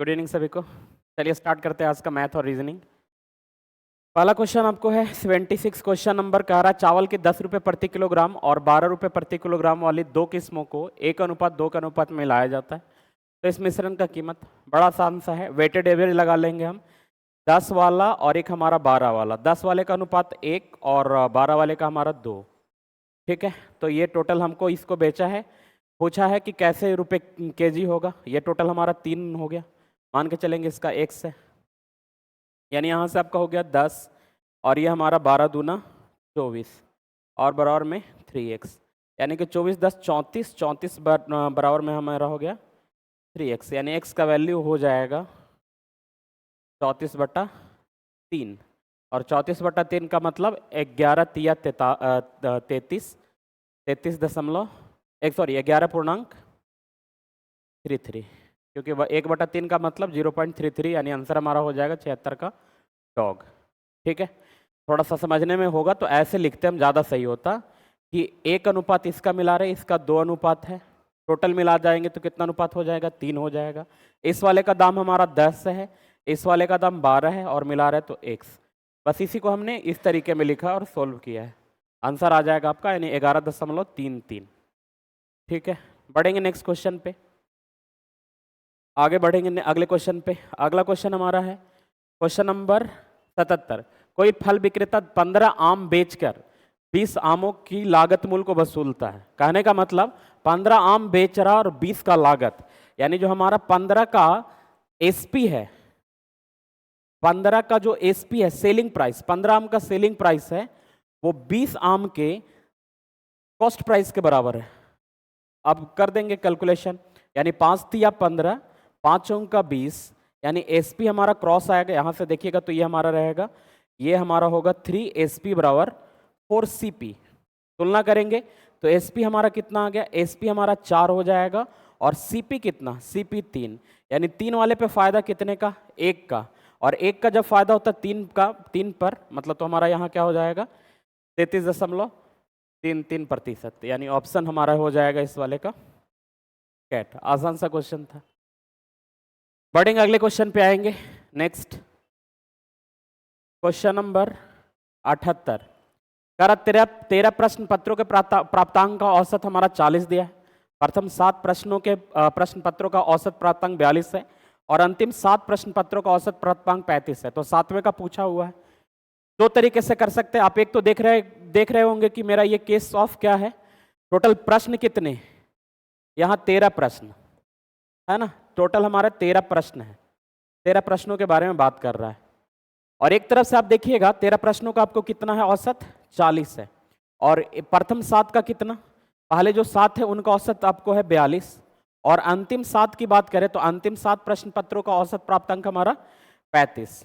Good evening सभी को। चलिए स्टार्ट करते हैं आज का मैथ और रीजनिंग। पहला क्वेश्चन आपको है 76 क्वेश्चन नंबर कह रहा है चावल के 10 रुपये प्रति किलोग्राम और 12 रुपये प्रति किलोग्राम वाली दो किस्मों को 1:2 के अनुपात में मिलाया जाता है। तो इस मिश्रण का कीमत बड़ा आसान सा है, वेटेड एवरेज लगा लेंगे हम। 10 वाला और एक हमारा 12 वाला, 10 वाले का अनुपात 1 और 12 वाले का हमारा 2। ठीक है, तो ये टोटल हमको इसको बेचा है, पूछा है कि कैसे रुपए केजी होगा। ये टोटल हमारा 3 हो गया, मान के चलेंगे इसका x है, यानी यहाँ से आपका हो गया 10 और ये हमारा 12 दूना 24 और बराबर में 3x, यानी कि 24 10 34, 34 बराबर में हमारा हो गया 3x, यानी x का वैल्यू हो जाएगा 34/3 और 34/3 का मतलब 11 तिया 33, 11.33, क्योंकि 1/3 का मतलब 0.33, यानी आंसर हमारा हो जाएगा 76 का डॉग। ठीक है, थोड़ा सा समझने में होगा तो ऐसे लिखते हम, ज़्यादा सही होता कि 1 अनुपात इसका मिला रहे, इसका 2 अनुपात है, टोटल मिला जाएंगे तो कितना अनुपात हो जाएगा, 3 हो जाएगा। इस वाले का दाम हमारा 10 है, इस वाले का दाम 12 है और मिला रहे तो x। बस इसी को हमने इस तरीके में लिखा और सोल्व किया है, आंसर आ जाएगा आपका यानी 11.33। ठीक है, बढ़ेंगे नेक्स्ट क्वेश्चन पे, आगे बढ़ेंगे अगले क्वेश्चन पे। अगला क्वेश्चन हमारा है क्वेश्चन नंबर 77। कोई फल विक्रेता 15 आम बेचकर 20 आमों की लागत मूल्य को वसूलता है। कहने का मतलब 15 आम बेच रहा और 20 का लागत, यानी जो हमारा 15 का एसपी है, 15 का जो एसपी है सेलिंग प्राइस, 15 आम का सेलिंग प्राइस है, वो 20 आम के कॉस्ट प्राइस के बराबर है। अब कर देंगे कैलकुलेशन, यानी 5 तिया 15, 5 का 20, यानी एसपी हमारा क्रॉस आएगा, यहां से देखिएगा तो ये हमारा रहेगा, ये हमारा होगा 3 बराबर 4 CP। तुलना करेंगे तो एसपी हमारा कितना आ गया, एसपी हमारा 4 हो जाएगा और सीपी कितना, सीपी 3, यानी 3 वाले पे फायदा कितने का, 1 का, और 1 का जब फायदा होता है 3 का, 3 पर मतलब तो हमारा यहाँ क्या हो जाएगा 33.33%, यानी ऑप्शन हमारा हो जाएगा इस वाले का कैट। आसान सा क्वेश्चन था। बढ़ेंगे अगले क्वेश्चन पे आएंगे। Next question number 78। करा 13 प्रश्न पत्रों के प्राप्तांक का औसत हमारा 40 दिया है। प्रथम 7 प्रश्नों के प्रश्न पत्रों का औसत प्राप्तांक 42 है और अंतिम 7 प्रश्न पत्रों का औसत प्राप्तांक 35 है। तो 7वें का पूछा हुआ है, दो तरीके से कर सकते हैं आप। एक तो देख रहे होंगे कि मेरा ये केस ऑफ क्या है, टोटल प्रश्न कितने, यहाँ 13 प्रश्न है ना, टोटल हमारा 13 प्रश्न है, 13 प्रश्नों के बारे में बात कर रहा है। और एक तरफ से आप देखिएगा 13 प्रश्नों का आपको कितना है, औसत 40 है, और प्रथम 7 का कितना, पहले जो 7 है उनका औसत आपको है 42, और अंतिम 7 की बात करें तो अंतिम 7 प्रश्न पत्रों का औसत प्राप्तांक हमारा 35,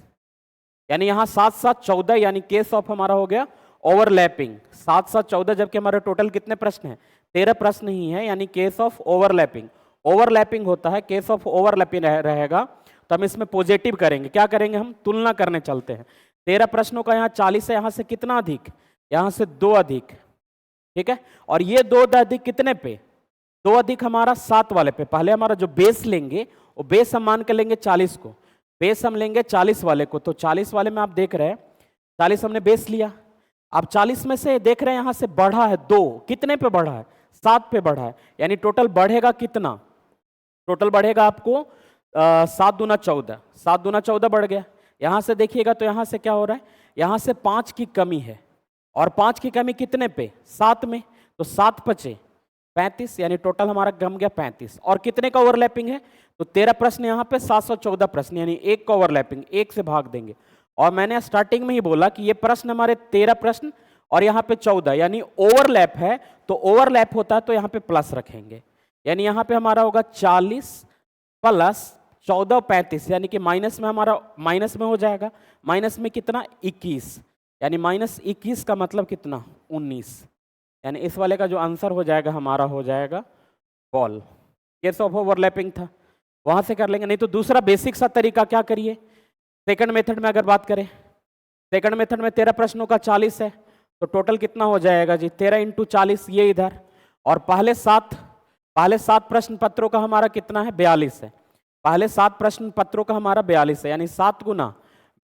यानी यहाँ 7 7 14, यानी केस ऑफ हमारा हो गया ओवरलैपिंग। 7 7 14 जबकि हमारे टोटल कितने प्रश्न हैं, 13 प्रश्न ही है, यानी केस ऑफ ओवरलैपिंग। ओवरलैपिंग होता है, केस ऑफ ओवरलैपिंग रहेगा तो हम इसमें पॉजिटिव करेंगे, क्या करेंगे, हम तुलना करने चलते हैं। 13 प्रश्नों का यहाँ 40 है, यहाँ से कितना अधिक, यहाँ से 2 अधिक। ठीक है, और ये 2 अधिक कितने पे, 2 अधिक हमारा 7 वाले पे। पहले हमारा जो बेस लेंगे वो बेस हम मान के लेंगे 40 को, बेस हम लेंगे 40 वाले को, तो 40 वाले में आप देख रहे हैं 40 हमने बेस लिया। अब 40 में से देख रहे हैं यहाँ से बढ़ा है 2, कितने पे बढ़ा है, 7 पे बढ़ा है, यानी टोटल बढ़ेगा कितना, टोटल बढ़ेगा आपको 7 दूना 14, 7 दूना 14 बढ़ गया। यहाँ से देखिएगा तो यहाँ से क्या हो रहा है, यहाँ से 5 की कमी है, और 5 की कमी कितने पे, 7 में, तो 7 पचे 35, यानी टोटल हमारा गम गया 35। और कितने का ओवरलैपिंग है, तो 13 प्रश्न यहाँ पे 714 प्रश्न, यानी 1 का ओवरलैपिंग, 1 से भाग देंगे। और मैंने स्टार्टिंग में ही बोला कि ये प्रश्न हमारे 13 प्रश्न और यहाँ पे 14, यानी ओवरलैप है, तो ओवरलैप होता है तो यहाँ पे प्लस रखेंगे, यानी यहाँ पे हमारा होगा 40 प्लस 14 35, यानी कि माइनस में हमारा माइनस में हो जाएगा, माइनस में कितना 21, यानी -21 का मतलब कितना 19, यानी इस वाले का जो आंसर हो जाएगा हमारा हो जाएगा बॉल। केस ऑफ ओवरलैपिंग था, वहां से कर लेंगे। नहीं तो दूसरा बेसिक सा तरीका क्या करिए, सेकंड मेथड में अगर बात करें, सेकंड मेथड में 13 प्रश्नों का 40 है, तो टोटल कितना हो जाएगा जी 13 × 40, ये इधर, और पहले 7 प्रश्न पत्रों का हमारा कितना है 42 है, पहले 7 प्रश्न पत्रों का हमारा 42 है, यानी 7 गुना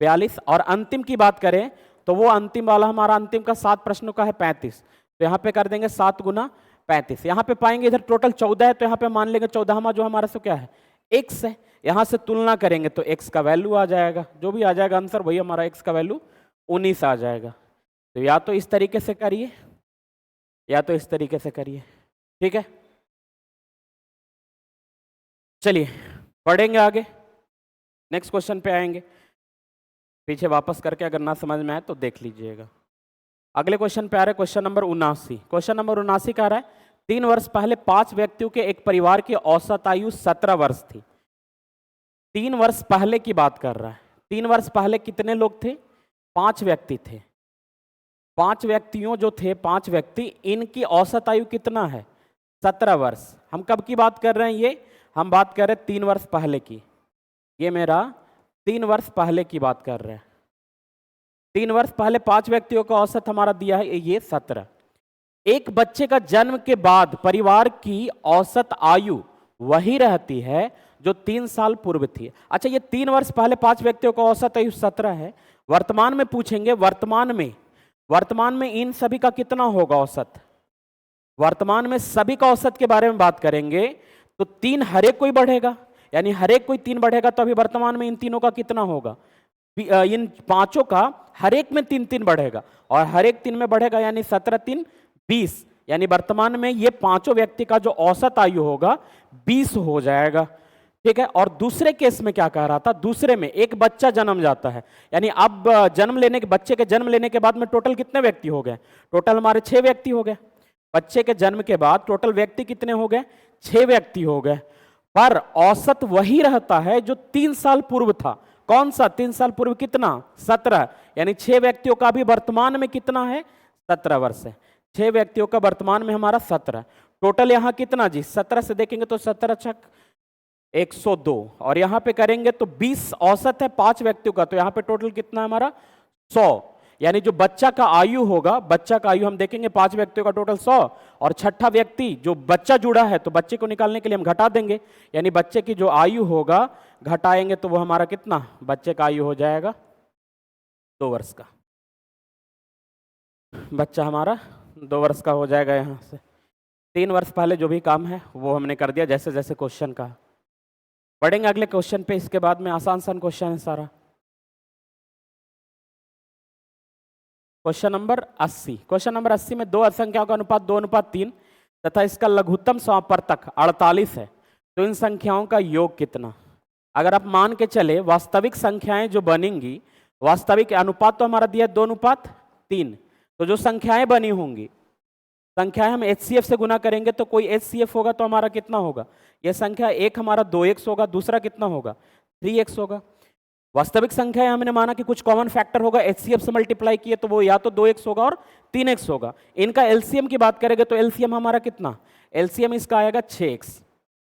42। और अंतिम की बात करें तो वो अंतिम वाला हमारा अंतिम का 7 प्रश्नों का है 35। तो यहाँ पे कर देंगे 7 गुना 35। यहाँ पे पाएंगे इधर टोटल 14 है, तो यहाँ पे मान लेंगे 14वां जो हमारा से क्या है x है। यहाँ से तुलना करेंगे तो x का वैल्यू आ जाएगा, जो भी आ जाएगा आंसर वही हमारा x का वैल्यू 19 आ जाएगा। तो या तो इस तरीके से करिए या तो इस तरीके से करिए, ठीक है। चलिए पढ़ेंगे आगे, नेक्स्ट क्वेश्चन पे आएंगे। पीछे वापस करके अगर ना समझ में आए तो देख लीजिएगा। अगले क्वेश्चन पे आ रहा है क्वेश्चन नंबर 79। क्वेश्चन नंबर 79 का आ रहा है 3 वर्ष पहले 5 व्यक्तियों के एक परिवार की औसत आयु 17 वर्ष थी। 3 वर्ष पहले की बात कर रहा है। 3 वर्ष पहले कितने लोग थे? 5 व्यक्ति थे। 5 व्यक्तियों जो थे 5 व्यक्ति, इनकी औसत आयु कितना है? 17 वर्ष। हम कब की बात कर रहे हैं? ये हम बात कर रहे हैं 3 वर्ष पहले की। ये मेरा 3 वर्ष पहले की बात कर रहे हैं। 3 वर्ष पहले 5 व्यक्तियों का औसत हमारा दिया है ये 17। एक बच्चे का जन्म के बाद परिवार की औसत आयु वही रहती है जो 3 साल पूर्व थी। अच्छा, ये 3 वर्ष पहले 5 व्यक्तियों का औसत आयु 17 है। वर्तमान में पूछेंगे, वर्तमान में इन सभी का कितना होगा औसत? वर्तमान में सभी का औसत के बारे में बात करेंगे तो 3 हर एक कोई बढ़ेगा, यानी हर एक कोई 3 बढ़ेगा, तो अभी वर्तमान में इन तीनों का कितना होगा? इन 5 का हर एक में 3-3 बढ़ेगा, और हर एक 3 में बढ़ेगा, यानी 17 3 20, यानी वर्तमान में ये 5 व्यक्ति का जो औसत आयु होगा 20 हो जाएगा, ठीक है। और दूसरे केस में क्या कह रहा था? दूसरे में एक बच्चा जन्म जाता है, यानी अब बच्चे के जन्म लेने के बाद में टोटल कितने व्यक्ति हो गए? टोटल हमारे 6 व्यक्ति हो गए। बच्चे के जन्म के बाद टोटल व्यक्ति कितने हो गए? 6 व्यक्ति हो गए, पर औसत वही रहता है जो 3 साल पूर्व था। कौन सा? 3 साल पूर्व कितना? 17, यानी 6 व्यक्तियों का भी वर्तमान में कितना है? 17 वर्ष है। 6 व्यक्तियों का वर्तमान में हमारा 17। टोटल यहाँ कितना जी? 17 से देखेंगे तो 17 छक 102, और यहाँ पे करेंगे तो 20 औसत है 5 व्यक्तियों का, तो यहाँ पे टोटल कितना हमारा 100, यानी जो बच्चा का आयु होगा, बच्चा का आयु हम देखेंगे 5 व्यक्तियों का टोटल 100, और छठा व्यक्ति जो बच्चा जुड़ा है तो बच्चे को निकालने के लिए हम घटा देंगे, यानी बच्चे की जो आयु होगा घटाएंगे तो वो हमारा कितना? बच्चे का आयु हो जाएगा 2 वर्ष का। बच्चा हमारा 2 वर्ष का हो जाएगा। यहाँ से 3 वर्ष पहले जो भी काम है वो हमने कर दिया, जैसे जैसे क्वेश्चन का। पढ़ेंगे अगले क्वेश्चन पे, इसके बाद में आसान क्वेश्चन है सारा। Question number 80। क्वेश्चन नंबर 80 में 2 असंख्याओं का अनुपात 2:3 तथा इसका लघुत्तम समापवर्तक 48 है, तो इन संख्याओं का योग कितना? अगर आप मान के चले वास्तविक संख्याएं जो बनेंगी, वास्तविक अनुपात तो हमारा दिया 2:3, तो जो संख्याएं बनी होंगी, संख्याएं हम HCF से गुना करेंगे तो कोई HCF होगा तो हमारा कितना होगा? यह संख्या एक हमारा 2x होगा, दूसरा कितना होगा? 3x होगा। वास्तविक संख्या हमने माना कि कुछ कॉमन फैक्टर होगा, HCF से मल्टीप्लाई किए तो वो या तो 2x होगा और 3x होगा। इनका LCM की बात करेंगे तो LCM हमारा कितना? LCM इसका आएगा 6x।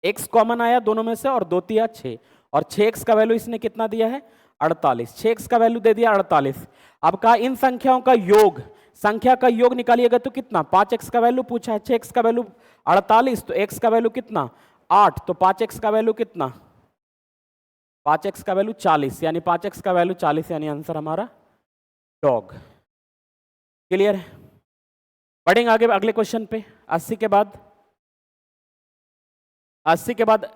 x कॉमन आया दोनों में से, और 2 तिया 6, और 6x का वैल्यू इसने कितना दिया है? 48। 6x का वैल्यू दे दिया 48। अब कहा इन संख्याओं का योग, संख्या का योग निकालिएगा तो कितना? 5x का वैल्यू पूछा है, 6x का वैल्यू 48, तो x का वैल्यू कितना? 8, तो 5x का वैल्यू कितना? 5x का वैल्यू 40, यानी 5x का वैल्यू 40, यानी आंसर हमारा डॉग। क्लियर है? पढ़ेंगे आगे अगले क्वेश्चन पे। 80 के बाद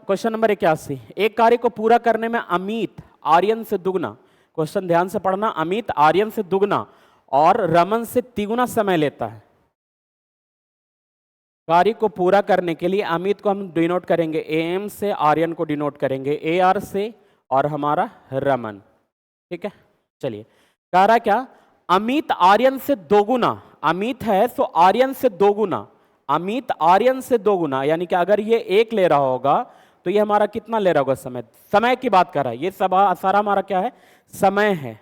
क्वेश्चन नंबर 81। एक कार्य को पूरा करने में अमित आर्यन से दुगना, क्वेश्चन ध्यान से पढ़ना, अमित आर्यन से दुगना और रमन से तिगुना समय लेता है। कार्य को पूरा करने के लिए अमित को हम डिनोट करेंगे AM से, आर्यन को डिनोट करेंगे AR से, और हमारा रमन, ठीक है। चलिए कह रहा क्या? अमित आर्यन से दोगुना, अमित है तो आर्यन से दोगुना, अमित आर्यन से दोगुना, यानी कि अगर ये 1 ले रहा होगा तो ये हमारा कितना ले रहा होगा? समय। समय की बात कर रहा है, ये सब सारा हमारा क्या है? समय है।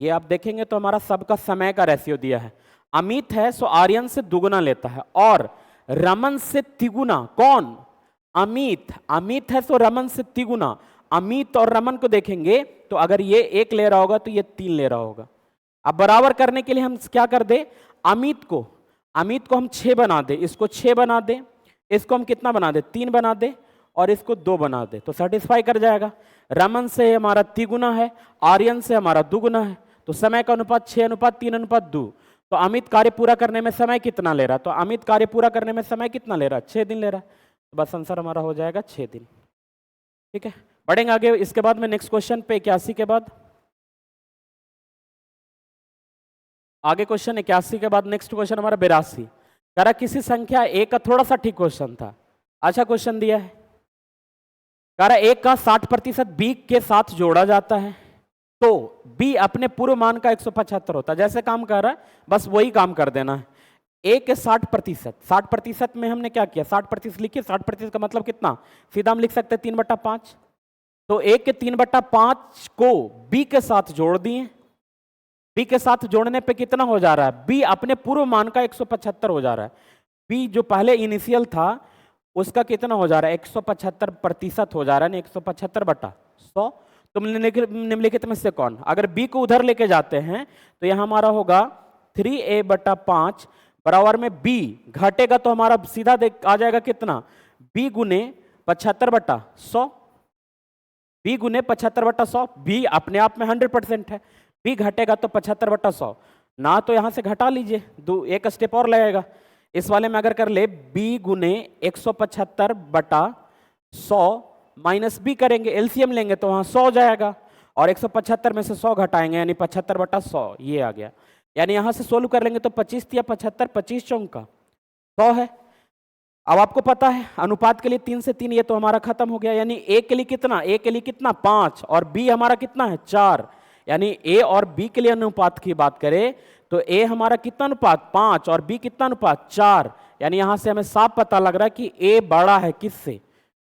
ये आप देखेंगे तो हमारा सबका समय का रेशियो दिया है। अमित है सो आर्यन से दुगुना लेता है, और रमन से तिगुना। कौन? अमित। अमित है सो रमन से तिगुना। अमित और रमन को देखेंगे तो अगर ये 1 ले रहा होगा तो ये 3 ले रहा होगा। अब बराबर करने के लिए हम क्या कर दे? अमित को हम 6 बना दे, इसको 6 बना दे, इसको हम कितना बना दे? 3 बना दे, और इसको 2 बना दे तो सेटिस्फाई कर जाएगा। रमन से हमारा तिगुना है, आर्यन से हमारा दुगुना है, तो समय का अनुपात 6:3:2। तो अमित कार्य पूरा करने में समय कितना ले रहा है? तो अमित कार्य पूरा करने में समय कितना ले रहा है? 6 दिन ले रहा है। तो बस आंसर हमारा हो जाएगा 6 दिन। ठीक है, बढ़ेंगे आगे। इसके बाद में नेक्स्ट क्वेश्चन पे 81 के बाद आगे क्वेश्चन 81 के बाद नेक्स्ट क्वेश्चन हमारा 82। कह रहा किसी संख्या एक का थोड़ा सा ठीक क्वेश्चन था, अच्छा क्वेश्चन दिया है। कह रहा एक का 60% बी के साथ जोड़ा जाता है तो बी अपने पूर्व मान का 175 होता है। जैसे काम कर रहा है बस वही काम कर देना है। ए के 60%, 60% में हमने क्या किया, 60% लिखिए। 60% का मतलब कितना, सीधा हम लिख सकते हैं 3/5। तो ए के 3/5 को बी के साथ जोड़ दिए। बी के साथ जोड़ने पे कितना हो जा रहा है, बी अपने पूर्व मान का 175 हो जा रहा है। बी जो पहले इनिशियल था उसका कितना हो जा रहा है, 175% हो जा रहा है ना, 175/100। तो निम्नलिखित में से कौन, अगर बी को उधर लेके जाते हैं तो यहां हमारा होगा 3a/5 बराबर में बी घटेगा तो हमारा सीधा आ जाएगा कितना, बी गुने 75/100। बी गुने 75/100, बी अपने आप में 100% है। बी घटेगा तो 75/100 ना, तो यहां से घटा लीजिए, एक स्टेप और लगेगा। इस वाले में अगर कर ले बी गुने 175/100 माइनस बी करेंगे, एलसीएम लेंगे तो वहां 100 जाएगा और 175 में से 100 घटाएंगे यानी 75/100 ये आ गया। यानी यहां से सोल्व कर लेंगे तो 25 या 75, 25 चौका 100 है। अब आपको पता है अनुपात के लिए 3 से 3, ये तो हमारा खत्म हो गया। यानी ए के लिए कितना, ए के लिए कितना 5 और बी हमारा कितना है 4। यानी ए और बी के लिए अनुपात की बात करें तो ए हमारा कितना अनुपात 5 और बी कितना अनुपात 4। यानी यहां से हमें साफ पता लग रहा है कि ए बड़ा है किससे,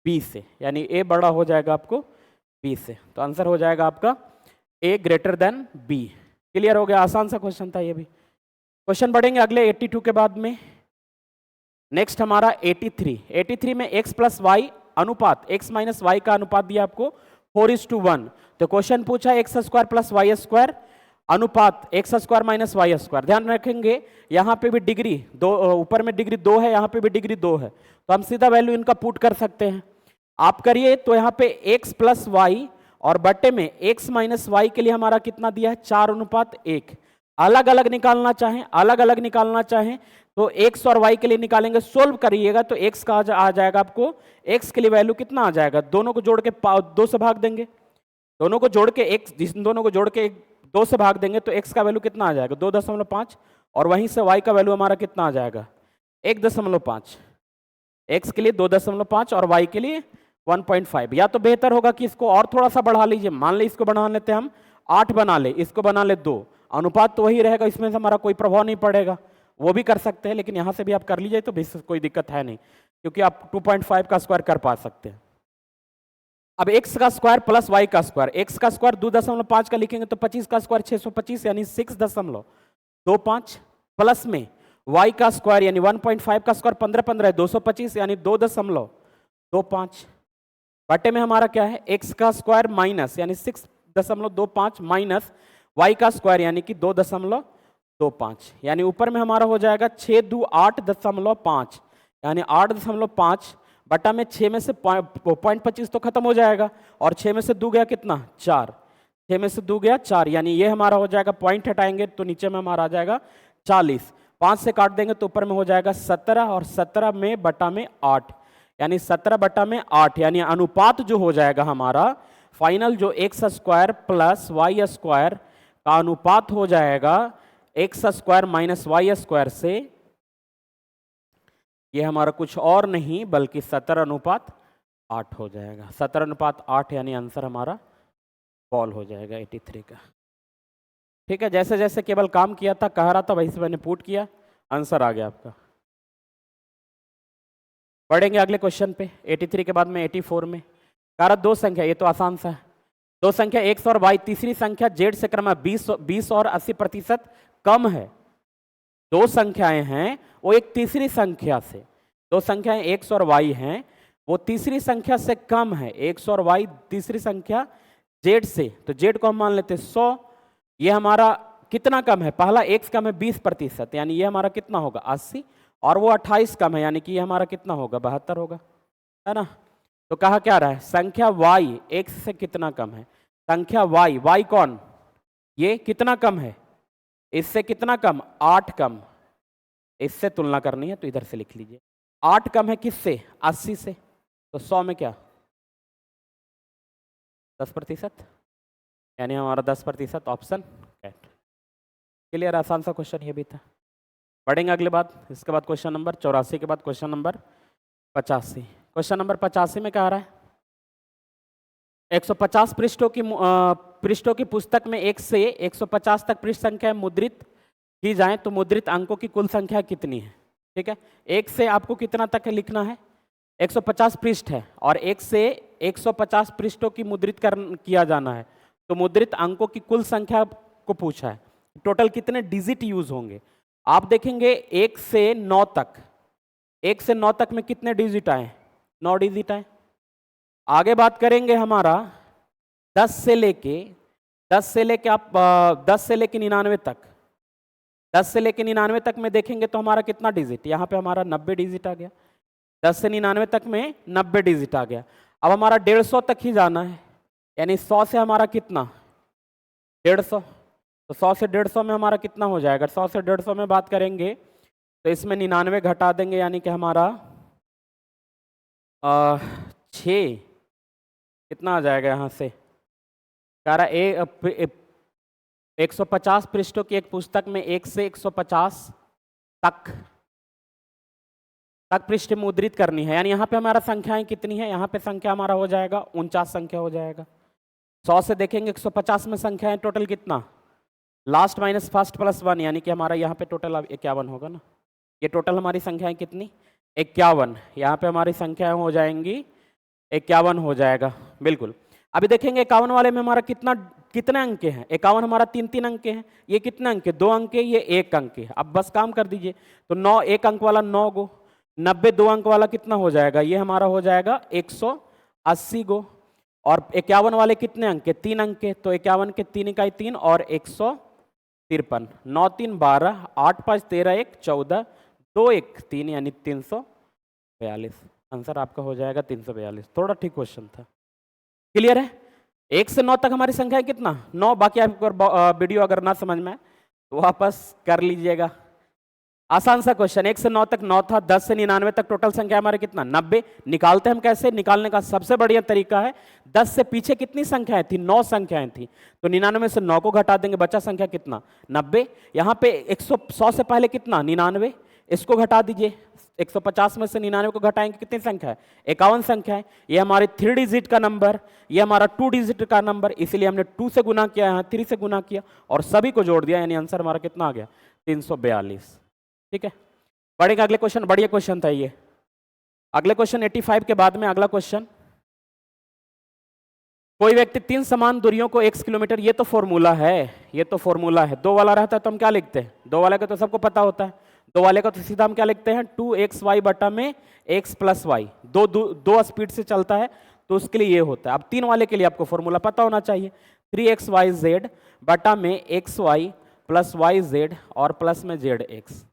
बी से। यानी ए बड़ा हो जाएगा आपको बी से। तो आंसर हो जाएगा आपका ए ग्रेटर देन बी। क्लियर हो गया, आसान सा क्वेश्चन था ये भी। क्वेश्चन बढ़ेंगे अगले 82 के बाद में। नेक्स्ट हमारा 83। 83 में x प्लस वाई अनुपात x माइनस वाई का अनुपात दिया आपको 4:1। तो क्वेश्चन पूछा x² प्लस y² अनुपात x² माइनस y²। ध्यान रखेंगे यहाँ पे भी डिग्री दो, ऊपर में डिग्री 2 है, यहाँ पे भी डिग्री 2 है, तो हम सीधा वैल्यू इनका पुट कर सकते हैं। आप करिए तो यहाँ पे x प्लस वाई और बट्टे में x माइनस वाई के लिए हमारा कितना दिया है 4:1। अलग अलग निकालना चाहें, अलग अलग निकालना चाहें तो x और y के लिए निकालेंगे, सोल्व करिएगा तो x का आ जाएगा आपको, x के लिए वैल्यू कितना आ जाएगा, दोनों को जोड़ के 2 से भाग देंगे, दोनों को जोड़ के x, दोनों को जोड़ के 2 से भाग देंगे तो x का वैल्यू कितना आ जाएगा 2.5 और वहीं से y का वैल्यू हमारा कितना आ जाएगा 1.5। x के लिए 2.5 और y के लिए 1.5। या तो बेहतर होगा कि इसको और थोड़ा सा बढ़ा लीजिए, मान ले इसको बढ़ा लेते हैं हम 8 बना ले, इसको बना ले 2, अनुपात तो वही रहेगा, इसमें से हमारा कोई प्रभाव नहीं पड़ेगा, वो भी कर सकते हैं। लेकिन यहां से भी आप कर लीजिए तो भी कोई दिक्कत है नहीं, क्योंकि आप 2.5 का स्क्वायर कर पा सकते हैं। अब x का स्क्वायर प्लस y का स्क्वायर, x का स्क्वायर 2.5 का लिखेंगे तो 25 का स्क्वायर 625 यानी 6.25 प्लस में y का स्क्वायर यानी 1.5 का स्क्वायर 15 225 यानी 2.25 बटे में हमारा क्या है x का स्क्वायर माइनस यानी 6.25 माइनस y का स्क्वायर यानी कि 2.25 यानी ऊपर में हमारा हो जाएगा 6 2 8.5 यानी 8.5 बटा में 6 में से 0.25 तो खत्म हो जाएगा और 6 में से 2 गया कितना 4, 6 में से 2 गया 4 यानी ये हमारा हो जाएगा, पॉइंट हटाएंगे तो नीचे में हमारा आ जाएगा 40, 5 से काट देंगे तो ऊपर में हो जाएगा 17 और 17 में बटा में 8 यानी 17 बटा में 8 यानी अनुपात जो हो जाएगा हमारा फाइनल जो x² प्लस y² का अनुपात हो जाएगा x² माइनस y² से, ये हमारा कुछ और नहीं बल्कि 17:8 हो जाएगा। 17:8 यानी आंसर हमारा बॉल हो जाएगा 83 का। ठीक है, जैसे जैसे केवल काम किया था, कह रहा था वैसे मैंने पुट किया, आंसर आ गया आपका। बढ़ेंगे अगले क्वेश्चन पे 83 के बाद में 84 में। कह रहा 2 संख्या, ये तो आसान सा है, 2 संख्या x और y, तीसरी संख्या z से क्रम 20 और 80% कम है। 2 संख्याएं हैं वो एक तीसरी संख्या से, 2 संख्याएं x और y हैं वो तीसरी संख्या से कम है, x और y तीसरी संख्या z से, तो z को हम मान लेते 100। ये हमारा कितना कम है, पहला x कम है 20% यानी ये हमारा कितना होगा 80 और वो 28 कम है यानी कि ये हमारा कितना होगा 72 होगा, है ना। तो कहा क्या रहा है, संख्या y x से कितना कम है, संख्या y कौन, ये कितना कम है, इससे कितना कम, 8 कम, इससे तुलना करनी है तो इधर से लिख लीजिए। 8 कम है किससे, 80 से, तो 100 में क्या 10%, यानी हमारा 10% ऑप्शन कैट। क्लियर, आसान सा क्वेश्चन ये भी था। पढ़ेंगे अगले बात, इसके बाद क्वेश्चन नंबर 84 के बाद क्वेश्चन नंबर 85। क्वेश्चन नंबर 85 में क्या आ रहा है, 150 पृष्ठों की पुस्तक में 1 से 150 तक पृष्ठ संख्या मुद्रित की जाए तो मुद्रित अंकों की कुल संख्या कितनी है। ठीक है, 1 से आपको कितना तक लिखना है, 150 पृष्ठ है और 1 से 150 पृष्ठों की मुद्रित किया जाना है, तो मुद्रित अंकों की कुल संख्या को पूछा है, टोटल कितने डिजिट यूज होंगे। आप देखेंगे 1 से 9 तक, 1 से 9 तक में कितने डिजिट आए, 9 डिजिट आए। आगे बात करेंगे हमारा 10 से लेके आप 10 से लेके 99 तक, 10 से लेके 99 तक में देखेंगे तो हमारा कितना डिजिट, यहाँ पे हमारा 90 डिजिट आ गया। 10 से 99 तक में 90 डिजिट आ गया। अब हमारा 150 तक ही जाना है, यानी 100 से हमारा कितना 150, तो 100 से 150 में हमारा कितना हो जाएगा, 100 से 150 में बात करेंगे तो इसमें 99 घटा देंगे, यानी कि हमारा 6 कितना आ जाएगा यहाँ से, कह रहा 150 पृष्ठों की एक पुस्तक में 1 से 150 तक पृष्ठ मुद्रित करनी है, यानी यहाँ पे हमारा संख्याएं कितनी है, यहाँ पे संख्या हमारा हो जाएगा 49 संख्या हो जाएगा। 100 से देखेंगे 150 में संख्याएं टोटल कितना, लास्ट माइनस फर्स्ट प्लस 1, यानी कि हमारा यहाँ पे टोटल अब 51 होगा ना। ये टोटल हमारी संख्याएं कितनी 51, यहाँ पे हमारी संख्याएं हो जाएंगी 51 हो जाएगा बिल्कुल। अभी देखेंगे 51 वाले में हमारा कितने अंक हैं, 51 हमारा 3 अंक हैं, ये कितने अंक है 2 अंक है, ये 1 अंक है। अब बस काम कर दीजिए, तो 9 1 अंक वाला 9 गो, 90 2 अंक वाला कितना हो जाएगा, ये हमारा हो जाएगा 180 गो, और 51 वाले कितने अंक के 3 अंक के, तो 51 के 3 इकाई 3 और 153, 9 3 12, 8 5 13, 1 14, 2 1 3, यानी 342। आंसर आपका हो जाएगा 342। थोड़ा ठीक क्वेश्चन था। क्लियर है, 1 से 9 तक हमारी संख्या है कितना 9। बाकी आपको वीडियो अगर ना समझ में आए तो वापस कर लीजिएगा। आसान सा क्वेश्चन, 1 से 9 तक 9 था, 10 से 99 तक टोटल संख्या हमारे कितना 90। निकालते हम कैसे, निकालने का सबसे बढ़िया तरीका है 10 से पीछे कितनी संख्याएं थी, 9 संख्याएं थी, तो 99 से 9 को घटा देंगे, बचा संख्या कितना 90। यहाँ पे 100 से पहले कितना 99, इसको घटा दीजिए, 150 में से 99 को घटाएंगे कितनी संख्या है 51 संख्या है। ये हमारे 3 डिजिट का नंबर, ये हमारा 2 डिजिट का नंबर, इसीलिए हमने 2 से गुना किया, यहाँ 3 से गुना किया और सभी को जोड़ दिया, यानी आंसर हमारा कितना आ गया 342। ठीक है, बढ़ेगा अगले क्वेश्चन, बढ़िया क्वेश्चन था ये। अगले क्वेश्चन 85 के बाद में अगला क्वेश्चन, कोई व्यक्ति 3 समान दूरियों को x किलोमीटर, ये तो फॉर्मूला है, ये तो फॉर्मूला है। 2 वाला रहता है तो हम क्या लिखते हैं, 2 वाले का तो सबको पता होता है, 2 वाले का तो सीधा हम क्या लिखते हैं 2xy बटा में x प्लस वाई, दो स्पीड से चलता है तो उसके लिए ये होता है। अब 3 वाले के लिए आपको फॉर्मूला पता होना चाहिए, 3xyz बटा में xy प्लस yz और प्लस में zx,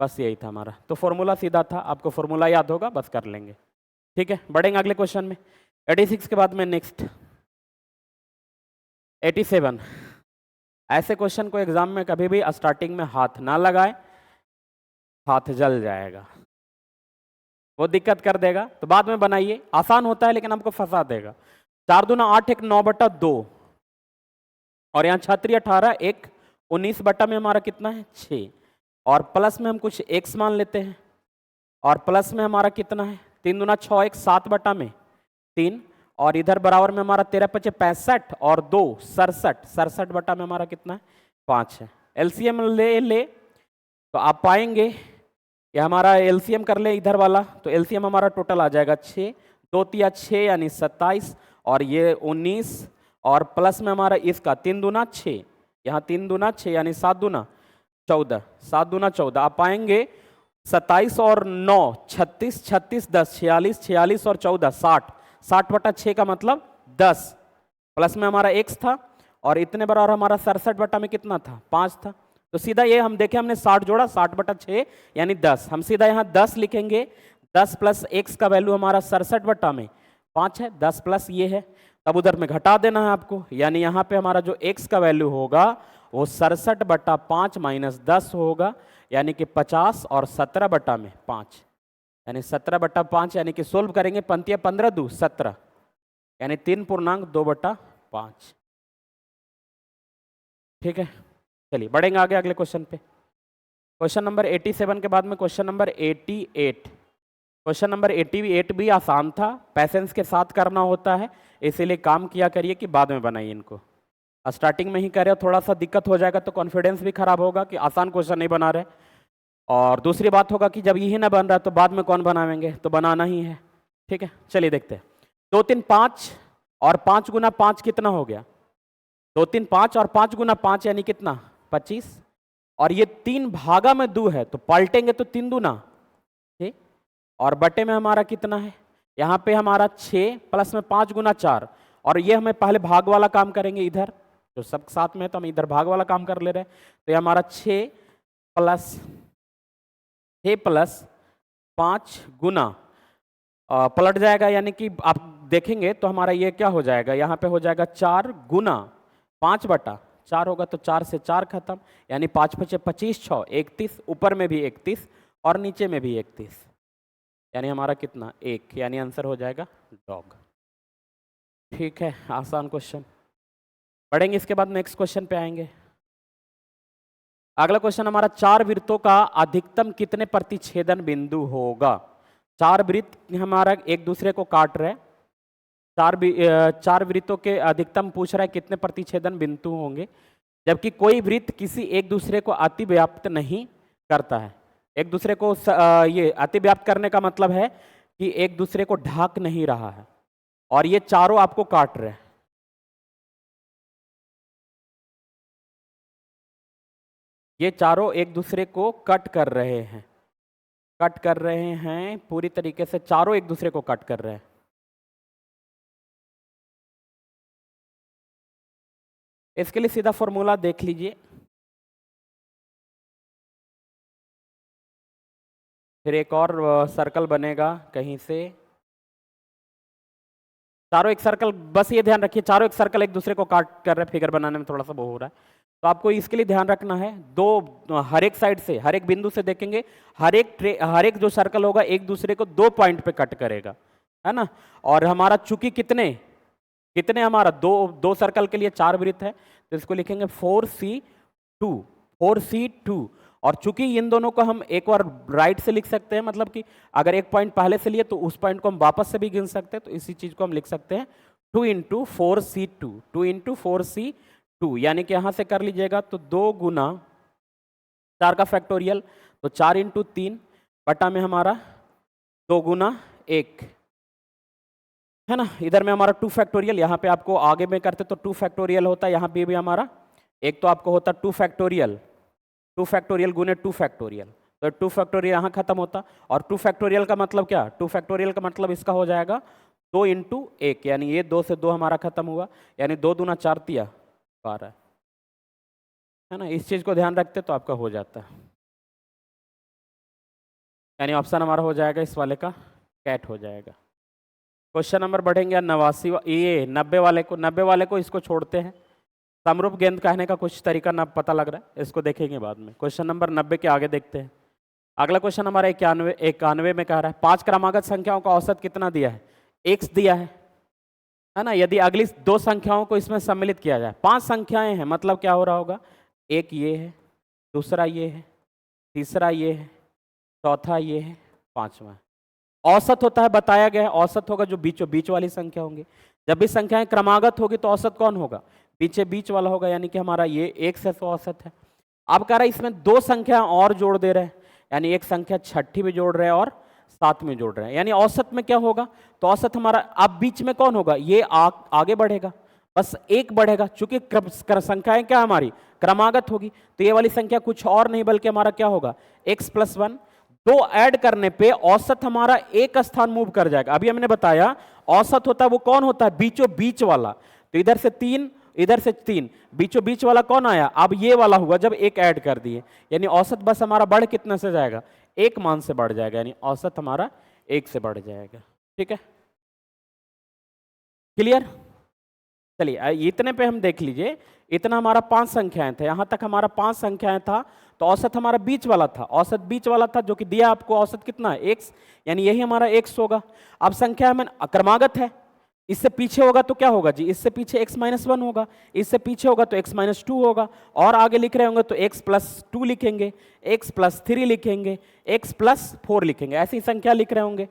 बस यही था हमारा। तो फॉर्मूला सीधा था, आपको फॉर्मूला याद होगा, बस कर लेंगे। ठीक है, बढ़ेंगे अगले क्वेश्चन में। 86 के बाद में नेक्स्ट 87। ऐसे क्वेश्चन को एग्जाम में कभी भी स्टार्टिंग में हाथ ना लगाए, हाथ जल जाएगा, वो दिक्कत कर देगा, तो बाद में बनाइए। आसान होता है लेकिन आपको फंसा देगा। 4 दूना 8, 1 9 बटा 2, और यहाँ 6 18, 1 19 बटा में हमारा कितना है 6, और प्लस में हम कुछ x मान लेते हैं, और प्लस में हमारा कितना है 3 दूना 6, 1 7 बटा में 3, और इधर बराबर में हमारा 13 5 65 और 2 67, 67 बटा में हमारा कितना है 5 है। एलसीएम ले तो आप पाएंगे कि हमारा एलसीएम कर ले इधर वाला, तो एलसीएम हमारा टोटल आ जाएगा 6, 2 तिया 6 यानी 27, और ये 19, और प्लस में हमारा इसका 3 दूना 6, यहाँ 3 दूना 6 यानी 7 दूना 14, 7 दूना 14। आप पाएंगे 27 और 9 36, 36 10 46, 46 और 14 60, 60 बटा 6 का मतलब 10, प्लस में हमारा x था, और इतने बराबर हमारा 67 बटा में कितना था 5 था। तो सीधा ये हम देखें, हमने 60 जोड़ा, 60 बटा 6 यानी 10, हम सीधा यहाँ 10 लिखेंगे, 10 प्लस x का वैल्यू हमारा 67/5 है, 10 प्लस ये है, तब उधर में घटा देना है आपको, यानी यहाँ पे हमारा जो x का वैल्यू होगा वो 67/5 माइनस 10 होगा, यानी कि 50 और 17/5, यानी 17/5, यानी कि सोल्व करेंगे पंक्तियां 15 2 17, यानी 3.2/5। ठीक है, चलिए बढ़ेंगे आगे अगले क्वेश्चन पे। क्वेश्चन नंबर 87 के बाद में क्वेश्चन नंबर 88। क्वेश्चन नंबर 88 भी आसान था, पैसेंस के साथ करना होता है, इसीलिए काम किया करिए कि बाद में बनाइए इनको। स्टार्टिंग में ही करें थोड़ा सा दिक्कत हो जाएगा तो कॉन्फिडेंस भी खराब होगा कि आसान क्वेश्चन नहीं बना रहे, और दूसरी बात होगा कि जब यही ना बन रहा तो बाद में कौन बनावेंगे, तो बनाना ही है। ठीक है, चलिए देखते हैं। 2 3 5 और 5 गुना 5 कितना हो गया? 2 3 5 और 5 गुना 5 यानी कितना? 25, और ये 3 भागा में 2 है तो पलटेंगे तो 3 दूना, ठीक, और बटे में हमारा कितना है? यहाँ पे हमारा 6 प्लस में 5 गुना 4, और ये हमें पहले भाग वाला काम करेंगे इधर, तो सब साथ में तो हम इधर भाग वाला काम कर ले रहे हैं, तो ये हमारा 6 प्लस 5 गुना पलट जाएगा, यानी कि आप देखेंगे तो हमारा ये क्या हो जाएगा, यहाँ पे हो जाएगा 4 गुना 5/4 होगा, तो 4 से 4 खत्म, यानी 5 5 25 6 31, ऊपर में भी 31 और नीचे में भी 31, यानी हमारा कितना? 1, यानी आंसर हो जाएगा डॉग। ठीक है, आसान क्वेश्चन। पढ़ेंगे इसके बाद नेक्स्ट क्वेश्चन पे आएंगे। अगला क्वेश्चन हमारा 4 वृत्तों का अधिकतम कितने प्रतिच्छेदन बिंदु होगा? 4 वृत्त हमारा एक दूसरे को काट रहे हैं, 4 वृत्तों के अधिकतम पूछ रहा है कितने प्रतिच्छेदन बिंदु होंगे, जबकि कोई वृत्त किसी एक दूसरे को अतिव्याप्त नहीं करता है। एक दूसरे को ये अतिव्याप्त करने का मतलब है कि एक दूसरे को ढाक नहीं रहा है, और ये चारों आपको काट रहे हैं। ये चारों एक दूसरे को कट कर रहे हैं, कट कर रहे हैं पूरी तरीके से, चारों एक दूसरे को कट कर रहे हैं। इसके लिए सीधा फॉर्मूला देख लीजिए, फिर एक और सर्कल बनेगा कहीं से, चारों एक सर्कल, बस ये ध्यान रखिए चारों एक सर्कल एक दूसरे को काट कर रहे हैं, फिगर बनाने में थोड़ा सा वो हो रहा है, तो आपको इसके लिए ध्यान रखना है, दो हर एक साइड से, हर एक बिंदु से देखेंगे, हर एक जो सर्कल होगा एक दूसरे को 2 पॉइंट पे कट करेगा, है ना। और हमारा चूंकि कितने हमारा दो सर्कल के लिए 4 वृत्त है, तो इसको लिखेंगे 4C2, और चूंकि इन दोनों को हम एक बार राइट से लिख सकते हैं, मतलब कि अगर एक पॉइंट पहले से लिए तो उस पॉइंट को हम वापस से भी गिन सकते हैं, तो इसी चीज को हम लिख सकते हैं 2 × 4C2, 2 × 4C2, यानी कि यहां से कर लीजिएगा तो 2 गुना 4 का फैक्टोरियल, तो 4 × 3 बटा में हमारा 2 गुना 1, है ना। इधर में हमारा 2 फैक्टोरियल, यहाँ पे आपको आगे में करते तो 2 फैक्टोरियल होता है, यहाँ पे भी हमारा एक तो आपको होता 2 फैक्टोरियल गुने 2 फैक्टोरियल, तो 2 फैक्टोरियल यहाँ खत्म होता, और 2 फैक्टोरियल का मतलब क्या? 2 फैक्टोरियल का मतलब इसका हो जाएगा 2 × 1, यानी ये 2 से 2 हमारा खत्म हुआ, यानी 2 दूना 4 तिया 12, है ना। इस चीज को ध्यान रखते तो आपका हो जाता है, यानी ऑप्शन हमारा हो जाएगा इस वाले का कैट हो जाएगा। क्वेश्चन नंबर बढ़ेंगे 89, ये 90 वाले को इसको छोड़ते हैं, समरूप गेंद कहने का कुछ तरीका ना पता लग रहा है, इसको देखेंगे बाद में। क्वेश्चन नंबर 90 के आगे देखते हैं। अगला क्वेश्चन हमारा 91 में कह रहा है 5 क्रमागत संख्याओं का औसत कितना दिया है? x दिया है ना। यदि अगली 2 संख्याओं को इसमें सम्मिलित किया जाए, 5 संख्याएं हैं, मतलब क्या हो रहा होगा, एक ये है, दूसरा ये है, तीसरा ये है, चौथा ये है, 5वां। औसत होता है, बताया गया है औसत होगा जो बीचों बीच वाली संख्या होंगी। जब भी संख्याएं क्रमागत होगी तो औसत कौन होगा? पीछे बीच वाला होगा, यानी कि हमारा ये 1 से 100 औसत है। अब कह रहा है इसमें 2 संख्या और जोड़ दे रहे हैं, यानी एक संख्या छठी में जोड़ रहे हैं और 7 में जोड़ रहे हैं, यानी औसत में क्या होगा? तो औसत हमारा अब बीच में कौन होगा? ये आगे बढ़ेगा, बस 1 बढ़ेगा, चूंकि संख्याएं क्या हमारी क्रमागत होगी, तो ये वाली संख्या कुछ और नहीं बल्कि हमारा क्या होगा? x + 1। 2 ऐड करने पे औसत हमारा 1 स्थान मूव कर जाएगा। अभी हमने बताया औसत होता है वो कौन होता है? बीचों बीच वाला, तो इधर से 3 इधर से 3, बीचों बीच वाला कौन आया? अब ये वाला हुआ जब 1 ऐड कर दिए, यानी औसत बस हमारा बढ़ कितने से जाएगा? 1 मान से बढ़ जाएगा, यानी औसत हमारा 1 से बढ़ जाएगा। ठीक है, क्लियर? चलिए इतने पे हम देख लीजिए, इतना हमारा 5 संख्याएं थे, यहां तक हमारा 5 संख्याएं था, तो औसत हमारा बीच वाला था, औसत बीच वाला था जो कि दिया आपको औसत कितना है x, यानी यही हमारा x होगा। अब संख्या में क्रमागत है, इससे पीछे होगा तो क्या होगा जी, इससे पीछे x माइनस 1 होगा, इससे पीछे होगा तो x माइनस 2 होगा, और आगे लिख रहे होंगे तो x प्लस 2 लिखेंगे, x प्लस 3 लिखेंगे, x प्लस 4 लिखेंगे, ऐसी संख्या लिख रहे होंगे।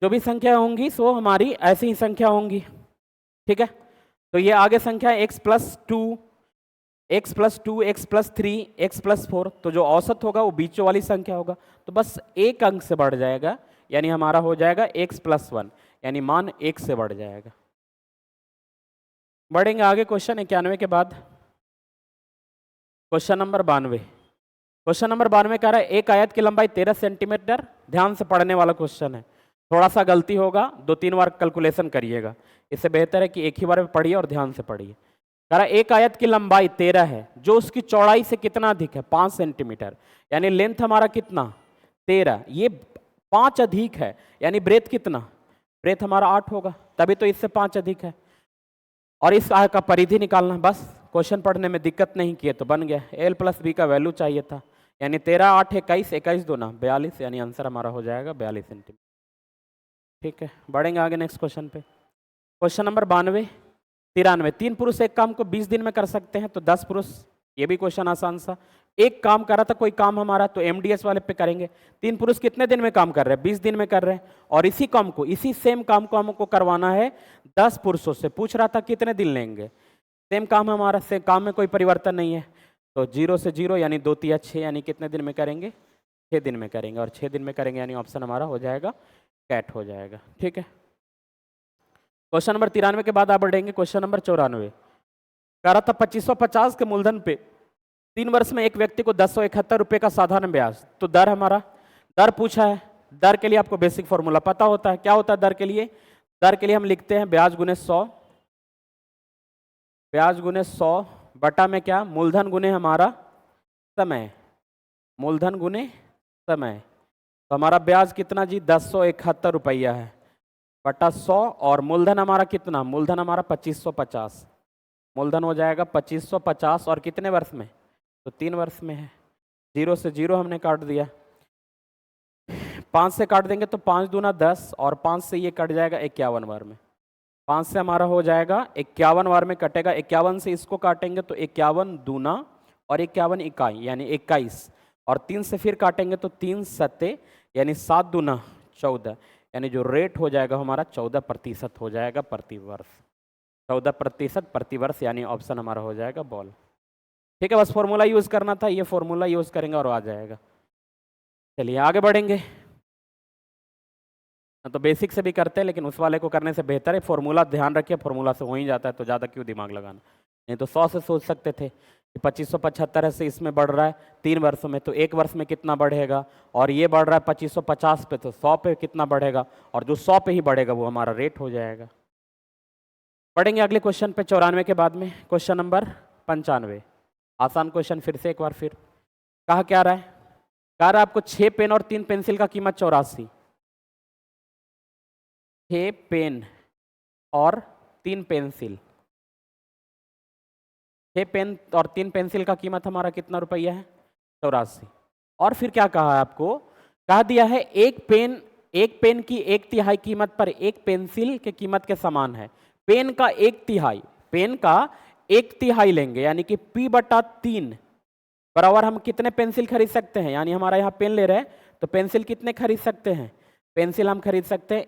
जो भी संख्या होंगी सो हमारी ऐसी ही संख्या होंगी। ठीक है, तो ये आगे संख्या x plus 2, x plus 2, x plus 3, x plus 4, तो जो औसत होगा वो बीचों वाली संख्या होगा, तो बस एक अंक से बढ़ जाएगा, यानी हमारा हो जाएगा x प्लस 1, यानी मान 1 से बढ़ जाएगा। बढ़ेंगे आगे क्वेश्चन 91 के बाद, क्वेश्चन नंबर 92। क्वेश्चन नंबर 92 कह रहा है एक आयत की लंबाई 13 सेंटीमीटर, ध्यान से पढ़ने वाला क्वेश्चन है, थोड़ा सा गलती होगा, 2-3 बार कैलकुलेशन करिएगा, इससे बेहतर है कि एक ही बार में पढ़िए और ध्यान से पढ़िए। कह रहा है एक आयत की लंबाई 13 है जो उसकी चौड़ाई से कितना अधिक है, 5 सेंटीमीटर, यानी लेंथ हमारा कितना 13, ये 5 अधिक है, यानी ब्रेथ कितना, ब्रेथ हमारा 8 होगा, तभी तो इससे 5 अधिक है, और इस आयत का परिधि निकालना, बस क्वेश्चन पढ़ने में दिक्कत नहीं किए तो बन गया। एल प्लस बी का वैल्यू चाहिए था, यानी 13 8 21, 21 दूना 42, यानी आंसर हमारा हो जाएगा 42 सेंटीमीटर। ठीक है, बढ़ेंगे आगे नेक्स्ट क्वेश्चन पे, क्वेश्चन नंबर 92 93। 3 पुरुष एक काम को 20 दिन में कर सकते हैं, तो 10 पुरुष, ये भी क्वेश्चन आसान सा, एक काम कर रहा था कोई काम हमारा, तो एमडीएस वाले पे करेंगे। 3 पुरुष कितने दिन में काम कर रहे हैं, 20 दिन में कर रहे हैं, और इसी काम को, इसी सेम काम को हमको करवाना है 10 पुरुषों से, पूछ रहा था कितने दिन लेंगे, सेम काम हमारा, सेम काम में कोई परिवर्तन नहीं है, तो 0 से 0 यानी 2 3 6, यानी कितने दिन में करेंगे, 6 दिन में करेंगे, और 6 दिन में करेंगे, यानी ऑप्शन हमारा हो जाएगा कैट हो जाएगा। ठीक है, क्वेश्चन नंबर 93 के बाद आप बढ़ेंगे क्वेश्चन नंबर 94। कह रहा था 2550 के मूलधन पे 3 वर्ष में एक व्यक्ति को 1071 रुपये का साधारण ब्याज, तो दर हमारा, दर पूछा है, दर के लिए आपको बेसिक फॉर्मूला पता होता है, क्या होता है दर के लिए, दर के लिए हम लिखते हैं ब्याज गुने 100, ब्याज गुने 100 बटा में क्या, मूलधन गुने हमारा समय, मूलधन गुने समय, तो हमारा ब्याज कितना जी 1071 रुपया है, बटा 100, और मूलधन हमारा कितना, मूलधन हमारा 2550, मूलधन हो जाएगा 2550, और कितने वर्ष में, तो 3 वर्ष में है। 0 से 0 हमने काट दिया, 5 से काट देंगे तो 5 दूना 10, और 5 से ये कट जाएगा 51 बार में, 5 से हमारा हो जाएगा 51 बार में कटेगा, 51 से इसको काटेंगे तो 51 दूना और 51 इकाई यानी 21, और 3 से फिर काटेंगे तो 3 सत्ते यानी 7 दूना 14, यानी जो रेट हो जाएगा हमारा 14% हो जाएगा प्रति वर्ष, 14% प्रति वर्ष, यानी ऑप्शन हमारा हो जाएगा बॉल। ठीक है, बस फॉर्मूला यूज करना था, ये फॉर्मूला यूज करेंगे और आ जाएगा। चलिए आगे बढ़ेंगे, तो बेसिक से भी करते हैं, लेकिन उस वाले को करने से बेहतर है फॉर्मूला, ध्यान रखिए फॉर्मूला से हो ही जाता है, तो ज़्यादा क्यों दिमाग लगाना, नहीं तो 100 से सोच सकते थे कि 2575 से इसमें बढ़ रहा है 3 वर्षों में, तो 1 वर्ष में कितना बढ़ेगा, और ये बढ़ रहा है 2550 पे, तो 100 पे कितना बढ़ेगा, और जो 100 पे ही बढ़ेगा वो हमारा रेट हो जाएगा। बढ़ेंगे अगले क्वेश्चन पे 94 के बाद में, क्वेश्चन नंबर 95, आसान क्वेश्चन फिर से एक बार फिर, कहा क्या रहा है, कह रहा है आपको 6 पेन और 3 पेंसिल का कीमत 84, 6 पेन और 3 पेंसिल, 6 पेन और 3 पेंसिल का कीमत हमारा कितना रुपया है, 84, और फिर क्या कहा है आपको, कहा दिया है एक पेन की 1/3 कीमत पर एक पेंसिल के कीमत के समान है, पेन का 1/3, पेन का 1/3 लेंगे, यानी कि P/3 बराबर हम कितने पेंसिल खरीद सकते हैं, यानी हमारा यहाँ पेन ले रहे हैं तो पेंसिल कितने खरीद सकते हैं, पेंसिल हम खरीद सकते हैं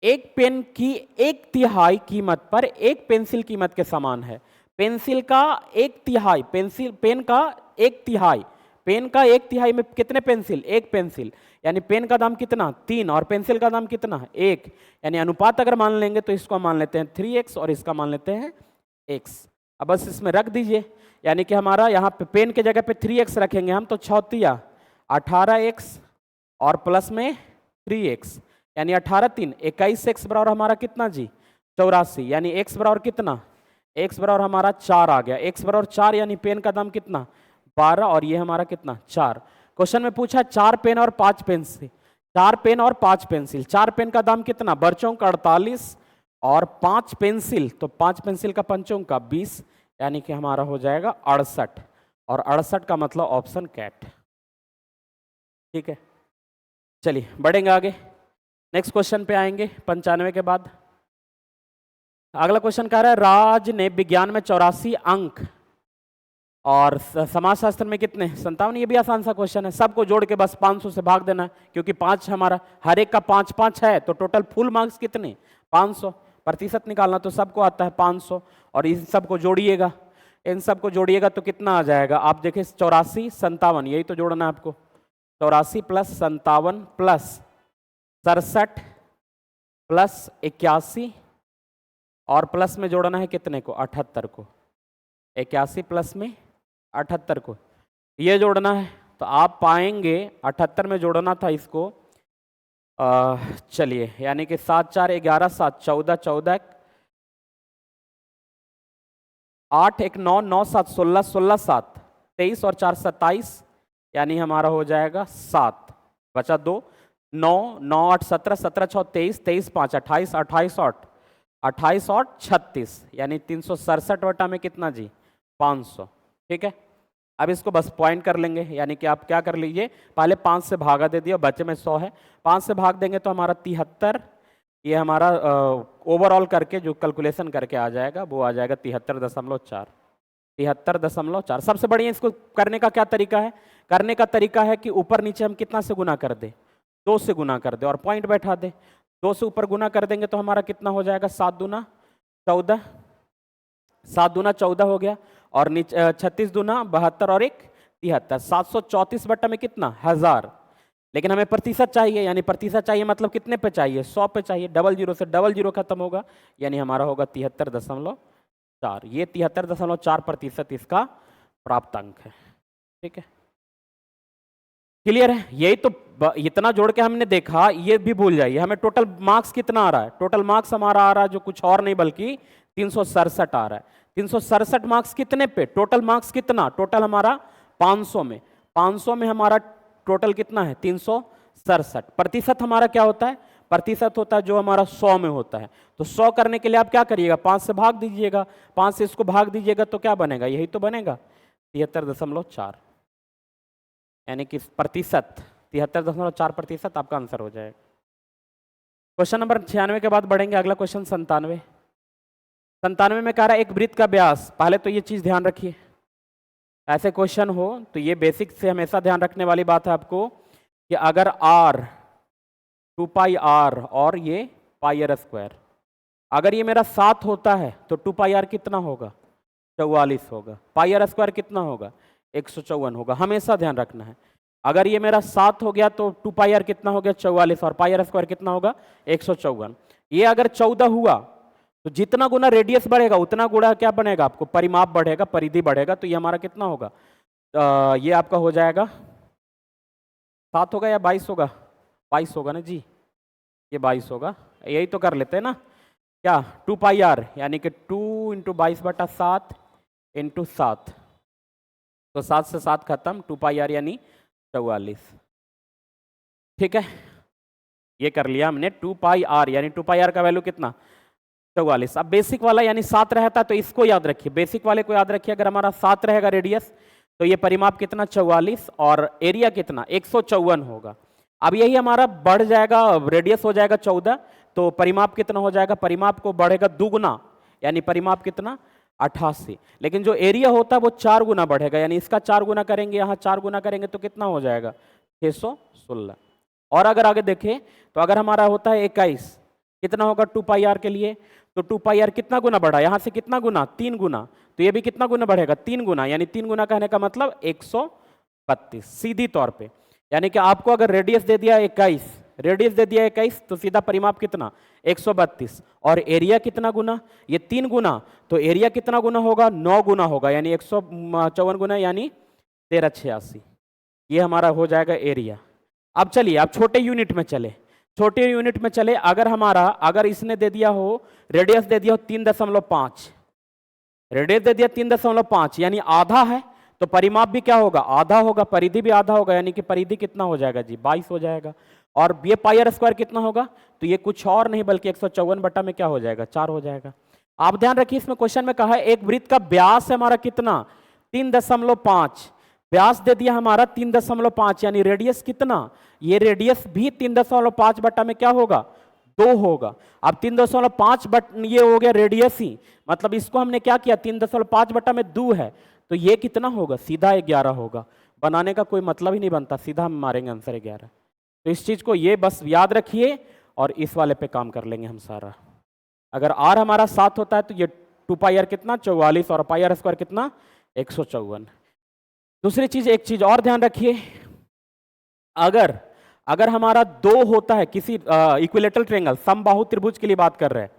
एक पेन की 1/3 कीमत पर एक पेंसिल कीमत के समान है, पेंसिल का 1/3, पेन का 1/3, पेन का 1/3 में कितने पेंसिल, एक पेंसिल, यानी पेन का दाम कितना 3 और पेंसिल का दाम कितना 1, यानी अनुपात अगर मान लेंगे तो इसको मान लेते हैं 3x और इसका मान लेते हैं x। अब बस इसमें रख दीजिए, यानी कि हमारा यहाँ पे पेन के जगह पे 3x रखेंगे हम, तो 6 18x और प्लस में 3x, यानी 18 3 21x बराबर हमारा कितना जी 84, यानी x बराबर कितना, x बराबर हमारा 4 आ गया, x बराबर 4, यानी पेन का दाम कितना 12 और ये हमारा कितना 4। क्वेश्चन में पूछा 4 पेन और 5 पेंसिल, 4 पेन और 5 पेंसिल। 4 पेन का दाम कितना, बरचौक 48, और 5 पेंसिल, तो 5 पेंसिल का पंचों का 20, यानी कि हमारा हो जाएगा 68, और 68 का मतलब ऑप्शन कैट। ठीक है, चलिए बढ़ेंगे आगे, नेक्स्ट क्वेश्चन पे आएंगे 95 के बाद। अगला क्वेश्चन कह रहा है राज ने विज्ञान में 84 अंक और समाजशास्त्र में कितने, 57। ये भी आसान सा क्वेश्चन है, सबको जोड़ के बस 500 से भाग देना है, क्योंकि 5 हमारा हर एक का 5-5 है, तो टोटल फुल मार्क्स कितने, 500। प्रतिशत निकालना तो सबको आता है 500, और इन सबको जोड़िएगा, इन सबको जोड़िएगा तो कितना आ जाएगा, आप देखिए 84 57, यही तो जोड़ना है आपको, 84 प्लस 57 प्लस 67 प्लस 81, और प्लस में जोड़ना है कितने को, 78 को, 81 प्लस में 78 को, ये जोड़ना है, तो आप पाएंगे 78 में जोड़ना था इसको, चलिए, यानी कि 7 4 11 7 14 14 8 1 9 9 7 16 16 7 23 और 4 27, यानी हमारा हो जाएगा 7, बचा 2, 9 9 8 17 17 6 23 23 5 28 28 8 28 और 36, यानी 367 वटा में कितना जी, 500। ठीक है, अब इसको बस पॉइंट कर लेंगे, यानी कि आप क्या कर लीजिए, पहले 5 से भागा दे दिया, बच्चे में 100 है, 5 से भाग देंगे तो हमारा 73, ये हमारा ओवरऑल करके जो कैलकुलेशन करके आ जाएगा वो आ जाएगा 73.4, 73.4। सबसे बढ़िया इसको करने का क्या तरीका है, करने का तरीका है कि ऊपर नीचे हम कितना से गुना कर दे, 2 से गुना कर दे और पॉइंट बैठा दे, 2 से ऊपर गुना कर देंगे तो हमारा कितना हो जाएगा, 7 दूना 14, 7 दूना 14 हो गया, और नीचे 36 दूना 72 और 1 73, 734 बट्टा में कितना, 1000। लेकिन हमें प्रतिशत चाहिए, यानी प्रतिशत चाहिए मतलब कितने पे चाहिए, 100 पे चाहिए, 00 से 00 खत्म होगा, यानी हमारा होगा 73.4, ये 73.4% इसका प्राप्तांक है। ठीक है, क्लियर है, यही तो इतना जोड़ के हमने देखा, ये भी भूल जाइए, हमें टोटल मार्क्स कितना आ रहा है, टोटल मार्क्स हमारा आ रहा है जो कुछ और नहीं बल्कि 367 आ रहा है। 367 मार्क्स कितने पे, टोटल मार्क्स कितना, टोटल हमारा 500 में, 500 में हमारा टोटल कितना है 367। प्रतिशत हमारा क्या होता है, प्रतिशत होता है जो हमारा 100 में होता है, तो 100 करने के लिए आप क्या करिएगा, 5 से भाग दीजिएगा, 5 से इसको भाग दीजिएगा तो क्या बनेगा, यही तो बनेगा 73.4, यानी कि प्रतिशत 73.4% आपका आंसर हो जाएगा। क्वेश्चन नंबर 96 के बाद बढ़ेंगे, अगला क्वेश्चन 97। 97 में कह रहा है एक वृत्त का व्यास, पहले तो ये चीज ध्यान रखिए, ऐसे क्वेश्चन हो तो ये बेसिक से हमेशा ध्यान रखने वाली बात है आपको, कि अगर r 2 पाई r और ये पाई r स्क्वायर, अगर ये मेरा 7 होता है तो 2 पाई r कितना होगा, 44 होगा, पाई r स्क्वायर कितना होगा, 154 होगा, हमेशा ध्यान रखना है। अगर ये मेरा 7 हो गया तो 2 पाई r कितना हो गया, 44, और पाई r स्क्वायर कितना होगा, 154। ये अगर 14 हुआ तो जितना गुना रेडियस बढ़ेगा उतना गुना क्या बनेगा, आपको परिमाप बढ़ेगा, परिधि बढ़ेगा, तो ये हमारा कितना होगा, ये आपका हो जाएगा 7 होगा या 22 होगा, 22 होगा ना जी, ये 22 होगा, यही तो कर लेते हैं ना, क्या 2 पाई r, यानी कि 2 × 22/7 × 7, तो 7 से 7 खत्म, 2 पाई r यानी 44। ठीक है, ये कर लिया हमने 2 पाई r, यानी 2 पाई r का वैल्यू कितना, 44। अब बेसिक वाला यानी 7 रहता तो इसको याद रखिए, बेसिक वाले को याद रखिए, अगर हमारा 7 रहेगा रेडियस तो ये परिमाप कितना 44 और एरिया कितना 154 होगा। अब यही हमारा बढ़ जाएगा, रेडियस हो जाएगा 14, तो परिमाप कितना हो जाएगा, परिमाप को बढ़ेगा 2 गुना, यानी परिमाप कितना 88, लेकिन जो एरिया होता है वो 4 गुना बढ़ेगा, यानी इसका 4 गुना करेंगे, यहाँ 4 गुना करेंगे तो कितना हो जाएगा 616। और अगर आगे देखें तो अगर हमारा होता है 21, कितना होगा 2 पाई r के लिए, तो 2 पाई r कितना गुना बढ़ा, यहाँ से कितना गुना 3 गुना, तो ये भी कितना गुना बढ़ेगा 3 गुना, यानी 3 गुना कहने का मतलब 132 सीधी तौर पे। यानी कि आपको अगर रेडियस दे दिया 21, रेडियस दे दिया 21, तो सीधा परिमाप कितना 132, और एरिया कितना गुना, ये 3 गुना, तो एरिया कितना गुना होगा 9 गुना होगा, यानी 154 गुना, यानी 1386, ये हमारा हो जाएगा एरिया। अब चलिए आप छोटे यूनिट में चले, छोटे यूनिट में चले, अगर हमारा, अगर इसने दे दिया हो रेडियस दे दिया हो 3.5, रेडियस दे दिया 3.5, यानी आधा है, तो परिमाप भी क्या होगा आधा होगा, परिधि भी आधा होगा, यानी कि परिधि कितना हो जाएगा जी 22 हो जाएगा। और ये पाई आर स्क्वायर कितना होगा, तो ये कुछ और नहीं बल्कि 154 बटा में क्या हो जाएगा, 4 हो जाएगा। आप ध्यान रखिए इसमें क्वेश्चन में कहा है एक वृत्त का व्यास है हमारा कितना, 3.5, व्यास दे दिया हमारा 3.5, यानी रेडियस कितना, ये रेडियस भी 3.5 बटा में क्या होगा, 2 होगा। अब 3.5 बट ये हो गया रेडियस ही, मतलब इसको हमने क्या किया, 3.5 बटा में 2 है, तो ये कितना होगा, सीधा 11 होगा। बनाने का कोई मतलब ही नहीं बनता, सीधा हम मारेंगे आंसर 11। तो इस चीज को ये बस याद रखिए और इस वाले पे काम कर लेंगे हम सारा। अगर आर हमारा 7 होता है तो ये 2 पाई आर कितना 44 और पाई आर स्क्वायर कितना 154। दूसरी चीज, एक चीज और ध्यान रखिए, अगर हमारा 2 होता है किसी इक्विलेटरल ट्रायंगल, समबाहु त्रिभुज के लिए बात कर रहे हैं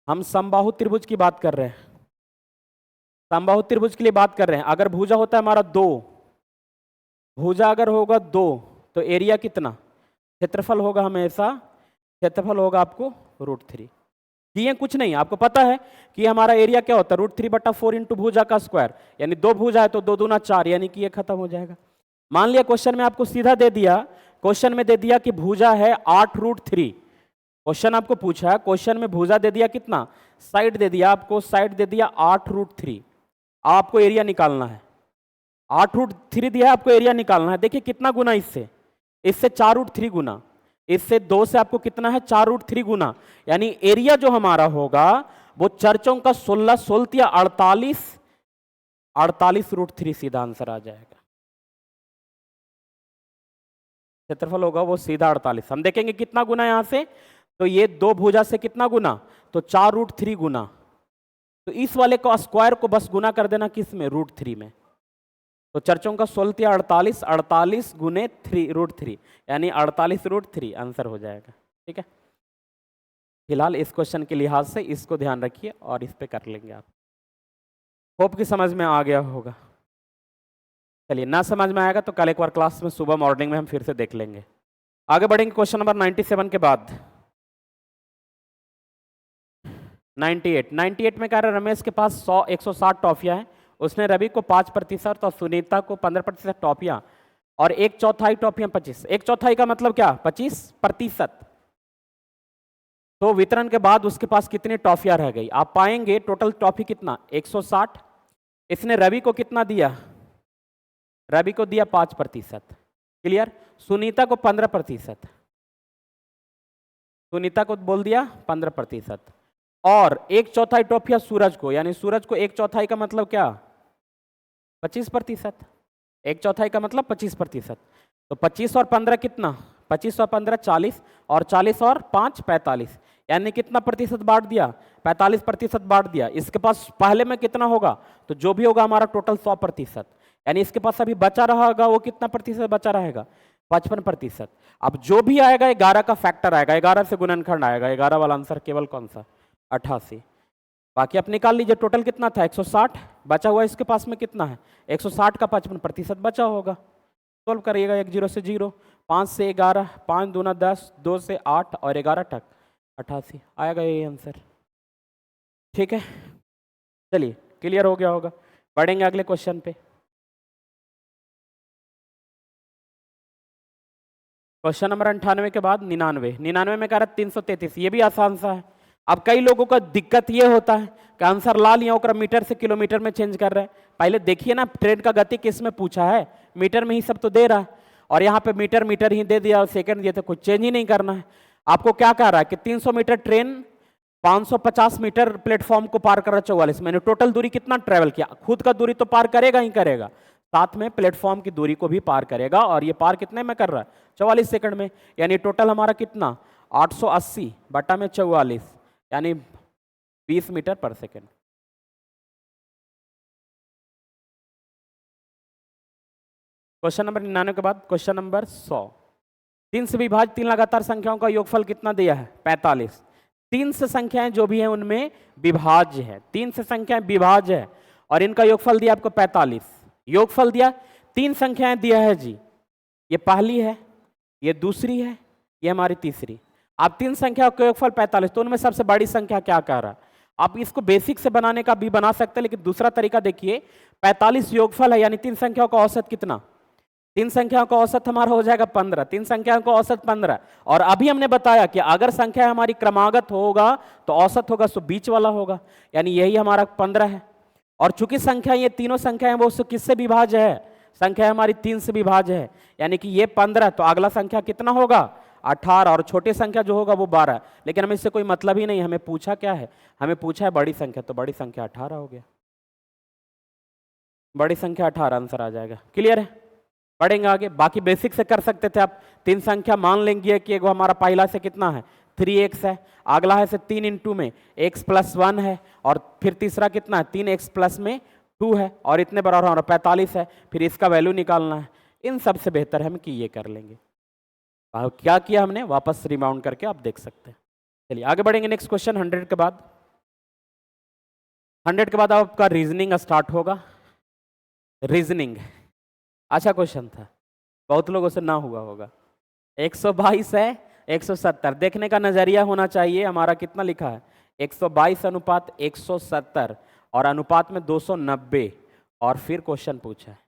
हम, समबाहु त्रिभुज की बात कर रहे हैं, समबाहु त्रिभुज के लिए बात कर रहे हैं। अगर भुजा होता है हमारा 2, भुजा अगर होगा 2 तो एरिया कितना, क्षेत्रफल होगा हमेशा, क्षेत्रफल होगा आपको √3। ये कुछ नहीं, आपको पता है कि हमारा एरिया क्या होता है, √3/4 इंटू भुजा का स्क्वायर, यानी 2 भुजा है तो 2 दूना 4, यानी कि ये खत्म हो जाएगा। मान लिया क्वेश्चन में आपको सीधा दे दिया, क्वेश्चन में दे दिया कि भुजा है 8√3, क्वेश्चन आपको पूछा है, क्वेश्चन में भुजा दे दिया कितना, साइड दे दिया आपको, साइड दे दिया 8√3, आपको एरिया निकालना है, 8√3 दिया है, आपको एरिया निकालना है। देखिए कितना गुना, इससे 4√3 गुना, इससे 2 से आपको कितना है 4√3 गुना, यानी एरिया जो हमारा होगा वो 4 चौका 16, 16 48, 48√3 सीधा आंसर आ जाएगा। क्षेत्रफल होगा वो सीधा 48। हम देखेंगे कितना गुना यहां से, तो ये 2 भुजा से कितना गुना, तो 4√3 गुना, तो इस वाले को स्क्वायर को बस गुना कर देना किस में, √3 में। तो 4 चौका 16 48, 48 गुने √3, यानी 48√3 आंसर हो जाएगा। ठीक है, फिलहाल इस क्वेश्चन के लिहाज से इसको ध्यान रखिए और इस पे कर लेंगे आप। होप की समझ में आ गया होगा। चलिए, ना समझ में आएगा तो कल एक बार क्लास में सुबह मॉर्निंग में हम फिर से देख लेंगे। आगे बढ़ेंगे क्वेश्चन नंबर 97 के बाद। 98 में कह रहा है रमेश के पास 160 टॉफियां हैं, उसने रवि को 5% और सुनीता को 15% टॉफियां और 1/4 टॉफियां 25, 1/4 का मतलब क्या 25%। तो वितरण के बाद उसके पास कितनी टॉफियां रह गई, आप पाएंगे टोटल टॉफी कितना 160। इसने रवि को कितना दिया, रवि को दिया 5%, क्लियर। सुनीता को 15%, सुनीता को बोल दिया 15%, और 1/4 टॉफियां सूरज को, यानी सूरज को 1/4 का मतलब क्या 25%, 1/4 का मतलब 25%। तो 25 और 15 कितना, 25 और 15 40, और 40 और 5 45, यानी कितना प्रतिशत बांट दिया, 45% बांट दिया। इसके पास पहले में कितना होगा, तो जो भी होगा हमारा टोटल 100%, यानी इसके पास अभी बचा रहेगा वो कितना प्रतिशत बचा रहेगा, 55%। अब जो भी आएगा 11 का फैक्टर आएगा, 11 से गुणनखंड आएगा, 11 वाला आंसर केवल कौन सा 88। बाकी आप निकाल लीजिए टोटल कितना था 160, बचा हुआ इसके पास में कितना है 160 का 55% बचा होगा। सोल्व करिएगा, 1 0 से 0, 5 से 11, 5 दूना 10, 2 से 8 और 11 तक 88 आएगा यही आंसर। ठीक है, चलिए क्लियर हो गया होगा। बढ़ेंगे अगले क्वेश्चन पे। क्वेश्चन नंबर 98 के बाद 99 में कह रहा है 333, ये भी आसान सा है। अब कई लोगों का दिक्कत ये होता है कि आंसर ला लिया और मीटर से किलोमीटर में चेंज कर रहे हैं। पहले देखिए ना ट्रेन का गति किस में पूछा है, मीटर में ही सब तो दे रहा है, और यहाँ पे मीटर ही दे दिया और सेकंड दिए, तो कुछ चेंज ही नहीं करना है। आपको क्या कह रहा है कि 300 मीटर ट्रेन 550 मीटर प्लेटफॉर्म को पार कर रहा 44, मैंने टोटल दूरी कितना ट्रेवल किया, खुद का दूरी तो पार करेगा ही करेगा, साथ में प्लेटफॉर्म की दूरी को भी पार करेगा, और ये पार कितने में कर रहा है 44 सेकंड में, यानी टोटल हमारा कितना 880 बटा में 44, यानी 20 मीटर पर सेकंड। क्वेश्चन नंबर 99 के बाद क्वेश्चन नंबर 100। 3 से विभाजित 3 लगातार संख्याओं का योगफल कितना दिया है 45। 3 से संख्याएं जो भी हैं उनमें विभाज्य है, 3 से संख्याएं विभाज्य है, और इनका योगफल दिया आपको 45। योगफल दिया 3 संख्याएं दिया है जी, ये पहली है, ये दूसरी है, ये हमारी तीसरी। आप 3 संख्या का योगफल 45, तो उनमें सबसे बड़ी संख्या क्या कह रहा है। आप इसको बेसिक से बनाने का भी बना सकते हैं, लेकिन दूसरा तरीका देखिए 45 योगफल है, यानी 3 संख्याओं का औसत कितना तीन संख्याओं का औसत हमारा हो जाएगा 15, तीन संख्याओं का औसत 15। और अभी हमने बताया कि अगर संख्या हमारी क्रमागत होगा तो औसत होगा सो बीच वाला होगा, यानी यही हमारा 15 है। और चूंकि संख्या ये तीनों संख्या है वो किससे विभाज्य है, संख्या हमारी 3 से विभाज्य है, यानी कि ये 15, तो अगला संख्या कितना होगा 18, और छोटी संख्या जो होगा वो 12। लेकिन हमें इससे कोई मतलब ही नहीं, हमें पूछा क्या है, हमें पूछा है बड़ी संख्या, तो बड़ी संख्या 18 हो गया, बड़ी संख्या 18 आंसर आ जाएगा। क्लियर है, पढ़ेंगे आगे। बाकी बेसिक से कर सकते थे आप, तीन संख्या मान लेंगे कि एगो हमारा पहला से कितना है 3x है, अगला है से 3 इंटू में x प्लस 1 है, और फिर तीसरा कितना है 3x प्लस में 2 है, और इतने बराबर हमारा 45 है, फिर इसका वैल्यू निकालना है। इन सब से बेहतर हम कि ये कर लेंगे। क्या किया हमने, वापस रिमाउंड करके आप देख सकते हैं। चलिए आगे बढ़ेंगे। नेक्स्ट क्वेश्चन 100 के बाद, 100 के बाद आपका रीजनिंग स्टार्ट होगा। रीजनिंग अच्छा क्वेश्चन था, बहुत लोगों से ना हुआ होगा। 122 है 170, देखने का नजरिया होना चाहिए हमारा कितना लिखा है 122 अनुपात 170, और अनुपात में 290, और फिर क्वेश्चन पूछा है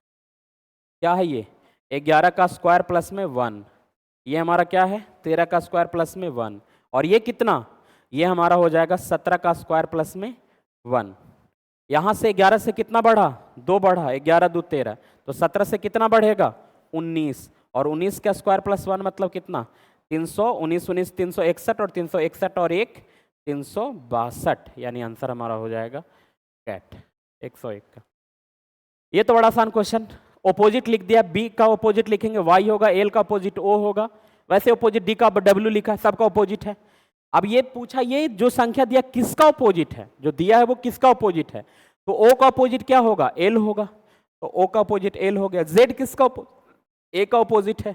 क्या है ये 11 का स्क्वायर प्लस में 1, ये हमारा क्या है 13 का स्क्वायर प्लस में 1, और ये कितना, ये हमारा हो जाएगा 17 का स्क्वायर प्लस में 1। यहां से 11 से कितना बढ़ा 2 बढ़ा, 11 2 13, तो 17 से कितना बढ़ेगा 19, और 19 का स्क्वायर प्लस 1 मतलब कितना 319, 19 361, और 361 और 1 362, यानी आंसर हमारा हो जाएगा कैट 101 का। ये तो बड़ा आसान क्वेश्चन। ओपोजिट लिख दिया, बी का ओपोजिट लिखेंगे वाई होगा, एल का ओपोजिट ओ होगा, वैसे ओपोजिट डी का डब्ल्यू लिखा है, सबका ओपोजिट है। अब ये पूछा ये जो संख्या दिया किसका ओपोजिट है, जो दिया है वो किसका ओपोजिट है, तो ओ का ओपोजिट क्या होगा एल होगा, तो ओ का ओपोजिट एल हो गया। जेड किसका ए का ओपोजिट है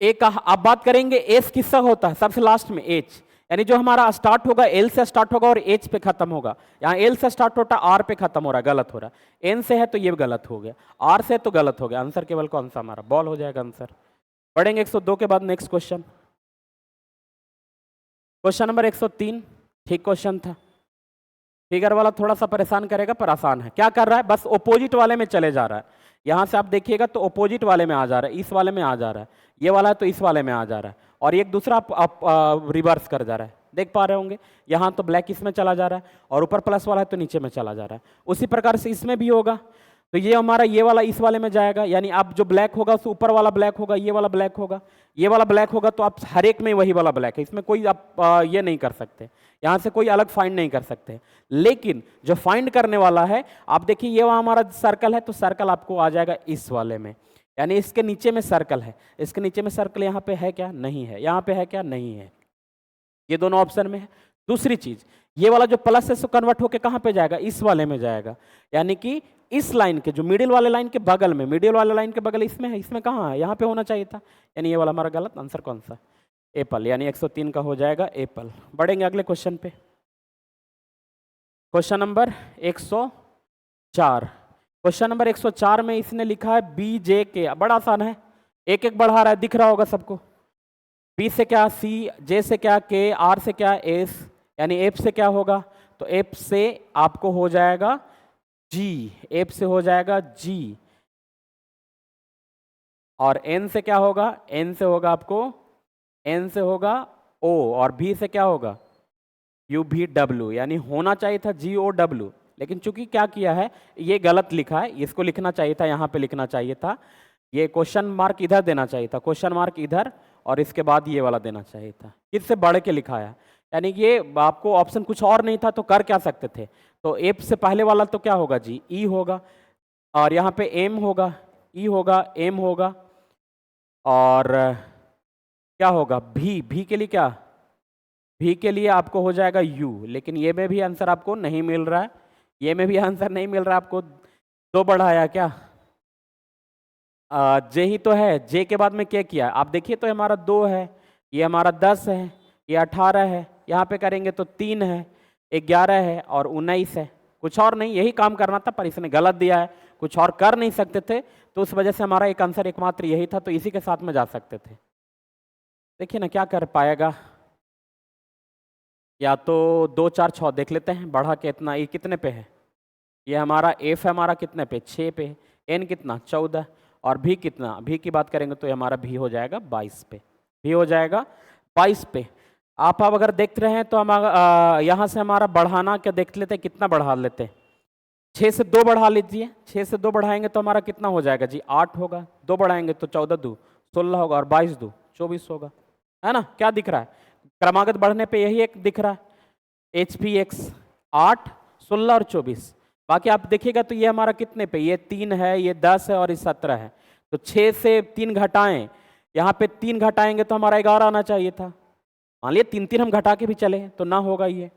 ए का। अब बात करेंगे एस किसका होता है सबसे लास्ट में एच, यानी जो हमारा स्टार्ट होगा एल से स्टार्ट होगा और एच पे खत्म होगा। यहाँ एल से स्टार्ट होता है आर पे खत्म हो रहा है, गलत हो रहा है। एन से है तो ये गलत हो गया, आर से तो गलत हो गया। आंसर केवल कौन सा हमारा बॉल हो जाएगा आंसर। पढ़ेंगे 102 के बाद नेक्स्ट क्वेश्चन, क्वेश्चन नंबर 103। ठीक क्वेश्चन था, फिगर वाला थोड़ा सा परेशान करेगा पर आसान है। क्या कर रहा है बस ओपोजिट वाले में चले जा रहा है, यहां से आप देखिएगा तो ओपोजिट वाले में आ जा रहा है, इस वाले में आ जा रहा है, ये वाला है तो इस वाले में आ जा रहा है, और एक दूसरा आप रिवर्स कर जा रहा है, देख पा रहे होंगे। यहाँ तो ब्लैक इसमें चला जा रहा है और ऊपर प्लस वाला है तो नीचे में चला जा रहा है। उसी प्रकार से इसमें भी होगा, तो ये हमारा ये वाला इस वाले में जाएगा, यानी अब जो ब्लैक होगा उससे ऊपर वाला ब्लैक होगा, ये वाला ब्लैक होगा, ये वाला ब्लैक होगा, तो आप हर एक में वही वाला ब्लैक है, इसमें कोई आप ये नहीं कर सकते, यहाँ से कोई अलग फाइंड नहीं कर सकते। लेकिन जो फाइंड करने वाला है आप देखिए ये वहाँ हमारा सर्कल है, तो सर्कल आपको आ जाएगा इस वाले में, यानी इसके नीचे में सर्कल है, इसके नीचे में सर्कल यहाँ पे है क्या नहीं है, यहाँ पे है क्या नहीं है, ये दोनों ऑप्शन में है। दूसरी चीज ये वाला जो प्लस है सो कन्वर्ट होके कहाँ पे जाएगा इस वाले में जाएगा, यानी कि इस लाइन के जो मिडिल वाले लाइन के बगल में, मिडिल वाले लाइन के बगल इसमें है, इसमें कहाँ है यहाँ पे होना चाहिए था, यानी ये वाला हमारा गलत। आंसर कौन सा एप्पल, यानी 103 का हो जाएगा एप्पल। बढ़ेंगे अगले क्वेश्चन पे, क्वेश्चन नंबर 104। क्वेश्चन नंबर 104 में इसने लिखा है बी जे के, बड़ा आसान है, एक एक बढ़ा रहा है, दिख रहा होगा सबको। बी से क्या सी, जे से क्या के, आर से क्या एस, यानी एफ से क्या होगा, तो एफ से आपको हो जाएगा जी, एफ से हो जाएगा जी, और एन से क्या होगा, एन से होगा आपको, एन से होगा ओ, और भी से क्या होगा यू भी डब्ल्यू, यानी होना चाहिए था जी ओ डब्ल्यू, लेकिन चूंकि क्या किया है ये गलत लिखा है, इसको लिखना चाहिए था यहाँ पे लिखना चाहिए था, ये क्वेश्चन मार्क इधर देना चाहिए था, क्वेश्चन मार्क इधर, और इसके बाद ये वाला देना चाहिए था, किससे बढ़ के लिखा है, यानी ये आपको ऑप्शन कुछ और नहीं था तो कर क्या सकते थे, तो एफ से पहले वाला तो क्या होगा जी ई होगा, और यहाँ पे एम होगा, ई होगा, एम होगा, और क्या होगा भी के लिए क्या, भी के लिए आपको हो जाएगा यू, लेकिन ये में भी आंसर आपको नहीं मिल रहा है, ये में भी आंसर नहीं मिल रहा है आपको, दो बढ़ाया क्या, जे ही तो है, जे के बाद में क्या किया आप देखिए तो हमारा 2 है, ये हमारा 10 है, ये 18 है, यहाँ पे करेंगे तो 3 है, 11 है और 19 है, कुछ और नहीं, यही काम करना था पर इसने गलत दिया है, कुछ और कर नहीं सकते थे, तो उस वजह से हमारा एक आंसर एकमात्र यही था, तो इसी के साथ में जा सकते थे। देखिए ना क्या कर पाएगा, या तो 2 4 6 देख लेते हैं बढ़ा के, इतना ये कितने पे है, ये हमारा एफ है हमारा कितने पे 6 पे, एन कितना 14, और भी कितना, भी की बात करेंगे तो ये हमारा भी हो जाएगा 22 पे, भी हो जाएगा 22 पे। आप अब अगर देख रहे हैं तो हम यहाँ से हमारा बढ़ाना क्या देख लेते हैं, कितना बढ़ा लेते हैं, 6 से 2 बढ़ा लीजिए, 6 से 2 बढ़ाएंगे तो हमारा कितना हो जाएगा जी 8 होगा, 2 बढ़ाएंगे तो 14 2 16 होगा और 22 2 24 होगा, है ना। क्या दिख रहा है, क्रमागत बढ़ने पे यही एक दिख रहा है, HPX 8 16 और 24। बाकी आप देखिएगा तो ये हमारा कितने पे, ये 3 है, ये 10 है और ये 17 है, तो 6 से 3 घटाएं, यहाँ पे 3 घटाएंगे तो हमारा 11 आना चाहिए था। मान लिया 3 3 हम घटा के भी चले तो ना होगा ये।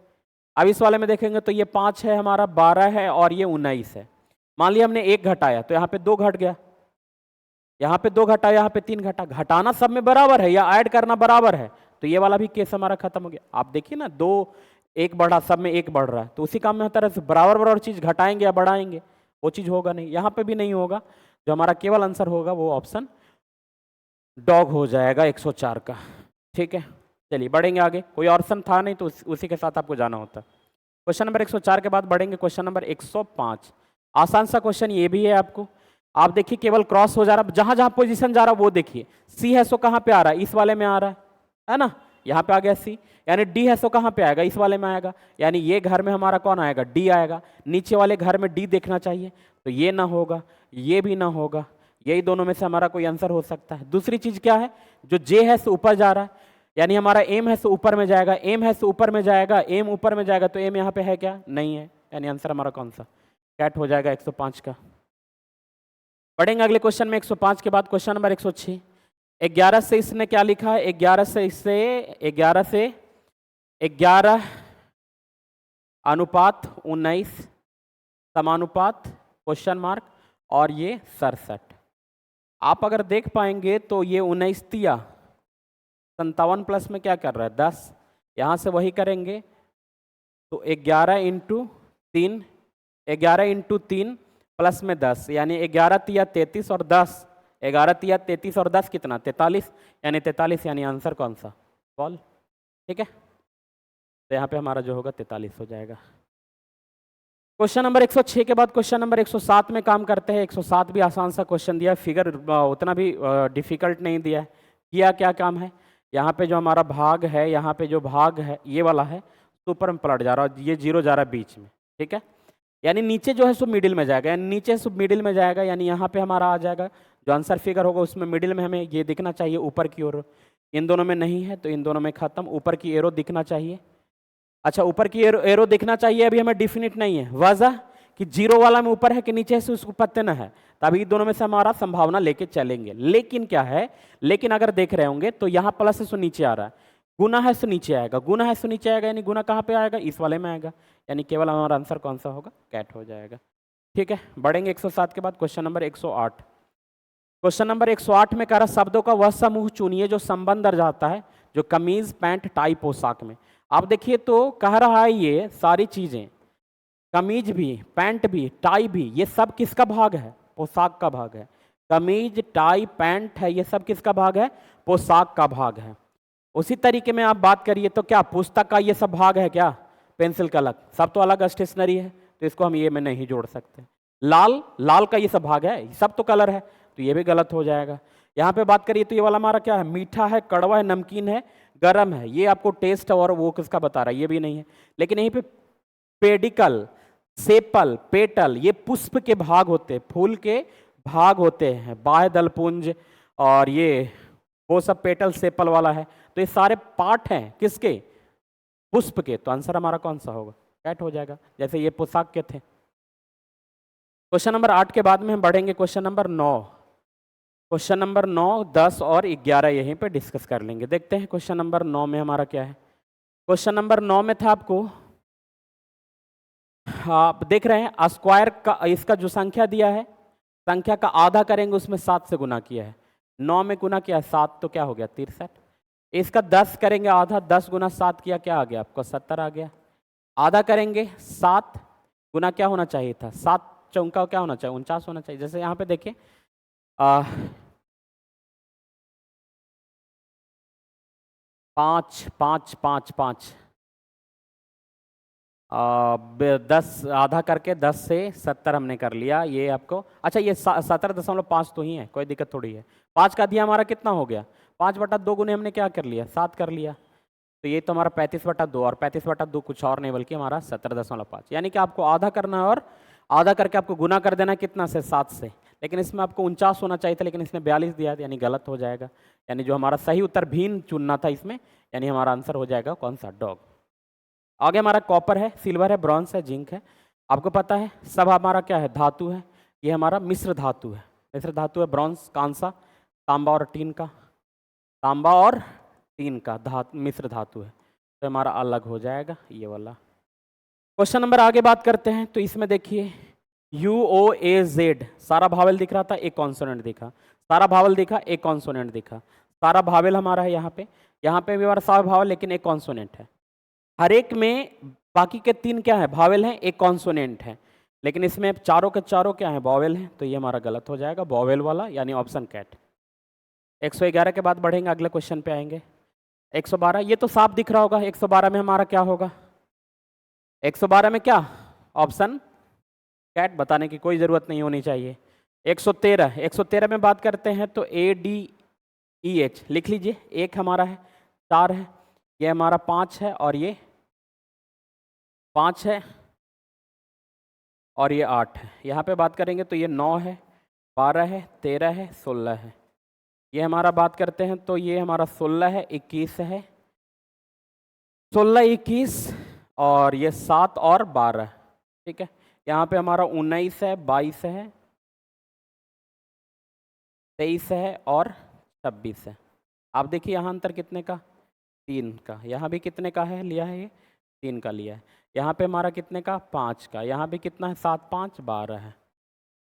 अब इस वाले में देखेंगे तो ये 5 है हमारा, 12 है और ये 19 है। मान लिया हमने 1 घटाया तो यहाँ पे 2 घट गया, यहाँ पे 2 घटा, यहाँ पे 3 घटा, घटाना सब में बराबर है या ऐड करना बराबर है, तो ये वाला भी केस हमारा खत्म हो गया। आप देखिए ना, 2 1 बढ़ा, सब में 1 बढ़ रहा है, तो उसी काम में हर तरह से बराबर बराबर चीज घटाएंगे या बढ़ाएंगे, वो चीज होगा नहीं, यहाँ पे भी नहीं होगा। जो हमारा केवल आंसर होगा वो ऑप्शन डॉग हो जाएगा 104 का। ठीक है, चलिए बढ़ेंगे आगे। कोई ऑप्शन था नहीं तो उसी के साथ आपको जाना होता। क्वेश्चन नंबर 104 के बाद बढ़ेंगे क्वेश्चन नंबर 105। आसान सा क्वेश्चन ये भी है आपको। आप देखिए केवल क्रॉस हो जा रहा, जहां जहां पोजीशन जा रहा वो देखिए। सी है सो कहां पे आ रहा है, इस वाले में आ रहा है ना, यहाँ पे आ गया सी। यानी डी है सो कहां पे आएगा, इस वाले में आएगा, यानी ये घर में हमारा कौन आएगा, डी आएगा। नीचे वाले घर में डी देखना चाहिए, तो ये ना होगा, ये भी ना होगा, यही दोनों में से हमारा कोई आंसर हो सकता है। दूसरी चीज क्या है, जो जे है सो ऊपर जा रहा है, यानी हमारा एम है सो ऊपर में जाएगा, एम है सो ऊपर में जाएगा, एम ऊपर में जाएगा, तो एम यहाँ पे है क्या, नहीं है, यानी आंसर हमारा कौन सा, कैट हो जाएगा 105 का। पढ़ेंगे अगले क्वेश्चन में 105 के बाद क्वेश्चन नंबर 106। 11 से इसने क्या लिखा है, 11 से इससे 11 अनुपात 19 समानुपात क्वेश्चन मार्क और ये 67। आप अगर देख पाएंगे तो ये 19 तिया 57 प्लस में क्या कर रहा है 10, यहाँ से वही करेंगे तो 11 इंटू 3, 11 इंटू 3 प्लस में 10, यानी 11 तिया 33 और 10, 11 तिया 33 और 10 कितना 43, यानी 43, यानी आंसर कौन सा, बॉल। ठीक है, तो यहाँ पे हमारा जो होगा 43 हो जाएगा। क्वेश्चन नंबर 106 के बाद क्वेश्चन नंबर 107 में काम करते हैं। 107 भी आसान सा क्वेश्चन दिया, फिगर उतना भी डिफिकल्ट नहीं दिया है। किया क्या काम है, यहाँ पे जो हमारा भाग है, यहाँ पे जो भाग है ये वाला है, ऊपर में पलट जा रहा है, ये 0 जा रहा है बीच में। ठीक है, यानी नीचे जो है सो मिडिल में जाएगा, यानी नीचे से मिडिल में जाएगा, यानी यहाँ पे हमारा आ जाएगा जो आंसर फिगर होगा उसमें मिडिल में हमें ये दिखना चाहिए ऊपर की ओर। इन दोनों में नहीं है तो इन दोनों में खत्म, ऊपर की एरो दिखना चाहिए। अच्छा, ऊपर की एरो दिखना चाहिए, अभी हमें डिफिनिट नहीं है, वजह कि 0 वाला में ऊपर है कि नीचे से उसको पत्ते न है, तभी दोनों में से हमारा संभावना लेके चलेंगे। लेकिन क्या है, लेकिन अगर देख रहे होंगे तो यहाँ प्लस है सो नीचे आ रहा है, गुना है सो नीचे आएगा, गुना है सो नीचे आएगा, यानी गुना कहाँ पे आएगा, इस वाले में आएगा, यानी केवल हमारा आंसर कौन सा होगा, कैट हो जाएगा। ठीक है, बढ़ेंगे 107 के बाद क्वेश्चन नंबर 108। क्वेश्चन नंबर 108 में कह रहा शब्दों का वह समूह चुनिए जो संबंध दर्शाता है, जो कमीज पैंट टाई पोशाक में। आप देखिए तो कह रहा है ये सारी चीजें, कमीज भी, पैंट भी, टाई भी, ये सब किसका भाग है, पोशाक का भाग है। कमीज, टाई, पैंट है, ये सब किसका भाग है, पोशाक का भाग है। उसी तरीके में आप बात करिए तो क्या पुस्तक का ये सब भाग है क्या, पेंसिल का अलग, सब तो अलग स्टेशनरी है, तो इसको हम ये में नहीं जोड़ सकते। लाल, लाल का ये सब भाग है, सब तो कलर है, तो ये भी गलत हो जाएगा। यहाँ पे बात करिए तो ये वाला हमारा क्या है, मीठा है, कड़वा है, नमकीन है, गरम है, ये आपको टेस्ट और वो किसका बता रहा है, ये भी नहीं है। लेकिन यहीं पे पेडिकल, सेपल, पेटल, ये पुष्प के भाग होते हैं, फूल के भाग होते हैं, बाह्य दलपुंज और ये वो सब पेटल सेपल वाला है, तो ये सारे पार्ट हैं किसके, पुष्प के, तो आंसर हमारा कौन सा होगा, कैट हो जाएगा, जैसे ये पोशाक के थे। क्वेश्चन नंबर 8 के बाद में हम बढ़ेंगे क्वेश्चन नंबर 9। क्वेश्चन नंबर 9, 10 और 11 यहीं पे डिस्कस कर लेंगे। देखते हैं क्वेश्चन नंबर 9 में हमारा क्या है। क्वेश्चन नंबर 9 में था आपको, आप देख रहे हैं स्क्वायर का, इसका जो संख्या दिया है, संख्या का आधा करेंगे उसमें 7 से गुना किया है, 9 में गुना किया है 7, तो क्या हो गया 63। इसका 10 करेंगे आधा, 10 गुना 7 किया, क्या आ गया आपको 70 आ गया। आधा करेंगे 7 गुना क्या होना चाहिए था, 7 चौका क्या होना चाहिए 49 होना चाहिए। जैसे यहाँ पे देखिए 5 5 5 5, 10 आधा करके 10 से 70 हमने कर लिया ये आपको। अच्छा ये 17.5 तो ही है, कोई दिक्कत थोड़ी है। 5 का दिया हमारा कितना हो गया, 5/2 गुने हमने क्या कर लिया, 7 कर लिया। तो ये तो हमारा 35/2, और 35/2 कुछ और नहीं बल्कि हमारा 17.5, यानी कि आपको आधा करना है और आधा करके आपको गुना कर देना कितना से, 7 से। लेकिन इसमें आपको 49 होना चाहिए था, लेकिन इसने 42 दिया, यानी गलत हो जाएगा। यानी जो हमारा सही उत्तर भीन चुनना था इसमें, यानी हमारा आंसर हो जाएगा कौन सा, डॉग। आगे हमारा कॉपर है, सिल्वर है, ब्रॉन्ज है, जिंक है। आपको पता है सब हमारा क्या है, धातु है। ये हमारा मिश्र धातु है, मिश्र धातु है ब्रॉन्ज, कांसा, तांबा और टीन का, तांबा और टीन का मिश्र धातु है। तो हमारा अलग हो जाएगा ये वाला। क्वेश्चन नंबर आगे बात करते हैं। तो इसमें देखिए UOAZ, सारा भावेल दिख रहा था, एक कॉन्सोनेंट दिखा, सारा भावेल दिखा, एक कॉन्सोनेंट दिखा। सारा भावेल हमारा है यहाँ पे भी हमारा सारा भावेल, लेकिन एक कॉन्सोनेंट है। हर एक में बाकी के 3 क्या है, भावेल हैं, एक कॉन्सोनेंट है। लेकिन इसमें चारों के चारों क्या है, वॉवेल हैं। तो ये हमारा गलत हो जाएगा, वॉवेल वाला, यानी ऑप्शन कैट। 111 के बाद बढ़ेंगे, अगले क्वेश्चन पे आएंगे। 112, ये तो साफ दिख रहा होगा। 112 में हमारा क्या होगा, 112 में क्या, ऑप्शन कैट, बताने की कोई ज़रूरत नहीं होनी चाहिए। 113 में बात करते हैं तो ADEH लिख लीजिए। एक हमारा है, 4 है, ये हमारा 5 है, और ये 5 है, और ये 8 है। यहाँ पे बात करेंगे तो ये 9 है, 12 है, 13 है, 16 है। ये हमारा बात करते हैं तो ये हमारा 16 है, 21 है, 16, 21, और ये 7 और 12। ठीक है, यहाँ पे हमारा 19 है, 22 है, 23 है और 26 है। आप देखिए यहाँ अंतर कितने का, 3 का। यहाँ भी कितने का है, लिया है ये 3 का लिया है। यहाँ पे हमारा कितने का, 5 का। यहाँ भी कितना है, 7, 5, 12 है।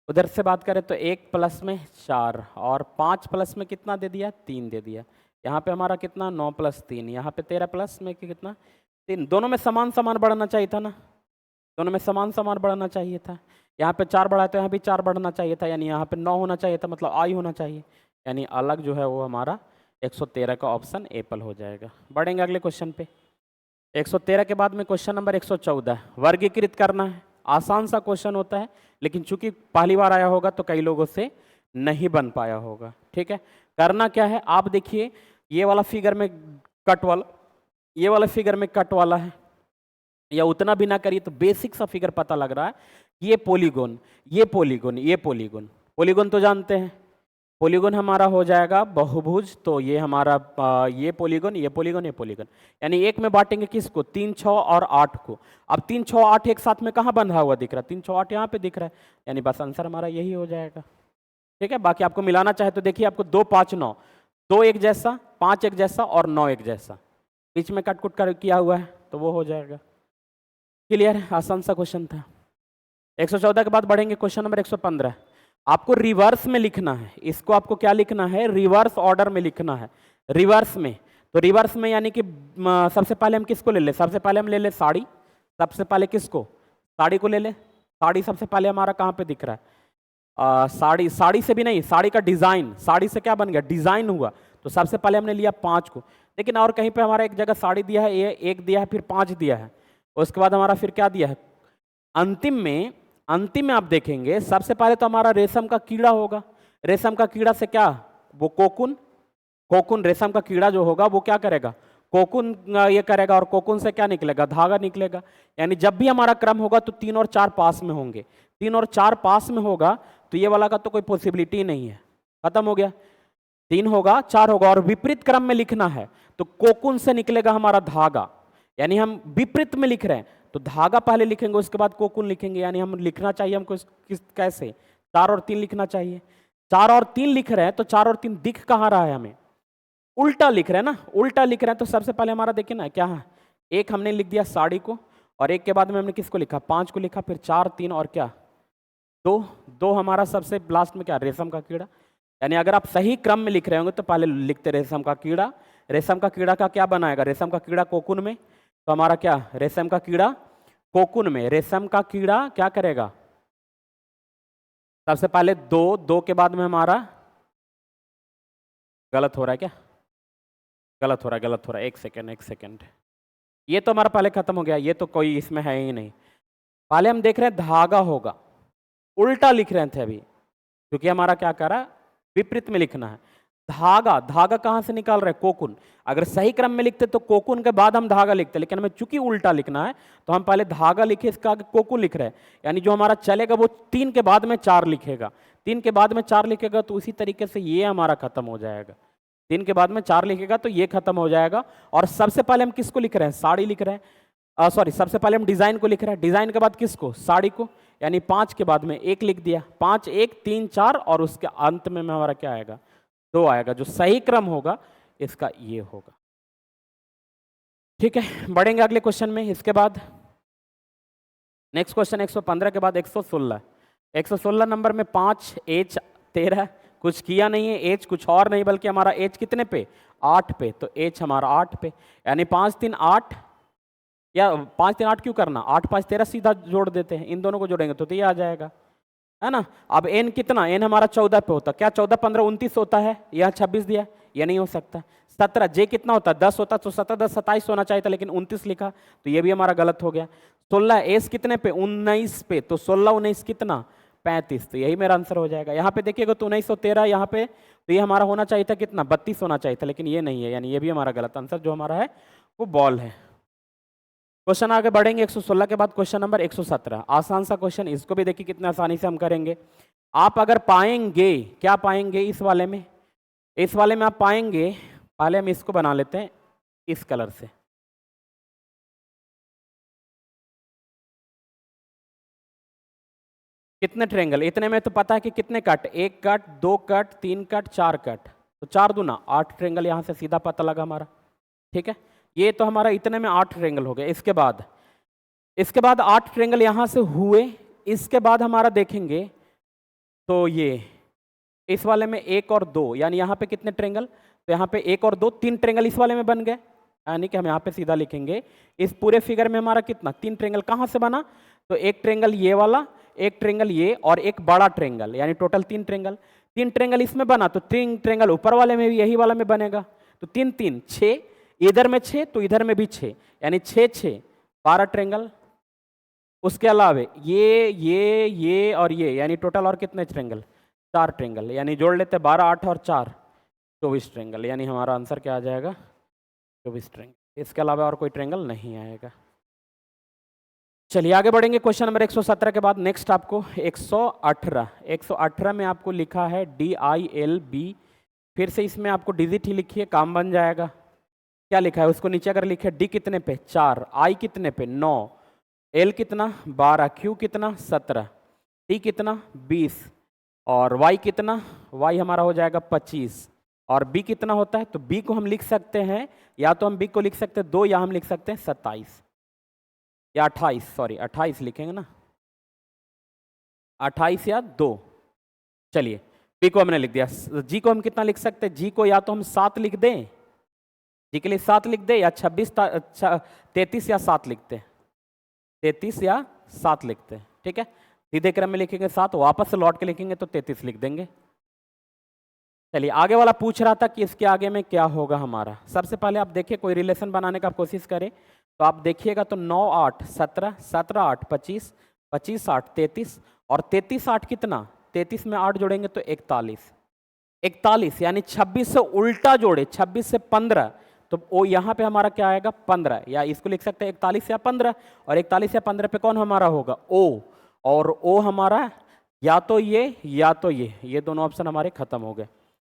उधर से बात करें तो 1 प्लस में 4, और 5 प्लस में कितना दे दिया, 3 दे दिया। यहाँ पे हमारा कितना, 9 + 3, यहाँ पे 13 प्लस में कितना, 3। दोनों में समान समान बढ़ना चाहिए था ना, दोनों में समान समान बढ़ना चाहिए था। यहाँ पे 4 बढ़ा है तो यहाँ भी 4 बढ़ना चाहिए था, यानी यहाँ पे 9 होना चाहिए था, मतलब आई होना चाहिए। यानी अलग जो है वो हमारा 113 का ऑप्शन एप्पल हो जाएगा। बढ़ेंगे अगले क्वेश्चन पे। 113 के बाद में क्वेश्चन नंबर 114, वर्गीकृत करना है। आसान सा क्वेश्चन होता है, लेकिन चूंकि पहली बार आया होगा तो कई लोगों से नहीं बन पाया होगा। ठीक है, करना क्या है, आप देखिए ये वाला फिगर में कट वाला, ये वाला फिगर में कट वाला है, या उतना भी ना करिए तो बेसिक सा फिगर पता लग रहा है। ये पॉलीगोन, ये पॉलीगोन, ये पॉलीगोन, पॉलीगोन तो जानते हैं, पॉलीगोन हमारा हो जाएगा बहुभुज। तो ये हमारा ये पॉलीगोन, ये पॉलीगोन, ये पॉलीगोन, यानी एक में बांटेंगे किसको, 3, 6 और 8 को। अब 3, 6, 8 एक साथ में कहाँ बंधा हुआ दिख रहा है, 3, 6, 8 यहाँ पे दिख रहा है, यानी बस आंसर हमारा यही हो जाएगा। ठीक है, बाकी आपको मिलाना चाहे तो देखिए, आपको 2, 5, 9, 2 एक जैसा, 5 एक जैसा और 9 एक जैसा, बीच में कट कुट कर किया हुआ है, तो वो हो जाएगा। क्लियर है, आसान सा क्वेश्चन था। 114 के बाद बढ़ेंगे क्वेश्चन नंबर 115। आपको रिवर्स में लिखना है, इसको आपको क्या लिखना है, रिवर्स ऑर्डर में लिखना है। रिवर्स में, तो रिवर्स में यानी कि सबसे पहले हम किसको ले ले, सबसे पहले हम ले ले साड़ी। सबसे पहले किसको, साड़ी को ले ले। साड़ी सबसे पहले हमारा कहाँ पे दिख रहा है, साड़ी, साड़ी से भी नहीं, साड़ी का डिजाइन, साड़ी से क्या बन गया, डिजाइन हुआ। तो सबसे पहले हमने लिया 5 को, लेकिन और कहीं पे हमारा एक जगह साड़ी दिया है, ये 1 दिया है, फिर 5 दिया है, उसके बाद हमारा फिर क्या दिया है अंतिम में। अंतिम में आप देखेंगे सबसे पहले तो हमारा रेशम का कीड़ा होगा। रेशम का कीड़ा से क्या, वो कोकुन, कोकुन रेशम का कीड़ा जो होगा वो क्या करेगा, कोकुन ये करेगा, और कोकुन से क्या निकलेगा, धागा निकलेगा। यानी जब भी हमारा क्रम होगा तो 3 और 4 पास में होंगे, 3 और 4 पास में होगा, तो ये वाला का तो कोई पॉसिबिलिटी नहीं है, खत्म हो गया। 3 होगा, 4 होगा, और विपरीत क्रम में लिखना है तो कोकुन से निकलेगा हमारा धागा। यानी हम विपरीत में लिख रहे हैं तो धागा पहले लिखेंगे, उसके बाद कोकुन लिखेंगे। यानी हम लिखना चाहिए हमको किस कैसे, 4 और 3 लिखना चाहिए। 4 और 3 लिख रहे हैं तो 4 और 3 दिख कहाँ रहा है हमें, उल्टा लिख रहे हैं ना, उल्टा लिख रहे हैं। तो सबसे पहले हमारा देखिए ना क्या है, एक हमने लिख दिया साड़ी को, और एक के बाद में हमने किसको लिखा, 5 को लिखा, फिर 4, 3 और क्या 2, 2 हमारा सबसे लास्ट में क्या, रेशम का कीड़ा। यानी अगर आप सही क्रम में लिख रहे होंगे तो पहले लिखते रेशम का कीड़ा। रेशम का कीड़ा का क्या बनाएगा, रेशम का कीड़ा कोकुन में, तो हमारा क्या, रेशम का कीड़ा कोकुन में, रेशम का कीड़ा क्या करेगा, सबसे पहले 2, 2 के बाद में हमारा, गलत हो रहा है क्या, गलत हो रहा है, गलत हो रहा है, एक सेकेंड, ये तो हमारा पहले खत्म हो गया, ये तो कोई इसमें है ही नहीं। पहले हम देख रहे हैं धागा होगा, उल्टा लिख रहे थे अभी, क्योंकि हमारा क्या कर रहा है, विपरीत में लिखना है। धागा, धागा कहां से निकाल रहे हैं, कोकुन। अगर सही क्रम में लिखते तो कोकुन के बाद हम धागा लिखते, लेकिन हमें चूंकि उल्टा लिखना है तो हम पहले धागा लिखे, इसका आगे कोकुन लिख रहे हैं। यानी जो हमारा चलेगा वो 3 के बाद में 4 लिखेगा, 3 के बाद में 4 लिखेगा तो उसी तरीके से ये हमारा खत्म हो जाएगा। 3 के बाद में 4 लिखेगा तो ये खत्म हो जाएगा। और सबसे पहले हम किसको लिख रहे हैं, साड़ी लिख रहे हैं, सॉरी, सबसे पहले हम डिजाइन को लिख रहे हैं, डिजाइन के बाद किसको, साड़ी को। यानी 5 के बाद में 1 लिख दिया, 5 1 3 4, और उसके अंत में हमारा क्या आएगा, 2 आएगा। जो सही क्रम होगा इसका ये होगा। ठीक है, बढ़ेंगे अगले क्वेश्चन में। इसके बाद नेक्स्ट क्वेश्चन 115 के बाद 116। 116 नंबर में 5 एच 13, कुछ किया नहीं है, एच कुछ और नहीं बल्कि हमारा एच कितने पे, 8 पे, तो एच हमारा 8 पे। यानी 5 3 8, या 5 3 8 क्यों करना, 8 5 13 सीधा जोड़ देते हैं, इन दोनों को जोड़ेंगे तो ये आ जाएगा, है ना। अब एन कितना, एन हमारा 14 पे होता, क्या 14 15 29 होता है, यह 26 दिया, ये नहीं हो सकता। 17, जे कितना होता, 10 होता तो 17 10 27 होना चाहिए था, लेकिन 29 लिखा तो ये भी हमारा गलत हो गया। 16, एस कितने पे, 19 पे, तो 16 19 कितना, 35, तो यही मेरा आंसर हो जाएगा। यहाँ पे देखिएगा तो 1913 यहाँ पे, तो ये हमारा होना चाहिए था कितना, 32 होना चाहिए था, लेकिन ये नहीं है, यानी ये भी हमारा गलत आंसर जो हमारा है वो बॉल है। क्वेश्चन आगे बढ़ेंगे 116 के बाद क्वेश्चन नंबर 117, आसान सा क्वेश्चन, इसको भी देखिए कितना आसानी से हम करेंगे। आप अगर पाएंगे, क्या पाएंगे इस वाले में, इस वाले में आप पाएंगे, पहले हम इसको बना लेते हैं इस कलर से। कितने ट्रेंगल, इतने में तो पता है कि कितने cut, 1 cut 2 cut 3 cut 4 cut, तो 4 दूना 8 ट्रेंगल, यहां से सीधा पता लगा हमारा। ठीक है, ये तो हमारा इतने में 8 ट्रेंगल हो गए। इसके बाद 8 ट्रेंगल यहां से हुए। इसके बाद हमारा देखेंगे तो ये इस वाले में 1 और 2, यानी यहाँ पे कितने ट्रेंगल, तो यहाँ पे 1 और 2 3 ट्रेंगल इस वाले में बन गए। यानी कि हम यहाँ पे सीधा लिखेंगे इस पूरे फिगर में हमारा कितना, 3 ट्रेंगल कहाँ से बना, तो 1 ट्रेंगल ये वाला, 1 ट्रेंगल ये, और एक बड़ा ट्रेंगल, यानी टोटल 3 ट्रेंगल। 3 ट्रेंगल इसमें बना तो 3 ट्रेंगल ऊपर वाले में भी यही वाला में बनेगा, तो 3 3 6, इधर में 6 तो इधर में भी 6, यानी 6 6 12 ट्रेंगल। उसके अलावा ये और ये, यानी टोटल और कितने ट्रेंगल, 4 ट्रेंगल, यानी जोड़ लेते 12 8 और 4 24 ट्रेंगल, यानी हमारा आंसर क्या आ जाएगा, 24 ट्रेंगल। इसके अलावा और कोई ट्रेंगल नहीं आएगा। चलिए आगे बढ़ेंगे क्वेश्चन नंबर 117 के बाद नेक्स्ट आपको 118 में आपको लिखा है DILB, फिर से इसमें आपको डिजिट ही लिखिए, काम बन जाएगा। क्या लिखा है उसको नीचे अगर लिखे, डी कितने पे 4, आई कितने पे 9, एल कितना 12, क्यू कितना 17, टी कितना 20, और वाई कितना, वाई हमारा हो जाएगा 25, और बी कितना होता है, तो बी को हम लिख सकते हैं, या तो हम बी को लिख सकते हैं 2, या हम लिख सकते हैं 27 या 28, सॉरी 28 लिखेंगे ना, 28 या 2। चलिए बी को हमने लिख दिया, जी को हम कितना लिख सकते हैं, जी को या तो हम 7 लिख दें, जी के लिए 7 लिख दे, या 33 या 7 लिखते हैं, 33 या 7 लिखते हैं। ठीक है, सीधे क्रम में लिखेंगे 7, वापस से लौट के लिखेंगे तो 33 लिख देंगे। चलिए आगे वाला पूछ रहा था कि इसके आगे में क्या होगा हमारा। सबसे पहले आप देखिए कोई रिलेशन बनाने का कोशिश करें तो आप देखिएगा तो 9 8 17, 17 8 25, 25 8 33, और 33 8 कितना, 33 में 8 जोड़ेंगे तो 41, 41 यानी 26 से उल्टा जोड़े, 26 से 15, तो वो यहाँ पे हमारा क्या आएगा 15, या इसको लिख सकते हैं 41 या 15, और 41 या 15 पे कौन हमारा होगा ओ, और ओ हमारा या तो ये दोनों ऑप्शन हमारे खत्म हो गए।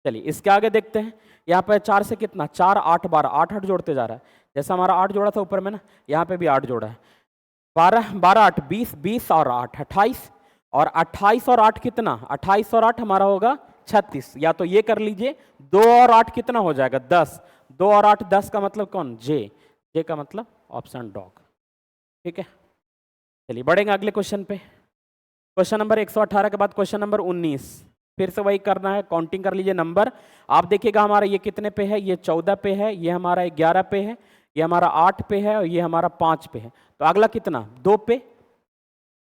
चलिए इसके आगे देखते हैं, यहाँ पे 4 से कितना 4 8 12, 8 8 जोड़ते जा रहा है, जैसा हमारा 8 जोड़ा था ऊपर में ना, यहाँ पे भी 8 जोड़ा है, 12 12 8 20, 20 और 8 28, और 28 और 8 कितना, 28 और 8 हमारा होगा 36, या तो ये कर लीजिए 2 और 8 कितना हो जाएगा 10, 2 और 8 10 का मतलब कौन, जे का मतलब ऑप्शन डॉग। ठीक है, चलिए बढ़ेंगे अगले क्वेश्चन पे। क्वेश्चन नंबर 118 के बाद क्वेश्चन नंबर 19, फिर से वही करना है, काउंटिंग कर लीजिए नंबर। आप देखिएगा हमारा ये कितने पे है, ये 14 पे है, ये हमारा 11 पे है, ये हमारा 8 पे है, और ये हमारा 5 पे है। तो अगला कितना 2 पे,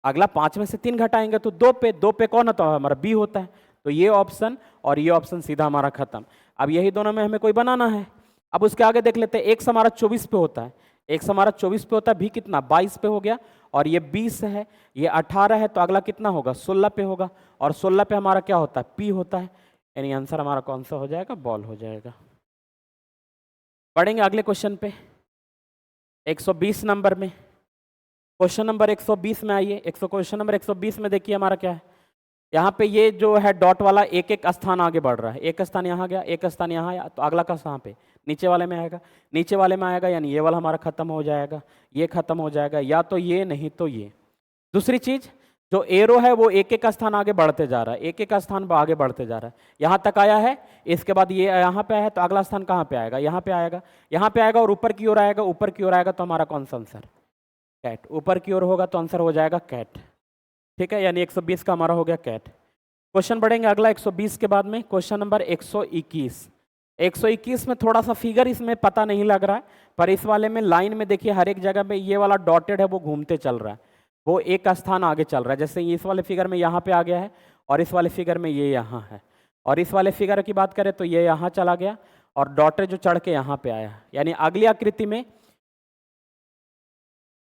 अगला 5 में से 3 घटाएंगे तो 2 पे, 2 पे कौन होता है हमारा बी होता है, तो ये ऑप्शन और ये ऑप्शन सीधा हमारा खत्म। अब यही दोनों में हमें कोई बनाना है। अब उसके आगे देख लेते हैं, x हमारा 24 पे होता है, x हमारा 24 पे होता है, b कितना 22 पे हो गया, और ये 20 है, ये 18 है, तो अगला कितना होगा 16 पे होगा, और 16 पे हमारा क्या होता है p होता है, यानी आंसर हमारा कौन सा हो जाएगा, बॉल हो जाएगा। पढ़ेंगे अगले क्वेश्चन पे 120 नंबर में। क्वेश्चन नंबर 120 में आइए। क्वेश्चन नंबर 120 में देखिए हमारा क्या है, यहाँ पे ये जो है डॉट वाला एक एक स्थान आगे बढ़ रहा है, एक स्थान यहाँ गया, एक स्थान यहाँ आया, तो अगला का कहाँ पे नीचे वाले में आएगा, नीचे वाले में आएगा, यानी ये वाला हमारा खत्म हो जाएगा, ये खत्म हो जाएगा, या तो ये नहीं तो ये। दूसरी चीज, जो एरो है वो एक एक स्थान आगे बढ़ते जा रहा है, एक एक स्थान आगे बढ़ते जा रहा है, यहाँ तक आया है, इसके बाद ये यहाँ पे है, तो अगला स्थान कहाँ पे आएगा, यहाँ पे आएगा, यहाँ पे आएगा और ऊपर की ओर आएगा, ऊपर की ओर आएगा, तो हमारा कौन सा आंसर, कैट। ऊपर की ओर होगा तो आंसर हो जाएगा कैट, ठीक है, यानी 120 का हमारा हो गया कैट। क्वेश्चन बढ़ेंगे अगला 120 के बाद में, क्वेश्चन नंबर 121। 121 में थोड़ा सा फिगर इसमें पता नहीं लग रहा है, पर इस वाले में लाइन में देखिए हर एक जगह में ये वाला डॉटेड है वो घूमते चल रहा है, वो एक स्थान आगे चल रहा है। जैसे इस वाले फिगर में यहाँ पे आ गया है, और इस वाले फिगर में ये यहाँ है, और इस वाले फिगर की बात करें तो ये यहाँ चला गया, और डॉटेड जो चढ़ के यहाँ पे आया, यानी अगली आकृति में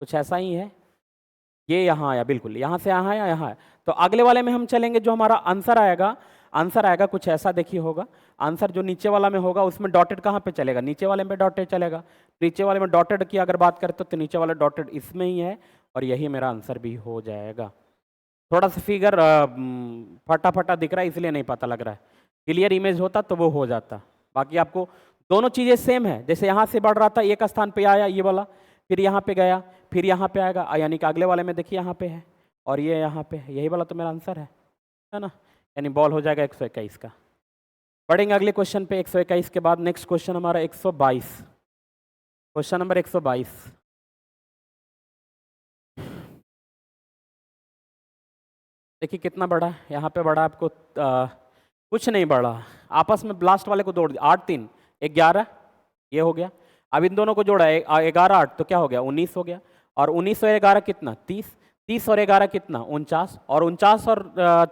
कुछ ऐसा ही है, ये यहाँ आया, बिल्कुल यहाँ से यहाँ आया, यहाँ है। तो अगले वाले में हम चलेंगे, जो हमारा आंसर आएगा, आंसर आएगा कुछ ऐसा देखिए होगा, आंसर जो नीचे वाला में होगा उसमें डॉटेड कहाँ पे चलेगा, नीचे वाले में डॉटेड चलेगा। नीचे वाले में डॉटेड की अगर बात करें तो नीचे वाला डॉटेड इसमें ही है, और यही मेरा आंसर भी हो जाएगा। थोड़ा सा फिगर फटा फटा दिख रहा है इसलिए नहीं पता लग रहा है, क्लियर इमेज होता तो वो हो जाता। बाकी आपको दोनों चीज़ें सेम है, जैसे यहाँ से बढ़ रहा था एक स्थान पे आया ये वाला, फिर यहाँ पे गया, फिर यहाँ पे आएगा, यानी कि अगले वाले में देखिए यहाँ पे है, और ये यहाँ पे है, यही वाला तो मेरा आंसर है ना, यानी बॉल हो जाएगा 121 का। पढ़ेंगे अगले क्वेश्चन पे 121 के बाद नेक्स्ट क्वेश्चन हमारा 122, क्वेश्चन नंबर 122। देखिए कितना बड़ा है, यहाँ पे बड़ा आपको कुछ नहीं बढ़ा, आपस में लास्ट वाले को जोड़ दिया, 8 3 11 ये हो गया। अब इन दोनों को जोड़ा है 11 8 तो क्या हो गया 19 हो गया, और 19 और 11 कितना 30, 30 और 11 कितना 49, और 49 और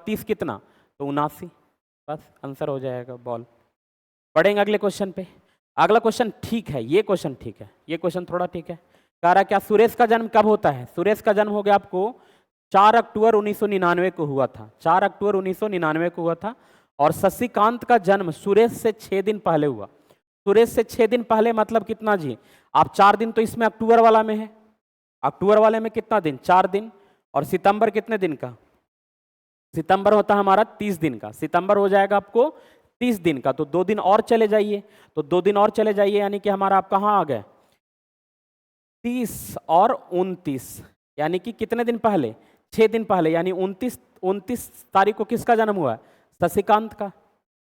30 कितना तो 79, बस आंसर हो जाएगा बॉल। पढ़ेंगे अगले क्वेश्चन पे। अगला क्वेश्चन ठीक है, ये क्वेश्चन ठीक है, ये क्वेश्चन थोड़ा ठीक है। कह रहा क्या सुरेश का जन्म कब होता है, सुरेश का जन्म हो गया आपको 4 अक्टूबर 1999 को हुआ था, 4 अक्टूबर 1999 को हुआ था, और शशिकांत का जन्म सुरेश से 6 दिन पहले हुआ। सुरेश से 6 दिन पहले मतलब कितना जी, आप 4 दिन तो इसमें अक्टूबर वाला में है, अक्टूबर वाले में कितना दिन 4 दिन, और सितंबर कितने दिन का, सितंबर होता है हमारा 30 दिन का, सितंबर हो जाएगा आपको 30 दिन का, तो 2 दिन और चले जाइए, तो 2 दिन और चले जाइए, यानी कि हमारा आप कहाँ आ गए 30 और 29, यानी कि कितने दिन पहले 6 दिन पहले, यानी 29 तारीख को किसका जन्म हुआ है शशिकांत का,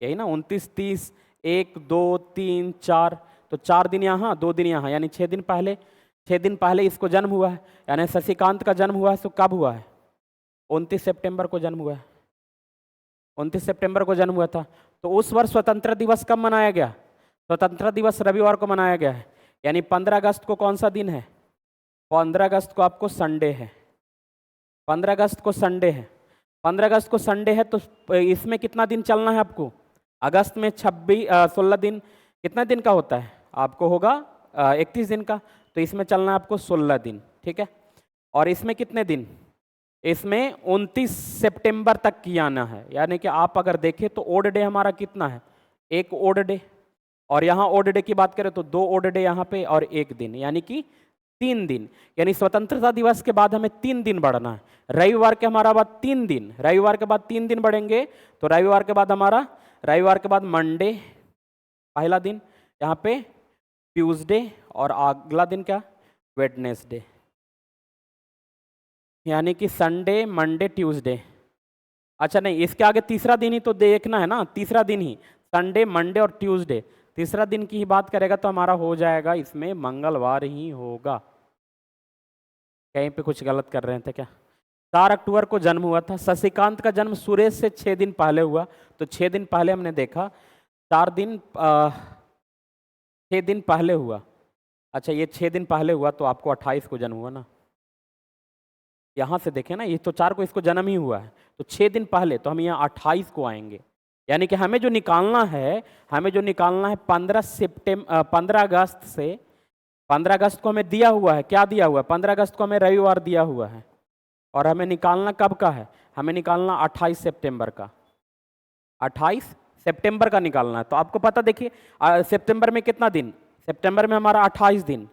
यही ना 29 30 1 2 3 4, तो 4 दिन यहाँ 2 दिन यहाँ, यानी 6 दिन पहले, 6 दिन पहले इसको जन्म हुआ है, यानी शशिकांत का जन्म हुआ है। तो कब हुआ है 29 सितंबर को जन्म हुआ है, 29 सितंबर को जन्म हुआ था। तो उस वर्ष स्वतंत्रता दिवस कब मनाया गया, स्वतंत्रता दिवस रविवार को मनाया गया है, यानी 15 अगस्त को कौन सा दिन है, 15 अगस्त को आपको संडे है, 15 अगस्त को संडे है, 15 अगस्त को संडे है, तो इसमें कितना दिन चलना है आपको, अगस्त में 16 दिन, कितना दिन का होता है आपको होगा 31 दिन का, तो इसमें चलना है आपको 16 दिन, ठीक है। और इसमें कितने दिन, इसमें 29 सितंबर तक की आना है, यानी कि आप अगर देखें तो ओड डे हमारा कितना है, एक ओड डे, और यहाँ ओड डे की बात करें तो 2 ओड डे यहाँ पे और 1 दिन, यानी कि 3 दिन, यानी स्वतंत्रता दिवस के बाद हमें 3 दिन बढ़ना है। रविवार के हमारा बाद 3 दिन, रविवार के बाद 3 दिन बढ़ेंगे, तो रविवार के बाद हमारा, रविवार के बाद मंडे पहला दिन, यहाँ पे ट्यूसडे, और अगला दिन क्या वेडनेसडे, यानी कि संडे मंडे ट्यूसडे। अच्छा नहीं, इसके आगे तीसरा दिन ही तो देखना है ना, तीसरा दिन ही संडे मंडे और ट्यूसडे, तीसरा दिन की ही बात करेगा तो हमारा हो जाएगा इसमें मंगलवार ही होगा। कहीं पे कुछ गलत कर रहे थे क्या, 4 अक्टूबर को जन्म हुआ था, शशिकांत का जन्म सुरेश से 6 दिन पहले हुआ, तो 6 दिन पहले हमने देखा, 6 दिन पहले हुआ, अच्छा ये 6 दिन पहले हुआ, तो आपको 28 को जन्म हुआ ना, यहाँ से देखें ना, ये तो 4 को इसको जन्म ही हुआ है, तो 6 दिन पहले, तो हम यहाँ 28 को आएंगे, यानी कि हमें जो निकालना है, हमें जो निकालना है 15 अगस्त से 15 अगस्त को हमें दिया हुआ है, क्या दिया हुआ है? 15 अगस्त को हमें रविवार दिया हुआ है, और हमें निकालना कब का है? हमें निकालना 28 सितंबर का, 28 सितंबर का निकालना है। तो आपको पता, देखिए सितंबर में कितना दिन? सितंबर में हमारा 28 दिन,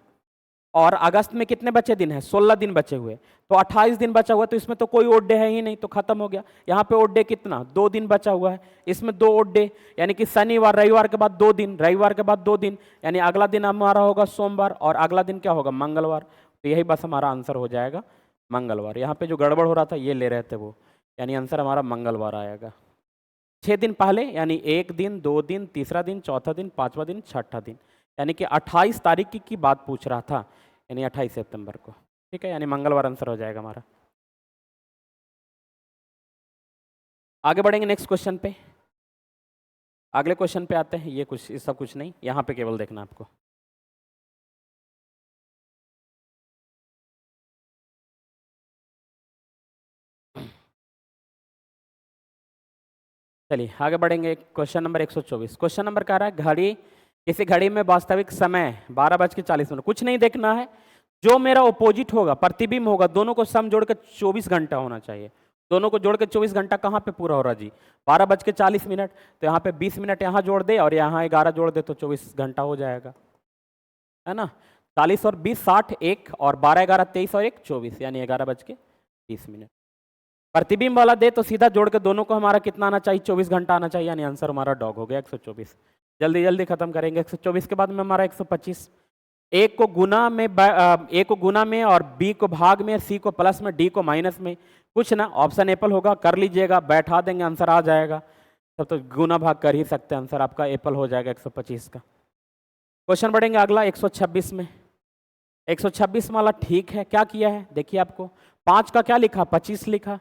और अगस्त में कितने बचे दिन है? 16 दिन बचे हुए। तो 28 दिन बचा हुआ, तो इसमें तो कोई ओड डे है ही नहीं, तो खत्म हो गया। यहाँ पे ओड डे कितना? 2 दिन बचा हुआ है, इसमें 2 ओड डे, यानी कि शनिवार रविवार के बाद 2 दिन, रविवार के बाद 2 दिन, यानी अगला दिन हमारा होगा सोमवार, और अगला दिन क्या होगा? मंगलवार। तो यही बस हमारा आंसर हो जाएगा मंगलवार। यहाँ पे जो गड़बड़ हो रहा था ये ले रहे थे वो, यानी आंसर हमारा मंगलवार आएगा। 6 दिन पहले, यानी 1 दिन, 2 दिन, तीसरा दिन, चौथा दिन, पांचवा दिन, छठा दिन, यानी कि 28 तारीख की बात पूछ रहा था, यानी 28 सितंबर को। ठीक है, यानी मंगलवार आंसर हो जाएगा हमारा। आगे बढ़ेंगे नेक्स्ट क्वेश्चन पे। अगले क्वेश्चन पे आते हैं। ये कुछ, इसका कुछ नहीं, यहाँ पे केवल देखना आपको। चलिए आगे बढ़ेंगे। Question number 124। क्वेश्चन नंबर कह रहा है, घड़ी, किसी घड़ी में वास्तविक समय 12:40। कुछ नहीं देखना है, जो मेरा ओपोजिट होगा, प्रतिबिंब होगा, दोनों को सम जोड़ के 24 घंटा होना चाहिए। दोनों को जोड़ के 24 घंटा कहाँ पे पूरा हो रहा जी? 12:40। तो यहाँ पे 20 मिनट यहाँ जोड़ दे, और यहाँ 11 जोड़ दे, तो 24 घंटा हो जाएगा, है ना। 40 और 20 60, 1 और 12 11 23 और 1 24, यानी 11:20। प्रतिबिंब वाला दे तो सीधा जोड़ के दोनों को हमारा कितना आना चाहिए? 24 घंटा आना चाहिए, यानी आंसर हमारा डॉग हो गया 124। जल्दी जल्दी खत्म करेंगे। 124 के बाद में हमारा 125। ए को गुना में और बी को भाग में, सी को प्लस में, डी को माइनस में। कुछ ना, ऑप्शन एप्पल होगा, कर लीजिएगा, बैठा देंगे, आंसर आ जाएगा। तब तो गुना भाग कर ही सकते हैं, आंसर आपका एप्पल हो जाएगा 125 का। क्वेश्चन बढ़ेंगे अगला 126 में। 126 वाला ठीक है, क्या किया है देखिए आपको। 5 का क्या लिखा? 25 लिखा।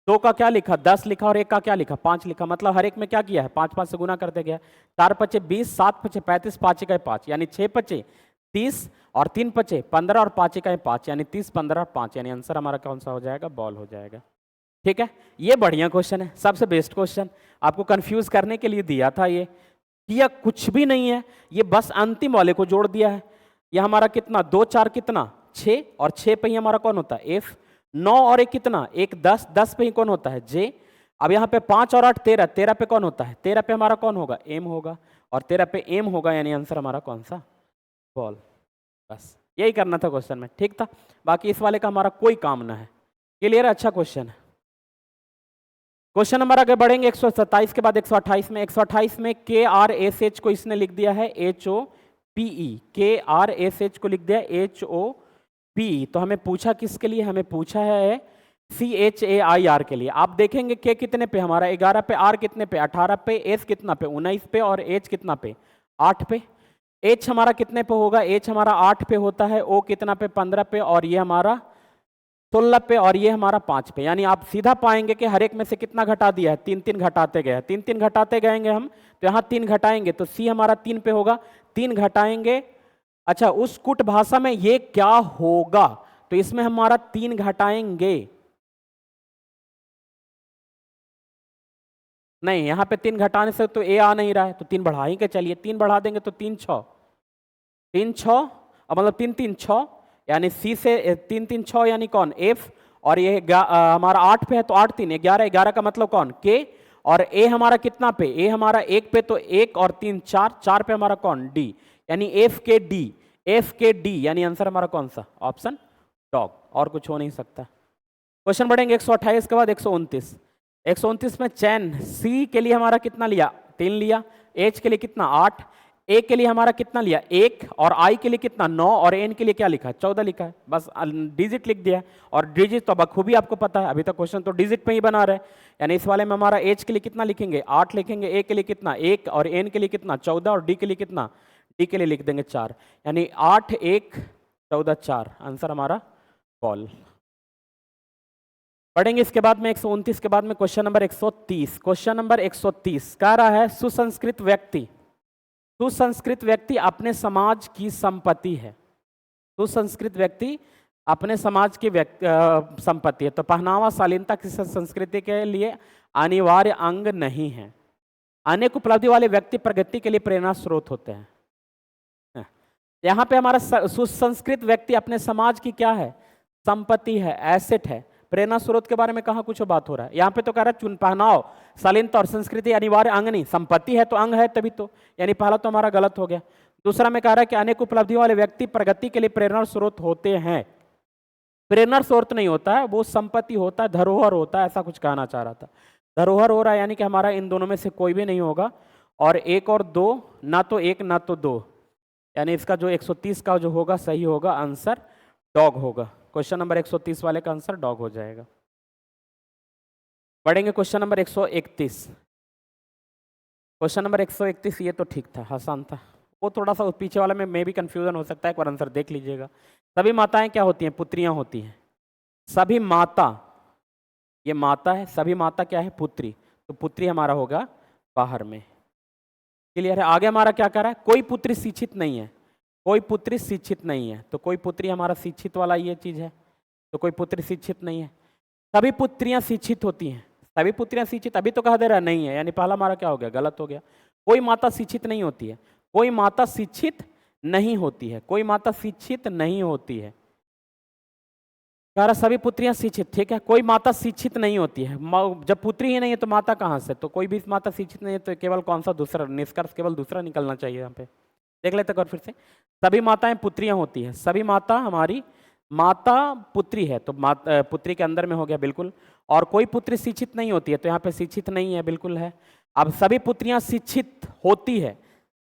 2 का क्या लिखा? 10 लिखा। और 1 का क्या लिखा? 5 लिखा। मतलब हर एक में क्या किया है? 5 5 से गुना करते गया। 4 पचे 20, 7 पचे 35, 5 इकाई 5, यानी 6 पचे 30, और 3 पचे 15, और 5 इकाई 5, यानी 30 15 और 5, यानी आंसर हमारा कौन सा हो जाएगा? बॉल हो जाएगा। ठीक है, ये बढ़िया क्वेश्चन है, सबसे बेस्ट क्वेश्चन। आपको कंफ्यूज करने के लिए दिया था ये, किया कुछ भी नहीं है, ये बस अंतिम वाले को जोड़ दिया है। ये हमारा कितना? 2 4 कितना? 6, और 6 पे ही हमारा कौन होता है? एफ। 9 और 1 कितना? 1 10, 10 पे ही कौन होता है? जे। अब यहाँ पे 5 और 8 13, 13 पे कौन होता है? 13 पे हमारा कौन होगा? एम होगा। और 13 पे एम होगा, यानी आंसर हमारा कौन सा? बॉल। बस यही करना था क्वेश्चन में, ठीक था। बाकी इस वाले का हमारा कोई काम ना है। क्लियर? अच्छा क्वेश्चन है। क्वेश्चन नंबर आगे बढ़ेंगे 127 के बाद 128 में। 128 में KRSH को इसने लिख दिया है HOPE। KRSH को लिख दिया HOPE। तो हमें पूछा किसके लिए? हमें पूछा है CHAIR के लिए। आप देखेंगे K कितने पे? हमारा 11 पे। R कितने पे? 18 पे। S कितना पे? 19 पे। और H कितना पे? 8 पे। H हमारा कितने पे होगा? H हमारा 8 पे होता है। O कितना पे? 15 पे। और ये हमारा 16 पे, और ये हमारा 5 पे। यानी आप सीधा पाएंगे कि हर एक में से कितना घटा दिया है? 3 3 घटाते गए, 3 3 घटाते गएंगे हम, तो यहाँ 3 घटाएंगे तो C हमारा 3 पे होगा, 3 घटाएंगे। अच्छा, उस कुट भाषा में ये क्या होगा? तो इसमें हमारा 3 घटाएंगे, नहीं यहाँ पे 3 घटाने से तो A आ नहीं रहा है, तो 3 बढ़ाएंगे। चलिए 3 बढ़ा देंगे तो 3 6, 3 6, मतलब 3 3 6, यानी सी से 3 3 6, यानी कौन? एफ। और ये हमारा 8 पे है, तो 8 3 11, 11 का मतलब कौन? के। और ए हमारा कितना पे? ए हमारा 1 पे, तो 1 और 3 4, 4 पे हमारा कौन? डी, यानी एफ के डी। एफ के डी, यानी आंसर हमारा कौन सा? ऑप्शन डॉग, और कुछ हो नहीं सकता। क्वेश्चन बढ़ेंगे 128 के बाद 129। 129 में चैन सी के लिए हमारा कितना लिया? 3 लिया। एच के लिए कितना? 8। ए के लिए हमारा कितना लिया? 1। और आई के लिए कितना? 9। और एन के लिए क्या लिखा है? 14 लिखा है। बस डिजिट लिख दिया। और डिजिट तो बखूबी आपको पता है, अभी तक क्वेश्चन तो डिजिट पे ही बना रहे। यानी इस वाले में हमारा एच के लिए कितना लिखेंगे? 8 लिखेंगे। ए के लिए कितना? 1। और एन के लिए कितना? 14। और डी के लिए कितना? डी के लिए लिख देंगे 4, यानी 8 1 14 4, आंसर हमारा बॉल। पढ़ेंगे इसके बाद में 129 के बाद में क्वेश्चन नंबर 130। क्वेश्चन नंबर 130 कह रहा है, सुसंस्कृत व्यक्ति, सुसंस्कृत व्यक्ति अपने समाज की संपत्ति है। सुसंस्कृत व्यक्ति अपने समाज की संपत्ति है। तो पहनावा शालीनता किसी संस्कृति के लिए अनिवार्य अंग नहीं है। अनेक उपलब्धि वाले व्यक्ति प्रगति के लिए प्रेरणा स्रोत होते हैं। यहाँ पे हमारा सुसंस्कृत व्यक्ति अपने समाज की क्या है, संपत्ति है, एसेट है। प्रेरणा स्रोत के बारे में कहाँ कुछ बात हो रहा है, यहाँ पे तो कह रहा है चुन पहनाव, शालीनता और संस्कृति अनिवार्य अंग नहीं, संपत्ति है तो अंग है तभी तो, यानी पहला तो हमारा गलत हो गया। दूसरा में कह रहा है कि अनेक उपलब्धियों वाले व्यक्ति प्रगति के लिए प्रेरणा स्रोत होते हैं। प्रेरणा स्रोत नहीं होता है, वो संपत्ति होता है, धरोहर होता है, ऐसा कुछ कहना चाह रहा था। धरोहर हो रहा है यानी कि हमारा इन दोनों में से कोई भी नहीं होगा, और एक और दो, ना तो एक ना तो दो, यानी इसका जो 130 का जो होगा सही होगा, आंसर डॉग होगा। क्वेश्चन नंबर 130 वाले का आंसर डॉग हो जाएगा। बढ़ेंगे क्वेश्चन नंबर 131। क्वेश्चन नंबर 131 ये तो ठीक था, आसान था, वो थोड़ा सा पीछे वाले में भी कंफ्यूजन हो सकता है, एक बार आंसर देख लीजिएगा। सभी माताएं क्या होती हैं, पुत्रियां होती हैं। सभी माता, ये माता है, सभी माता क्या है, पुत्री, तो पुत्री हमारा होगा बाहर में। क्लियर है। आगे हमारा क्या कर रहा है, कोई पुत्री शिक्षित नहीं है, कोई पुत्री शिक्षित नहीं है, तो कोई पुत्री हमारा शिक्षित वाला ये चीज है, तो कोई पुत्री शिक्षित नहीं है। सभी पुत्रियां शिक्षित होती हैं, सभी पुत्रियां शिक्षित, अभी तो कहा दे रहा नहीं है, यानी पहला हमारा क्या हो गया, गलत हो गया। कोई माता शिक्षित नहीं होती है, कोई माता शिक्षित नहीं होती है, कोई माता शिक्षित नहीं होती है। कह रहा सभी पुत्रियां शिक्षित, ठीक है, कोई माता शिक्षित नहीं होती है। जब पुत्री ही नहीं है तो माता कहाँ से, तो कोई भी माता शिक्षित नहीं है, तो केवल कौन सा दूसरा निष्कर्ष, केवल दूसरा निकलना चाहिए। यहाँ पे देख लेते एक बार फिर से, सभी माताएं पुत्रियां होती है, सभी माता हमारी माता पुत्री है, तो पुत्री के अंदर में हो गया बिल्कुल। और कोई पुत्री शिक्षित नहीं होती है, तो यहाँ पे शिक्षित नहीं है, बिल्कुल है। अब सभी पुत्रियां शिक्षित होती है,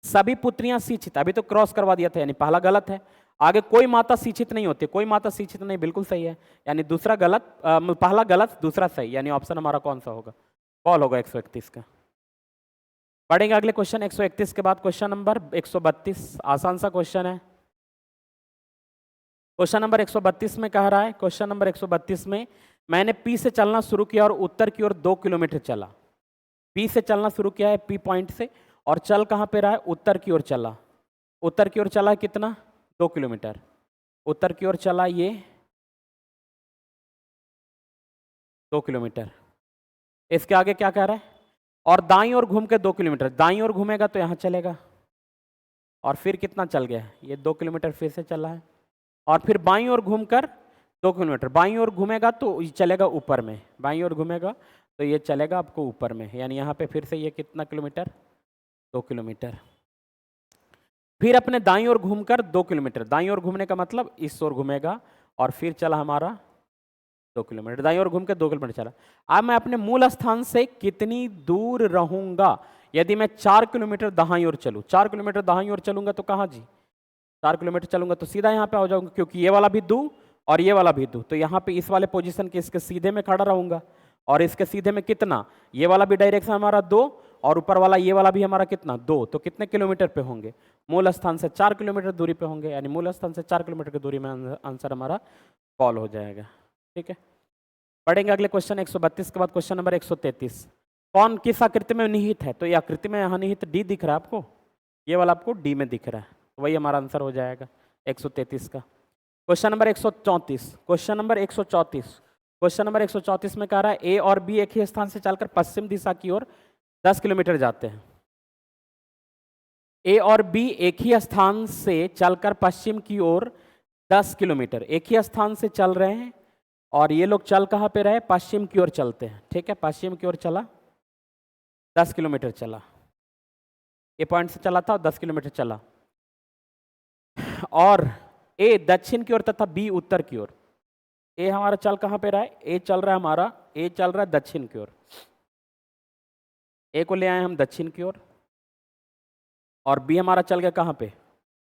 सभी पुत्रियां शिक्षित, अभी तो क्रॉस करवा दिया था, यानी पहला गलत है। आगे कोई माता शिक्षित नहीं होती, कोई माता शिक्षित नहीं, बिल्कुल सही है, यानी दूसरा गलत, पहला गलत दूसरा सही, यानी ऑप्शन हमारा कौन सा होगा, कॉल होगा 131 का। पढ़ेंगे अगले क्वेश्चन 131 के बाद क्वेश्चन नंबर 132, आसान सा क्वेश्चन है। क्वेश्चन नंबर 132 में कह रहा है, क्वेश्चन नंबर 132 में, मैंने पी से चलना शुरू किया और उत्तर की ओर 2 किलोमीटर चला। पी से चलना शुरू किया है, पी पॉइंट से, और चल कहाँ पे रहा है, उत्तर की ओर चला। उत्तर की ओर चला कितना, 2 किलोमीटर, उत्तर की ओर चला ये 2 किलोमीटर। इसके आगे क्या कह रहा है, और दाईं ओर घूम के 2 किलोमीटर, दाईं ओर घूमेगा तो यहाँ चलेगा, और फिर कितना चल गया, ये 2 किलोमीटर फिर से चला है, और फिर बाईं ओर घूमकर 2 किलोमीटर, बाईं ओर घूमेगा तो ये चलेगा ऊपर में, बाईं ओर घूमेगा तो ये चलेगा आपको ऊपर में, यानी यहाँ पे फिर से ये कितना किलोमीटर, 2 किलोमीटर। फिर अपने दाईं ओर घूमकर 2 किलोमीटर, दाईं ओर घूमने का मतलब इस ओर घूमेगा, और फिर चला हमारा 2 किलोमीटर, दाईं ओर घूम के 2 किलोमीटर चला। अब मैं अपने मूल स्थान से कितनी दूर रहूंगा, यदि मैं 4 किलोमीटर दाईं ओर चलूँ, 4 किलोमीटर दाईं ओर चलूंगा तो कहाँ जी, 4 किलोमीटर चलूंगा तो सीधा यहाँ पे आ जाऊंगा, क्योंकि ये वाला भी दूं और ये वाला भी दूं, तो यहाँ पे इस वाले पोजीशन के इसके सीधे में खड़ा रहूंगा, और इसके सीधे में कितना, ये वाला भी डायरेक्शन हमारा 2, और ऊपर वाला ये वाला भी हमारा कितना 2, तो कितने किलोमीटर पे होंगे, मूल स्थान से 4 किलोमीटर दूरी पे होंगे, यानी मूल स्थान से 4 किलोमीटर की दूरी में आंसर हमारा कॉल हो जाएगा। ठीक है, पढ़ेंगे अगले क्वेश्चन 132 के बाद क्वेश्चन नंबर 133। कौन किस आकृति में निहित है, तो ये आकृति में यहाँ निहित डी दिख रहा है आपको, ये वाला आपको डी में दिख रहा है, वही हमारा आंसर हो जाएगा 133 का। Question number 134, question number 134, question number 134 में कह रहा है ए और बी एक ही स्थान से चलकर पश्चिम दिशा की ओर 10 किलोमीटर जाते हैं। ए और बी एक ही स्थान से चलकर पश्चिम की ओर 10 किलोमीटर, एक ही स्थान से चल रहे हैं, और ये लोग चल कहाँ पे रहे, पश्चिम की ओर चलते हैं। ठीक है, पश्चिम की ओर चला, 10 किलोमीटर चला, ए पॉइंट से चला था और 10 किलोमीटर चला, और ए दक्षिण की ओर तथा बी उत्तर की ओर। ए हमारा चल कहाँ पे रहा है, ए चल रहा है हमारा, ए चल रहा है दक्षिण की ओर, ए को ले आए हम दक्षिण की ओर, और बी हमारा चल गया कहाँ पे,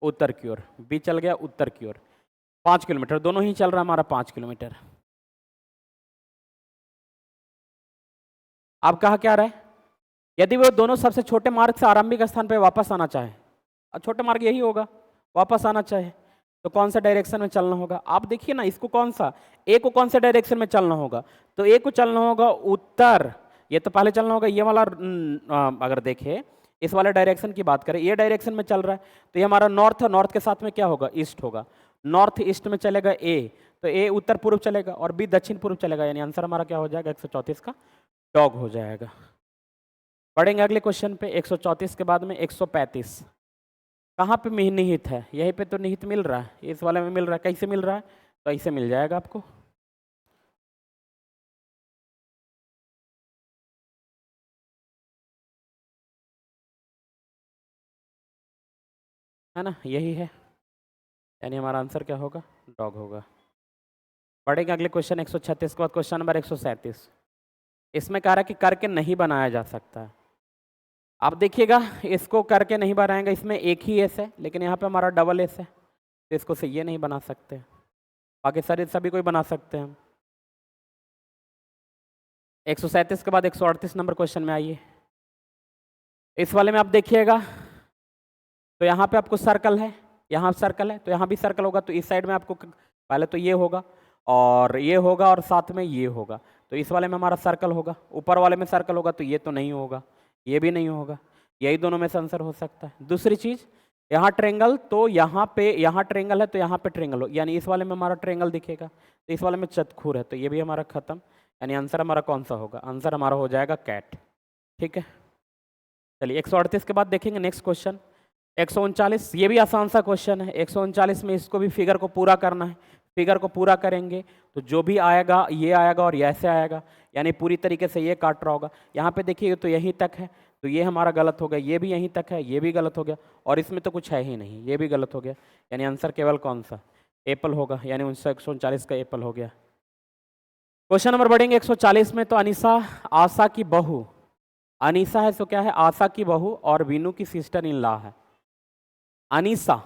उत्तर की ओर, बी चल गया उत्तर की ओर, 5 किलोमीटर, दोनों ही चल रहा है हमारा 5 किलोमीटर। अब कहा क्या रहा है, यदि वो दोनों सबसे छोटे मार्ग से आरंभिक स्थान पे वापस आना चाहे, और छोटा मार्ग यही होगा, वापस आना चाहे, तो कौन सा डायरेक्शन में चलना होगा, आप देखिए ना, इसको कौन सा, ए को कौन से डायरेक्शन में चलना होगा, तो ए को चलना होगा उत्तर, ये तो पहले चलना होगा, ये वाला अगर देखें इस वाले डायरेक्शन की बात करें, ये डायरेक्शन में चल रहा है, तो ये हमारा नॉर्थ है, नॉर्थ के साथ में क्या होगा, ईस्ट होगा, नॉर्थ ईस्ट में चलेगा ए, तो ए उत्तर पूर्व चलेगा और बी दक्षिण पूर्व चलेगा, यानी आंसर हमारा क्या हो जाएगा 134 का डॉग हो जाएगा। पढ़ेंगे अगले क्वेश्चन पे 134 के बाद में 135। कहाँ पे निहित है? यहीं पे तो निहित मिल रहा है, इस वाले में मिल रहा है। कैसे मिल रहा है? तो ऐसे मिल जाएगा आपको, है ना, यही है। यानी हमारा आंसर क्या होगा? डॉग होगा। बढ़ेंगे अगले क्वेश्चन 136 के बाद क्वेश्चन नंबर 137। इसमें कह रहा है कि करके नहीं बनाया जा सकता है। आप देखिएगा, इसको करके नहीं बनाएंगे, इसमें एक ही एस है, लेकिन यहाँ पे हमारा डबल एस है, तो इसको से ये नहीं बना सकते। बाकी सारे सभी कोई बना सकते हैं। 137 के बाद 138 नंबर क्वेश्चन में आइए। इस वाले में आप देखिएगा, तो यहाँ पे आपको सर्कल है, यहाँ सर्कल है, तो यहाँ भी सर्कल होगा। तो इस साइड में आपको पहले तो ये होगा और ये होगा और साथ में ये होगा, तो इस वाले में हमारा सर्कल होगा। ऊपर वाले में सर्कल होगा, तो ये तो नहीं होगा, ये भी नहीं होगा, यही दोनों में से आंसर हो सकता है। दूसरी चीज, यहाँ ट्रेंगल, तो यहाँ पे यहाँ ट्रेंगल है, तो यहाँ पे ट्रेंगल हो, यानी इस वाले में हमारा ट्रेंगल दिखेगा, तो इस वाले में चतखुर है, तो ये भी हमारा खत्म। यानी आंसर हमारा कौन सा होगा? आंसर हमारा हो जाएगा कैट। ठीक है, चलिए 138 के बाद देखेंगे नेक्स्ट क्वेश्चन 139। ये भी आसान सा क्वेश्चन है। 139 में इसको भी फिगर को पूरा करना है। फिगर को पूरा करेंगे तो जो भी आएगा ये आएगा और ये ऐसे आएगा, यानी पूरी तरीके से ये काट रहा होगा। यहाँ पे देखिए तो यहीं तक है, तो ये हमारा गलत हो गया, ये भी यहीं तक है, ये भी गलत हो गया, और इसमें तो कुछ है ही नहीं, ये भी गलत हो गया। यानी आंसर केवल कौन सा? एप्पल होगा, यानी 139 का एप्पल हो गया। क्वेश्चन नंबर बढ़ेंगे 140 में। तो अनीसा आशा की बहू, अनीसा है तो क्या है? आशा की बहू और वीनू की सिस्टर इन लॉ है। अनीसा,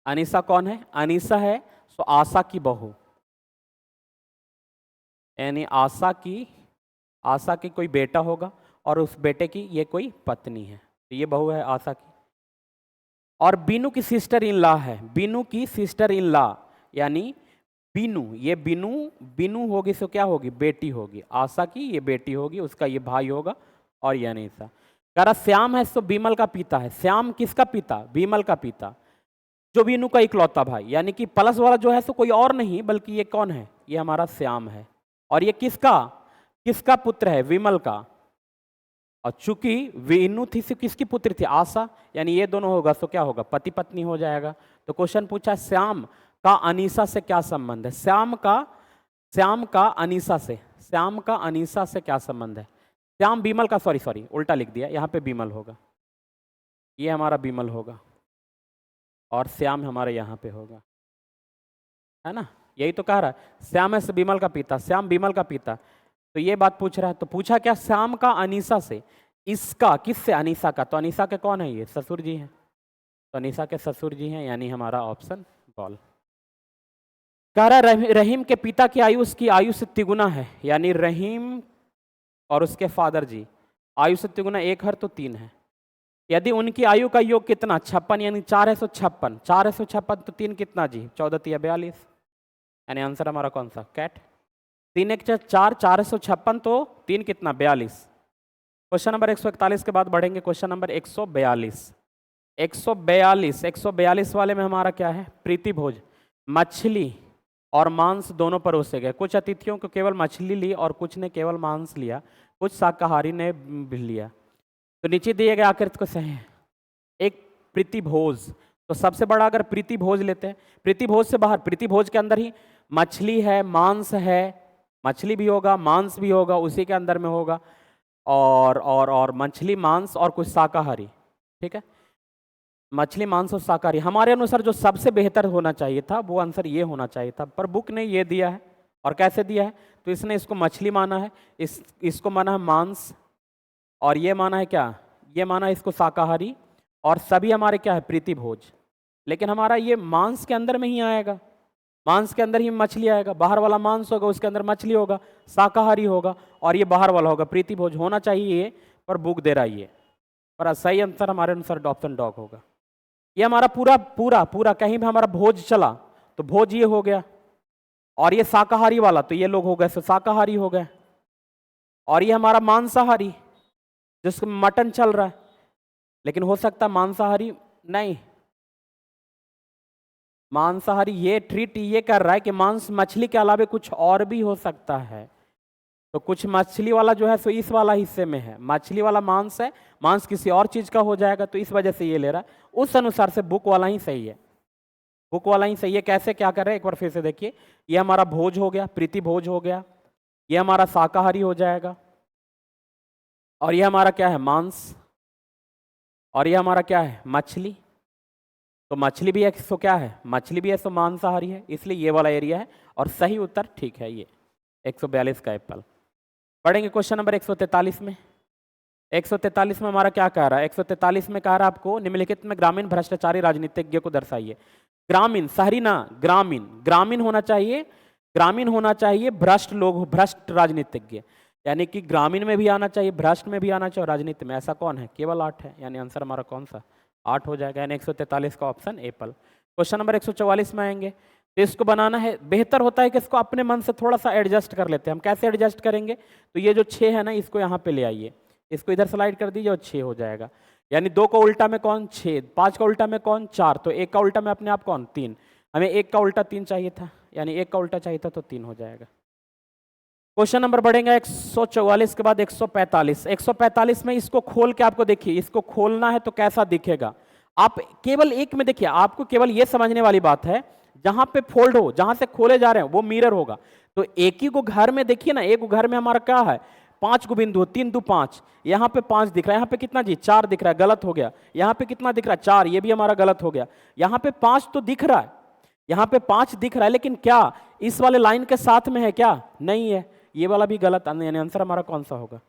अनीसा कौन है? अनीसा है तो आशा की बहू, यानी आशा की कोई बेटा होगा और उस बेटे की ये कोई पत्नी है, तो ये बहू है आशा की। और बीनू की सिस्टर इन लॉ है, बीनू की सिस्टर इन लॉ, यानी बीनू, ये बीनू, बीनू होगी तो क्या होगी? बेटी होगी। आशा की ये बेटी होगी, उसका ये भाई होगा, और ये अनीसा। कह रहा श्याम है तो बीमल का पिता है। श्याम किसका पिता? बीमल का पिता, जो बीनू का इकलौता भाई, यानी कि प्लस वाला जो है सो कोई और नहीं बल्कि ये कौन है? ये हमारा श्याम है। और ये किसका किसका पुत्र है? विमल का। और चूंकि वीनू थी तो किसकी पुत्री थी? आशा, यानी ये दोनों होगा तो क्या होगा? पति पत्नी हो जाएगा। तो क्वेश्चन पूछा श्याम का अनीसा से क्या संबंध है? श्याम का अनीसा से, श्याम का अनीसा से क्या संबंध है? श्याम बीमल का, सॉरी उल्टा लिख दिया, यहाँ पे बीमल होगा, ये हमारा बीमल होगा, और श्याम हमारे यहाँ पे होगा, है ना? यही तो कह रहा है, श्याम है बीमल का पिता, श्याम बीमल का पिता, तो ये बात पूछ रहा है। तो पूछा क्या? श्याम का अनीसा से, इसका किससे? अनीसा का। तो अनीसा के कौन है? ये ससुर जी हैं, तो अनीसा के ससुर जी हैं, यानी हमारा ऑप्शन बॉल। कह रहा रहीम के पिता की आयु उसकी आयु से तिगुना है, यानी रहीम और उसके फादर जी आयु से तिगुना, एक हर तो तीन है। यदि उनकी आयु का योग कितना? 56, यानी 4 है 56, 4 है 56, तो 3 कितना जी? 14 या 42, यानी आंसर हमारा कौन सा? कैट। 3 1 4, 4 है 56, तो 3 कितना? 42। क्वेश्चन नंबर 141 के बाद बढ़ेंगे क्वेश्चन नंबर 142। 142 वाले में हमारा क्या है? प्रीति भोज, मछली और मांस दोनों परोसे गए। कुछ अतिथियों को केवल मछली ली और कुछ ने केवल मांस लिया, कुछ शाकाहारी ने भी लिया। तो नीचे दिए गए आकृति को सही है। एक प्रीति भोज, तो सबसे बड़ा अगर प्रीति भोज लेते हैं, प्रीति भोज से बाहर, प्रीति भोज के अंदर ही मछली है, मांस है, मछली भी होगा, मांस भी होगा, उसी के अंदर में होगा, और मछली, मांस और कुछ शाकाहारी। ठीक है, मछली, मांस और शाकाहारी। हमारे अनुसार जो सबसे बेहतर होना चाहिए था वो आंसर ये होना चाहिए था, पर बुक ने ये दिया है। और कैसे दिया है? तो इसने इसको मछली माना है, इसको माना है मांस, और ये माना है क्या? ये माना है इसको शाकाहारी, और सभी हमारे क्या है? प्रीति भोज। लेकिन हमारा ये मांस के अंदर में ही आएगा, मांस के अंदर ही मछली आएगा, बाहर वाला मांस होगा, उसके अंदर मछली होगा, शाकाहारी होगा, और ये बाहर वाला होगा प्रीति भोज। होना चाहिए ये, पर बुक दे रहा है ये, पर सही आंसर हमारे अनुसार ऑप्शन डॉग होगा। ये हमारा पूरा पूरा पूरा कहीं भी हमारा भोज चला तो भोज ये हो गया, और ये शाकाहारी वाला तो ये लोग हो गए तो शाकाहारी हो गए, और ये हमारा मांसाहारी जिसको मटन चल रहा है, लेकिन हो सकता मांसाहारी नहीं, मांसाहारी ये ट्रीट ये कर रहा है कि मांस मछली के अलावा कुछ और भी हो सकता है, तो कुछ मछली वाला जो है सो इस वाला हिस्से में है, मछली वाला मांस है, मांस किसी और चीज का हो जाएगा, तो इस वजह से ये ले रहा है। उस अनुसार से बुक वाला ही सही है, बुक वाला ही सही है। कैसे क्या कर रहे हैं एक बार फिर से देखिए, ये हमारा भोज हो गया, प्रीति भोज हो गया, ये हमारा शाकाहारी हो जाएगा, और ये हमारा क्या है मांस, और ये हमारा क्या है मछली। तो मछली भी है सो क्या है, मछली भी है सो मांसाहारी है, इसलिए ये वाला एरिया है और सही उत्तर ठीक है ये 142 का एप्पल। पढ़ेंगे क्वेश्चन नंबर 143 में। 143 में हमारा क्या कह रहा है, 143 में कह रहा है आपको निम्नलिखित में ग्रामीण भ्रष्टाचारी राजनीतिज्ञ को दर्शाइए। ग्रामीण, शहरी ना, ग्रामीण, ग्रामीण होना चाहिए, ग्रामीण होना चाहिए, भ्रष्ट लोग, भ्रष्ट राजनीतिज्ञ, यानी कि ग्रामीण में भी आना चाहिए, भ्रष्ट में भी आना चाहिए, और राजनीति में। ऐसा कौन है, केवल 8 है, यानी आंसर हमारा कौन सा 8 हो जाएगा, यानी 143 का ऑप्शन एप्पल। क्वेश्चन नंबर 144 में आएंगे, तो इसको बनाना है, बेहतर होता है कि इसको अपने मन से थोड़ा सा एडजस्ट कर लेते हैं। हम कैसे एडजस्ट करेंगे, तो ये जो 6 है ना, इसको यहाँ पे ले आइए, इसको इधर स्लाइड कर दीजिए और 6 हो जाएगा, यानी 2 का उल्टा में कौन 6, 5 का उल्टा में कौन 4, तो 1 का उल्टा में अपने आप कौन 3, हमें 1 का उल्टा 3 चाहिए था, यानी 1 का उल्टा चाहिए था तो 3 हो जाएगा। क्वेश्चन नंबर बढ़ेंगे 144 के बाद 145। 145 में इसको खोल के आपको देखिए, इसको खोलना है तो कैसा दिखेगा, आप केवल एक में देखिए, आपको केवल ये समझने वाली बात है, जहां पे फोल्ड हो, जहां से खोले जा रहे हैं वो मिरर होगा। तो एक ही को घर में देखिए ना, एक घर में हमारा क्या है 5 को बिंदु, 3 2 5, यहाँ पे 5 दिख रहा है, यहाँ पे कितना जी 4 दिख रहा है, गलत हो गया। यहाँ पे कितना दिख रहा है 4, ये भी हमारा गलत हो गया। यहाँ पे 5 तो दिख रहा है, यहाँ पे 5 दिख रहा है, लेकिन क्या इस वाले लाइन के साथ में है क्या, नहीं है, ये वाला भी गलत, यानी आंसर हमारा कौन सा होगा,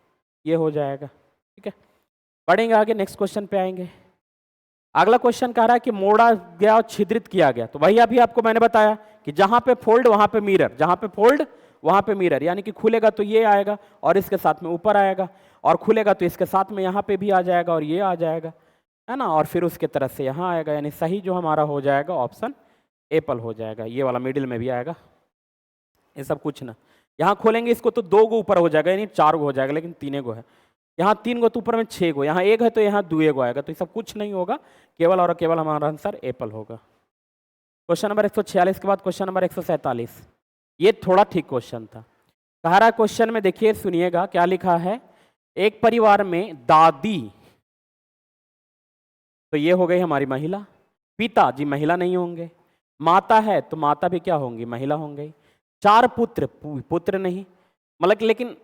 ये हो जाएगा। ठीक है, पढ़ेंगे आगे, नेक्स्ट क्वेश्चन पे आएंगे। अगला क्वेश्चन कह रहा है कि मोड़ा गया और छिद्रित किया गया, तो वही अभी आपको मैंने बताया कि जहां पे फोल्ड वहां पे मिरर, जहां पे फोल्ड वहां पे मिरर, यानी कि खुलेगा तो ये आएगा और इसके साथ में ऊपर आएगा, और खुलेगा तो इसके साथ में यहाँ पे भी आ जाएगा और ये आ जाएगा, है ना, और फिर उसके तरफ से यहाँ आएगा, यानी सही जो हमारा हो जाएगा ऑप्शन एप्पल हो जाएगा। ये वाला मिडिल में भी आएगा, ये सब कुछ ना, यहाँ खोलेंगे इसको तो 2 गो ऊपर हो जाएगा, यानी 4 गो हो जाएगा, लेकिन 3 गो है, यहाँ 3 गो तो ऊपर में 6 गो, यहाँ 1 है तो यहाँ 2 गो आएगा, तो ये सब कुछ नहीं होगा, केवल और केवल हमारा आंसर एप्पल होगा। क्वेश्चन नंबर 146 के बाद क्वेश्चन नंबर 147, ये थोड़ा ठीक क्वेश्चन था। कह रहा है क्वेश्चन में देखिए, सुनिएगा क्या लिखा है, एक परिवार में दादी, तो ये हो गई हमारी महिला, पिताजी महिला नहीं होंगे, माता है तो माता भी क्या होंगी, महिला होंगे, 4 पुत्र, पुत्र नहीं, मतलब लेकिन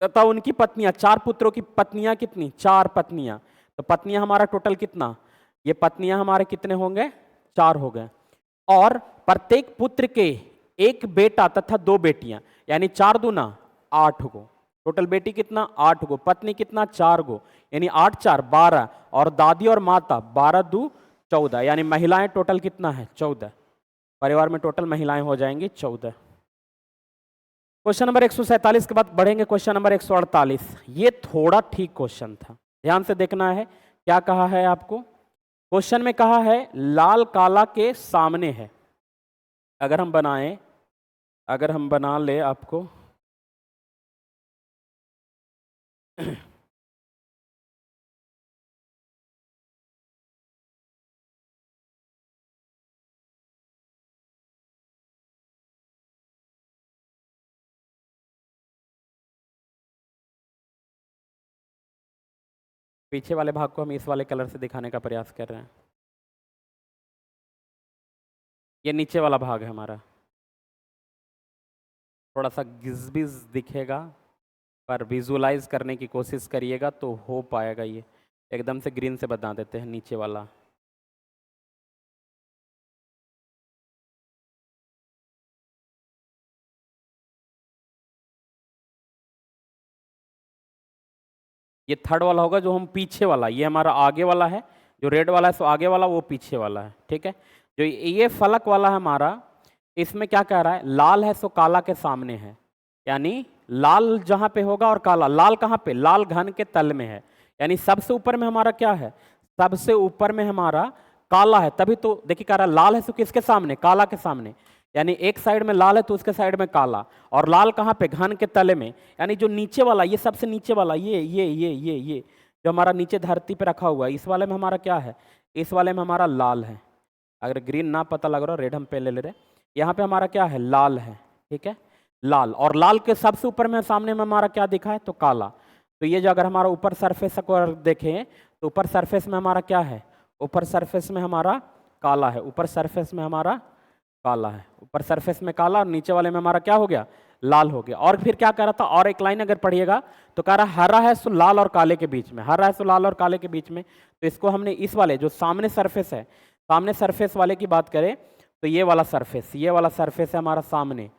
तथा उनकी पत्नियां, 4 पुत्रों की पत्नियां कितनी, 4 पत्नियां, तो पत्नियां हमारा टोटल कितना, ये पत्नियां हमारे कितने होंगे 4 हो गए, और प्रत्येक पुत्र के एक बेटा तथा 2 बेटियां, यानी 4 दूना 8 गो, टोटल बेटी कितना 8 गो, पत्नी कितना 4 गो, यानी 8 4 12, और दादी और माता 12 2 14, यानी महिलाएं टोटल कितना है 14, परिवार में टोटल महिलाएं हो जाएंगी 14। क्वेश्चन नंबर 147 के बाद बढ़ेंगे क्वेश्चन नंबर 148, ये थोड़ा ठीक क्वेश्चन था, ध्यान से देखना है। क्या कहा है आपको, क्वेश्चन में कहा है लाल काला के सामने है, अगर हम बनाएं, अगर हम बना ले आपको पीछे वाले भाग को हम इस वाले कलर से दिखाने का प्रयास कर रहे हैं, ये नीचे वाला भाग है हमारा, थोड़ा सा गिजबिज दिखेगा, पर विजुलाइज करने की कोशिश करिएगा तो हो पाएगा। ये एकदम से ग्रीन से बता देते हैं नीचे वाला, ये थर्ड वाला होगा, जो हम पीछे वाला, ये हमारा आगे वाला है, जो रेड वाला है सो आगे वाला, वो पीछे वाला है। ठीक है, जो ये फलक वाला है हमारा, इसमें क्या कह रहा है, लाल है सो काला के सामने है, यानी लाल जहां पे होगा और काला, लाल कहां पे, लाल घन के तल में है, यानी सबसे ऊपर में हमारा क्या है, सबसे ऊपर में हमारा काला है, तभी तो देखिए कह रहा है लाल है सो किसके सामने, काला के सामने, यानी एक साइड में लाल है तो उसके साइड में काला, और लाल कहाँ पे, घन के तले में, यानी जो नीचे वाला, ये सबसे नीचे वाला, ये जो हमारा नीचे धरती पे रखा हुआ है, इस वाले में हमारा क्या है, इस वाले में हमारा लाल है, अगर ग्रीन ना पता लग रहा, रेड हम पे ले रहे, यहाँ पे हमारा क्या है, लाल है। ठीक है, लाल, और लाल के सबसे ऊपर में सामने में हमारा क्या दिखा है, तो काला। तो ये जो अगर हमारा ऊपर सरफेस को देखें तो ऊपर सरफेस में हमारा क्या है, ऊपर सरफेस में हमारा काला है, ऊपर सरफेस में हमारा काला है, ऊपर सरफेस में काला, और नीचे वाले में हमारा क्या हो गया, लाल हो गया। और फिर क्या कह रहा था, और एक लाइन अगर पढ़िएगा तो कह रहा हरा है सो लाल और काले के बीच में, हरा है सो लाल और काले के बीच में। तो इसको हमने इस वाले जो सामने सरफेस है, सामने सरफेस वाले की बात करें तो ये वाला सरफेस, ये वाला सरफेस है हमारा सामने,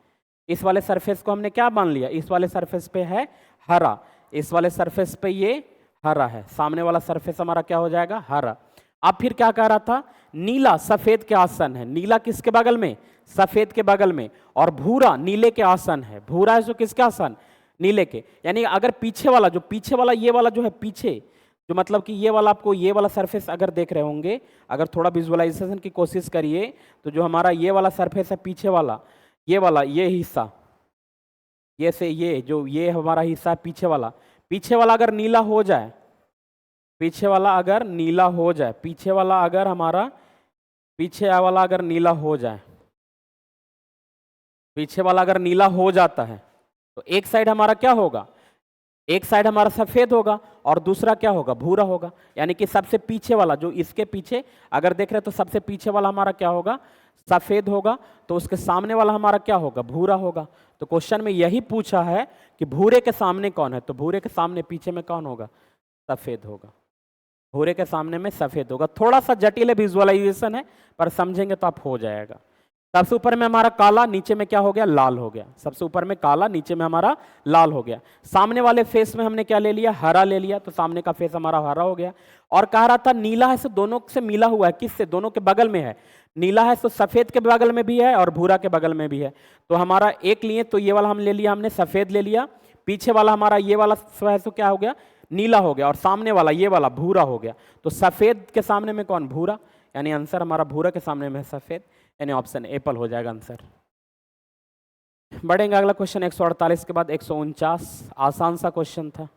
इस वाले सरफेस को हमने क्या मान लिया, इस वाले सरफेस पे है हरा, इस वाले सरफेस पे ये हरा है, सामने वाला सरफेस हमारा क्या हो जाएगा, हरा। अब फिर क्या कह रहा था, नीला सफेद के आसन है, नीला किसके बगल में, सफेद के बगल में, और भूरा नीले के आसन है, भूरा है जो किसके आसन, नीले के। यानी अगर पीछे वाला, जो पीछे वाला ये वाला जो है पीछे, जो मतलब कि ये वाला आपको ये वाला सरफेस अगर देख रहे होंगे, अगर थोड़ा विजुअलाइजेशन की कोशिश करिए तो जो हमारा ये वाला सरफेस है पीछे वाला, ये वाला ये हिस्सा, ये से ये जो ये हमारा हिस्सा है पीछे वाला, पीछे वाला अगर नीला हो जाए, पीछे वाला अगर नीला हो जाए, पीछे वाला अगर हमारा, पीछे वाला अगर नीला हो जाए, पीछे वाला अगर नीला हो जाता है तो एक साइड हमारा क्या होगा, एक साइड हमारा सफेद होगा और दूसरा क्या होगा, भूरा होगा। यानी कि सबसे पीछे वाला जो इसके पीछे अगर देख रहे हैं तो सबसे पीछे वाला हमारा क्या होगा, सफेद होगा, तो उसके सामने वाला हमारा क्या होगा, भूरा होगा। तो क्वेश्चन में यही पूछा है कि भूरे के सामने कौन है, तो भूरे के सामने पीछे में कौन होगा, सफेद होगा, भूरे के सामने में सफेद होगा। थोड़ा सा जटिल विजुअलाइजेशन है पर समझेंगे तो आप हो जाएगा। सबसे ऊपर में हमारा काला, नीचे में क्या हो गया, लाल हो गया, सबसे ऊपर में काला, नीचे में हमारा लाल हो गया। सामने वाले फेस में हमने क्या ले लिया, हरा ले लिया, तो सामने का फेस हमारा हरा हो गया। और कह रहा था नीला है, सो दोनों से मिला हुआ है, किससे, दोनों के बगल में है, नीला है तो सफेद के बगल में भी है और भूरा के बगल में भी है। तो हमारा एक लिए तो ये वाला हम ले लिया, हमने सफेद ले लिया, पीछे वाला हमारा ये वाला है तो क्या हो गया, नीला हो गया, और सामने वाला ये वाला भूरा हो गया। तो सफेद के सामने में कौन, भूरा, यानी आंसर हमारा भूरा के सामने में सफेद, यानी ऑप्शन एप्पल हो जाएगा आंसर। बढ़ेंगे अगला क्वेश्चन 148 के बाद 149, आसान सा क्वेश्चन था।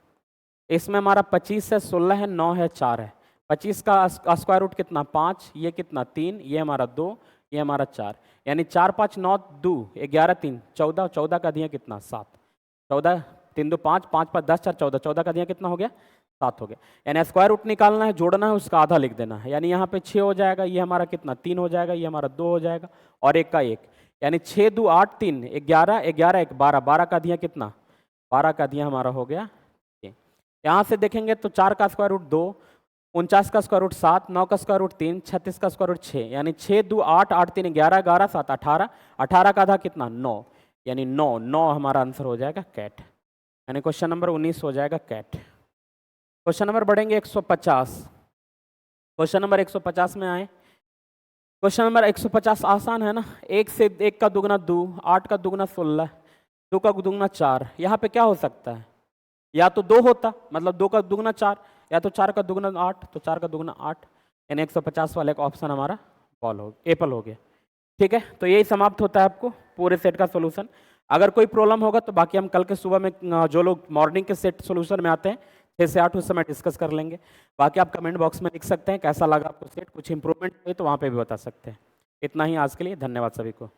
इसमें हमारा 25 है, 16 है, 9 है, 4 है। 25 का स्क्वायर रूट कितना, 5, ये कितना 3, ये हमारा 2, ये हमारा 4, यानी 4 5 9 2 11 3 14, 14 का दिया कितना 7, 14 3 2 5 5 5 10 4 14, 14 का दिया कितना हो गया 7 हो गया। यानी स्क्वायर रूट निकालना है, जोड़ना है, उसका आधा लिख देना है। यानी यहाँ पे 6 हो जाएगा, ये हमारा कितना 3 हो जाएगा, ये हमारा 2 हो जाएगा, और एक का 1, यानी 6 2 8 3 11 11 1 12, 12 का दिया कितना, 12 का दिया हमारा हो गया। यहाँ से देखेंगे तो 4 का स्क्वायर रूट 2, 49 का स्क्वायर रूट 7, 9 का स्क्वायर रूट 3, 36 का स्क्वायर रूट 6, यानी 6 2 8 8 3 11 11 7 18, 18 का आधा कितना 9, यानी 9 9 हमारा आंसर हो जाएगा कैट, यानी क्वेश्चन नंबर 19 हो जाएगा कैट। क्वेश्चन नंबर बढ़ेंगे 150, क्वेश्चन नंबर 150 में आए। क्वेश्चन नंबर 150 आसान है ना, 1 से 1 का दुगना 2, 8 का दुगना 16, 2 का दुगना 4, यहाँ पे क्या हो सकता है, या तो 2 होता, मतलब 2 का दुगना 4, या तो 4 का दुगना 8, तो 4 का दुगना 8, यानी 150 वाले का ऑप्शन हमारा बॉल हो एप्पल हो गया। ठीक है, तो यही समाप्त होता है आपको पूरे सेट का सोल्यूशन। अगर कोई प्रॉब्लम होगा तो बाकी हम कल के सुबह में जो लोग मॉर्निंग के सेट सोल्यूशन में आते हैं 6 से 8 उस समय डिस्कस कर लेंगे। बाकी आप कमेंट बॉक्स में लिख सकते हैं कैसा लगा आपको सेट, कुछ इंप्रूवमेंट हुए तो वहाँ पे भी बता सकते हैं। इतना ही आज के लिए, धन्यवाद सभी को।